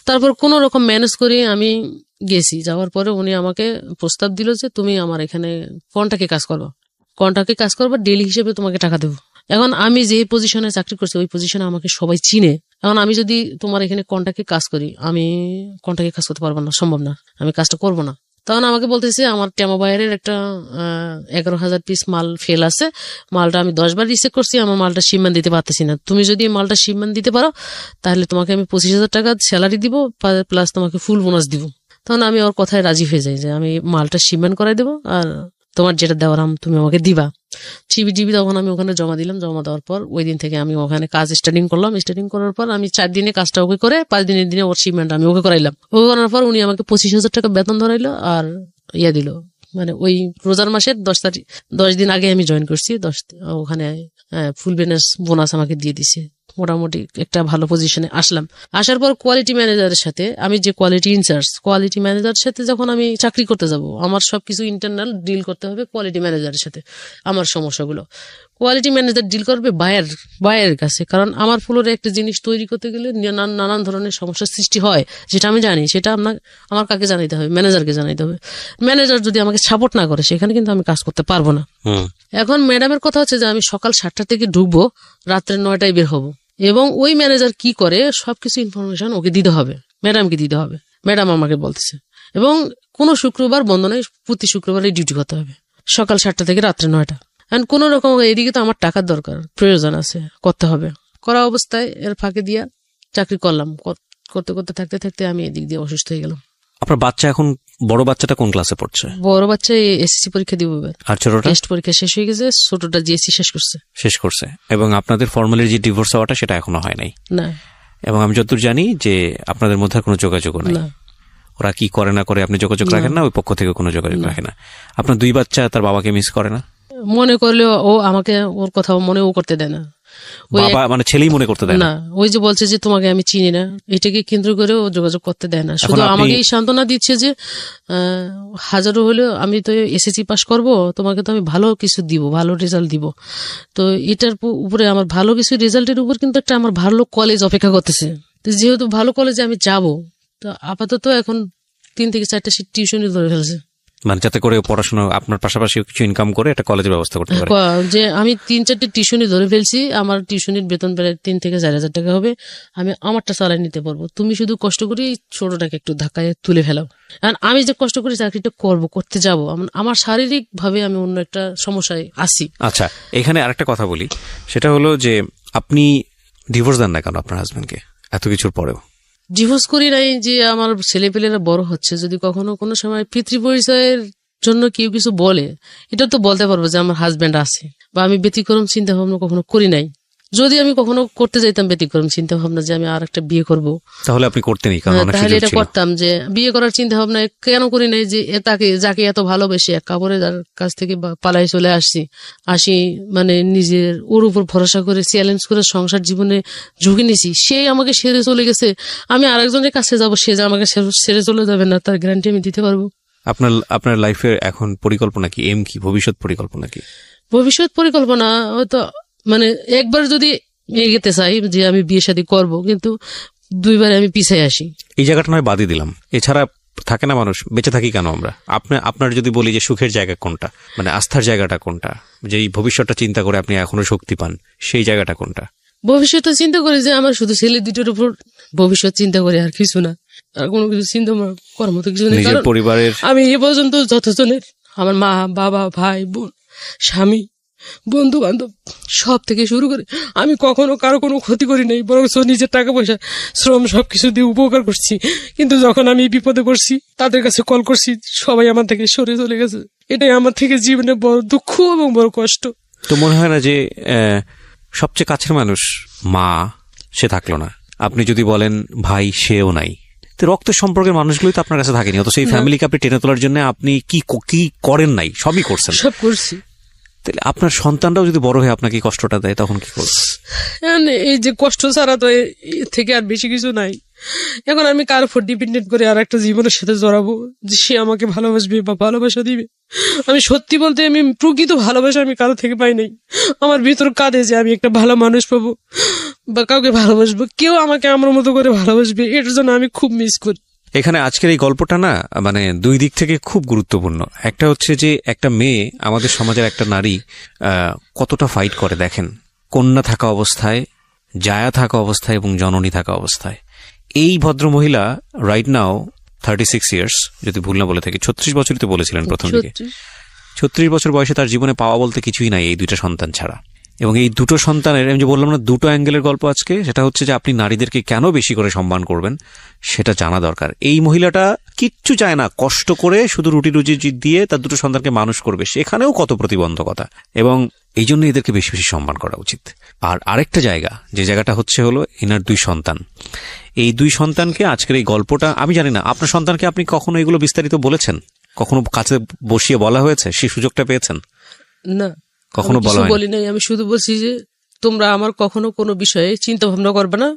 তারপর কোন রকম ম্যানেজ করে আমি গেছি। যাওয়ার পরে উনি আমাকে প্রস্তাব দিল যে তুমি আমার এখানে কন্ট্রাক্টে কাজ করবা, ডেলি হিসেবে তোমাকে টাকা দেবো। এখন আমি যে পজিশনে চাকরি করছি ওই পজিশনে আমাকে সবাই চিনে। এখন আমি যদি তোমার এখানে কন্ট্রাক্টে কাজ করি, আমি কন্ট্রাক্টে কাজ করতে পারবো না, সম্ভব না, আমি কাজটা করবো না। তখন আমাকে বলতেছে আমার টেমা বাইরের একটা 11,000 পিস মাল ফেল আছে, মালটা আমি 10 বার রিসেক করছি, আমার মালটা শিপমেন্ট দিতে পারতেছি না, তুমি যদি মালটা শিপমেন্ট দিতে পারো তাহলে তোমাকে আমি 25,000 টাকা স্যালারি দিব, প্লাস তোমাকে ফুল বোনাস দিব। তখন আমি ওর কথায় রাজি হয়ে যাই যে আমি মালটা শিপমেন্ট করাই দেবো, আর তোমার যেটা দেওয়ার তুমি আমাকে দিবা। চিবিটিবি তখন আমি ওখানে জমা দিলাম। জমা দেওয়ার পর ওই দিন থেকে আমি ওখানে কাজ স্টার্টিং করলাম। স্টার্টিং করার পর আমি 4 দিনে কাজটা ওকে করে 5 দিনের দিনে ওর শিপমেন্ট আমি ওকে করাইলাম। ওকে করার পর উনি আমাকে 25,000 টাকা বেতন ধরাইলো আর দিল, মানে ওই রোজার মাসের 10 দিন আগে আমি জয়েন করছি। ওখানে ফুল বোনাস আমাকে দিয়ে দিছে। মোটামুটি একটা ভালো পজিশনে আসলাম। আসার পর কোয়ালিটি ম্যানেজারের সাথে, আমি যে কোয়ালিটি ইনচার্জ, কোয়ালিটি ম্যানেজারের সাথে যখন আমি চাকরি করতে যাব, আমার সবকিছু ইন্টারনাল ডিল করতে হবে কোয়ালিটি ম্যানেজারের সাথে। আমার সমস্যাগুলো কোয়ালিটি ম্যানেজার ডিল করবে বায়ারের কাছে, কারণ আমার ফ্লোরে একটা জিনিস তৈরি করতে গেলে নানান ধরনের সমস্যার সৃষ্টি হয়, যেটা আমি জানি। সেটা আমার কাকে জানাইতে হবে? ম্যানেজারকে জানাইতে হবে। ম্যানেজার যদি আমাকে সাপোর্ট না করে সেখানে কিন্তু আমি কাজ করতে পারবো না। এখন ম্যাডামের কথা হচ্ছে যে আমি সকাল 7টা থেকে ঢুকবো, রাত্রে 9টায় বের হবো, এবং ওই ম্যানেজার কি করে সবকিছু ইনফরমেশন ওকে দিতে হবে, ম্যাডামকে দিতে হবে। ম্যাডাম আমাকে বলতেছে, এবং কোনো শুক্রবার বন্ধ নয়, প্রতি শুক্রবারে ডিউটি করতে হবে, সকাল 7টা থেকে রাত্রে 9টা। এন্ড কোন রকম এদিকে তো আমার টাকার দরকার, প্রয়োজন আছে, করতে হবে। করা অবস্থায় এর ফাঁকে দিয়া চাকরি করলাম। করতে করতে থাকতে থাকতে আমি এদিক দিয়ে অসুস্থ হয়ে গেলাম। আপনার বাচ্চা এখন, বড় বাচ্চাটা কোন ক্লাসে পড়ছে? বড় বাচ্চা এসএসসি পরীক্ষা দিব, আর ছোটটা টেস্ট পরীক্ষা শেষ হয়ে গেছে, ছোটটা জিএসসি শেষ করছে। এবং আপনাদের ফর্মালি যে ডিভোর্স হওয়াটা সেটা এখনো হয় নাই? না। এবং আমি যতদূর জানি যে আপনাদের মধ্যে কোনো যোগাযোগ নাই। ওরা কি করে না করে আপনি যোগাযোগ রাখেন না, ওই পক্ষ থেকে কোনো যোগাযোগ রাখে না। আপনার 2 বাচ্চা তার বাবাকে মিস করে না? মনে করলেও ও আমাকে ওর কথা মনেও করতে দেয় না। বাবা মানে ছেলেই মনে করতে দেয় না? ওই যে বলছে যে তোমাকে আমি চিনি না, এটাকে কেন্দ্র করে ও যোগাযোগ করতে দেয় না। শুধু আমাকে সান্ত্বনা দিচ্ছে যে হাজারো হলেও আমি তো এসএসসি পাস করব, তোমাকে তো আমি ভালো কিছু দিব, ভালো রেজাল্ট দিব। তো এটার উপরে আমার ভালো কিছু রেজাল্টের উপর কিন্তু একটা আমার ভালো কলেজ অপেক্ষা করতেছে। যেহেতু ভালো কলেজে আমি যাব, তো আপাতত এখন 3 থেকে 4টা টিউশনই ধরে ফেলছে, মানে যাতে করে পড়াশোনা আপনার পাশাপাশি কিছু ইনকাম করে একটা কলেজের ব্যবস্থা করতে পারে। যে আমি 3-4টে টিউশনি ধরে ফেলছি, আমার টিউশনির বেতন প্রায় 3 থেকে 4,000 টাকা হবে, আমি আমারটা চালাই নিতে পারবো। তুমি শুধু কষ্ট করে ছোটটাকে একটু ধাক্কায় তুলে ফেলাও। কারণ আমি যে কষ্ট করে চাকরিটা করতে যাব, আমার শারীরিক ভাবে আমি অন্য একটা সমস্যায় আছি। আচ্ছা, এখানে আরেকটা কথা বলি, সেটা হলো যে আপনি ডিভোর্স দেন না কেন আপনার হাজবেন্ডকে এত কিছুর পরেও? ডিভোর্স করি নাই যে আমার ছেলেপেলেরা বড় হচ্ছে, যদি কখনো কোনো সময় পিতৃ পরিচয়ের জন্য কেউ কিছু বলে, এটা তো বলতে পারবো যে আমার হাজবেন্ড আছে, বা আমি ব্যতিক্রম চিন্তা ভাবনা কখনো করি নাই। যদি আমি কখনো করতে যাইতাম ব্যতিক্রম চিন্তা ভাবনা যে আমি আর একটা বিয়ে করবো, তাহলে আপনি করতেনই, তাহলে এটা করতাম। যে বিয়ে করার চিন্তা ভাবনা কেন করি নাই, যে যাকে এত ভালোবেসে এক কাপড়ে যার কাছ থেকে পালাই চলে আসি, মানে নিজের ওর উপর ভরসা করে চ্যালেঞ্জ করে সংসার জীবনে ঝুঁকি নিছি, সে আমাকে ছেড়ে চলে গেছে। আমি আরেকজনের কাছে যাব, সে যে আমাকে ছেড়ে চলে যাবে না তার গ্যারান্টি আমি দিতে পারবো? আপনার লাইফের এখন পরিকল্পনা কি, এম কি, ভবিষ্যৎ পরিকল্পনা কি? ভবিষ্যৎ পরিকল্পনা হয়তো মানে একবার যদি এগোতে চাই যে আমি বিয়ে শাদী করবো, কিন্তু 2বার আমি পিছিয়ে আসি। এই জায়গাটা নয় বাদই দিলাম, এছাড়া থাকে না মানুষ, বেঁচে থাকি কেন আমরা? আপনার যদি বলি যে সুখের জায়গা কোনটা, মানে আস্থার জায়গাটা কোনটা, যে এই ভবিষ্যৎটা চিন্তা করে আপনি এখনো শক্তি পান, সেই জায়গাটা কোনটা? ভবিষ্যৎ চিন্তা করি যে আমার শুধু ছেলে 2টোর উপর ভবিষ্যৎ চিন্তা করি, আর কিছু না, আর কোনো কিছু চিন্তা করার মতো কিছু নেই। নিজের পরিবারের, আমি এ পর্যন্ত যতজনের, আমার মা বাবা ভাই বোন স্বামী বন্ধু বান্ধব সব থেকে শুরু করে আমি কখনো কারো কোনো ক্ষতি করি নাই, বরং নিজের টাকা পয়সা শ্রম সবকিছু দিয়ে উপকার করছি। কিন্তু যখন আমি বিপদে পড়ছি, তাদের কাছে কল করছি, সবাই আমার থেকে সরে চলে গেছে। এটাই আমার থেকে জীবনে বড় দুঃখ এবং বড় কষ্ট। তো মনে হয় না যে সবচেয়ে কাছের মানুষ মা, সে থাকলো না, আপনি যদি বলেন ভাই, সেও নাই, তো রক্তের সম্পর্কের মানুষগুলোই তো আপনার কাছে থাকেনি, অত সেই ফ্যামিলিকে আপনি টেনে তোলার জন্য আপনি কি করেন নাই? সবই করছেন। সব করছি। তাহলে আপনার সন্তানরাও যদি বড় হয়ে আপনাকে কষ্টটা দেয়, তখন কি করবে? এই যে কষ্ট ছাড়া তো এর থেকে আর বেশি কিছু নাই। এখন আমি কার উপর ডিপেন্ডেন্ট করে আর একটা জীবনের সাথে জড়াবো যে সে আমাকে ভালোবাসবে বা ভালোবাসা দিবে? আমি সত্যি বলতে আমি প্রকৃত ভালোবাসা আমি কারো থেকে পাই নাই। আমার ভিতর কাঁদে যে আমি একটা ভালো মানুষ পাবো বা কাউকে ভালোবাসবো, কেউ আমাকে আমার মতো করে ভালোবাসবে, এটার জন্য আমি খুব মিস করি। এখানে আজকের এই গল্পটা না, মানে 2 দিক থেকে খুব গুরুত্বপূর্ণ। একটা হচ্ছে যে একটা মেয়ে, আমাদের সমাজের একটা নারী কতটা ফাইট করে দেখেন, কন্যা থাকা অবস্থায়, জায়া থাকা অবস্থায় এবং জননী থাকা অবস্থায়। এই ভদ্রমহিলা রাইট নাও 36 ইয়ার্স, যদি ভুল না বলে থাকি, 36 বছরই তো বলেছিলেন প্রথম দিকে। 36 বছর বয়সে তার জীবনে পাওয়া বলতে কিছুই নাই এই 2টা সন্তান ছাড়া। এবং এই 2টো সন্তানের, আমি যে বললাম না 2টো অ্যাঙ্গেলের গল্প আজকে, সেটা হচ্ছে যে আপনি নারীদেরকে কেন বেশি করে সম্মান করবেন সেটা জানা দরকার। এই মহিলাটা কিচ্ছু চায় না, কষ্ট করে শুধু রুটি রুজি দিয়ে তার 2টো সন্তানকে মানুষ করবে, সেখানেও কত প্রতিবন্ধকতা, এবং এই জন্য এদেরকে বেশি বেশি সম্মান করা উচিত। আর আরেকটা জায়গা, যে জায়গাটা হচ্ছে হলো এনার 2 সন্তান। এই 2 সন্তানকে আজকের এই গল্পটা, আমি জানি না আপনার সন্তানকে আপনি কখনো এগুলো বিস্তারিত বলেছেন, কখনো কাছে বসিয়ে বলা হয়েছে, সেই সুযোগটা পেয়েছেন? না, কখনো বলি নাই। আমি শুধু বলছি যে তোমরা আমার কখনো কোনো বিষয়ে চিন্তা ভাবনা করবে না,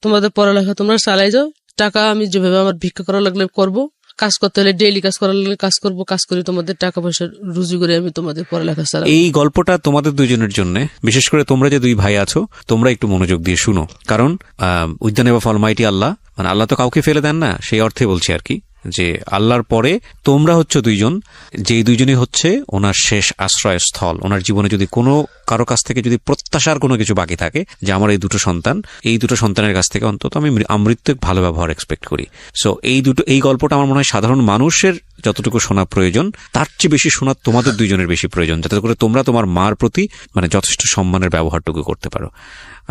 তোমাদের পড়ালেখা তোমরা চালাই যাও, টাকা আমি যেভাবে আমার ভিক্ষা করা লাগলে করবো, কাজ করতে হলে ডেইলি কাজ করার লাগলে কাজ করবো, কাজ করে তোমাদের টাকা পয়সা রুজি করে আমি তোমাদের পড়ালেখা চালাবো। এই গল্পটা তোমাদের 2জনের জন্য, বিশেষ করে তোমরা যে 2 ভাই আছো, তোমরা একটু মনোযোগ দিয়ে শুনো, কারণ with the name of almighty Allah, মানে আল্লাহ তো কাউকে ফেলে দেন না, সেই অর্থে বলছি আর কি, যে আল্লাহর পরে তোমরা হচ্ছে 2জন, যেই 2জনই হচ্ছে ওনার শেষ আশ্রয়স্থল। ওনার জীবনে যদি কোনো কারো কাছ থেকে যদি প্রত্যাশার কোনো কিছু বাকি থাকে, যে আমার এই 2টো সন্তান, এই 2টো সন্তানের কাছ থেকে অন্তত আমি আমৃত্যু ভালো ব্যবহার এক্সপেক্ট করি। সো এই গল্পটা আমার মনে হয় সাধারণ মানুষের যতটুকু শোনা প্রয়োজন, তার চেয়ে বেশি শোনা তোমাদের 2জনের বেশি প্রয়োজন, যাতে করে তোমরা তোমার মার প্রতি মানে যথেষ্ট সম্মানের ব্যবহারটুকু করতে পারো।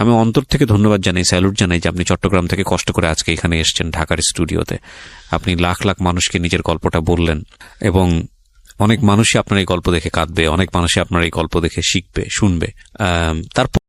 আমি অন্তর থেকে ধন্যবাদ জানাই, স্যালুট জানাই যে আপনি চট্টগ্রাম থেকে কষ্ট করে আজকে এখানে এসেছেন ঢাকার স্টুডিওতে। আপনি লাখ লাখ মানুষকে নিজের গল্পটা বললেন, এবং অনেক মানুষই আপনার এই গল্প দেখে কাঁদবে, অনেক মানুষই আপনার এই গল্প দেখে শিখবে, শুনবে। তারপর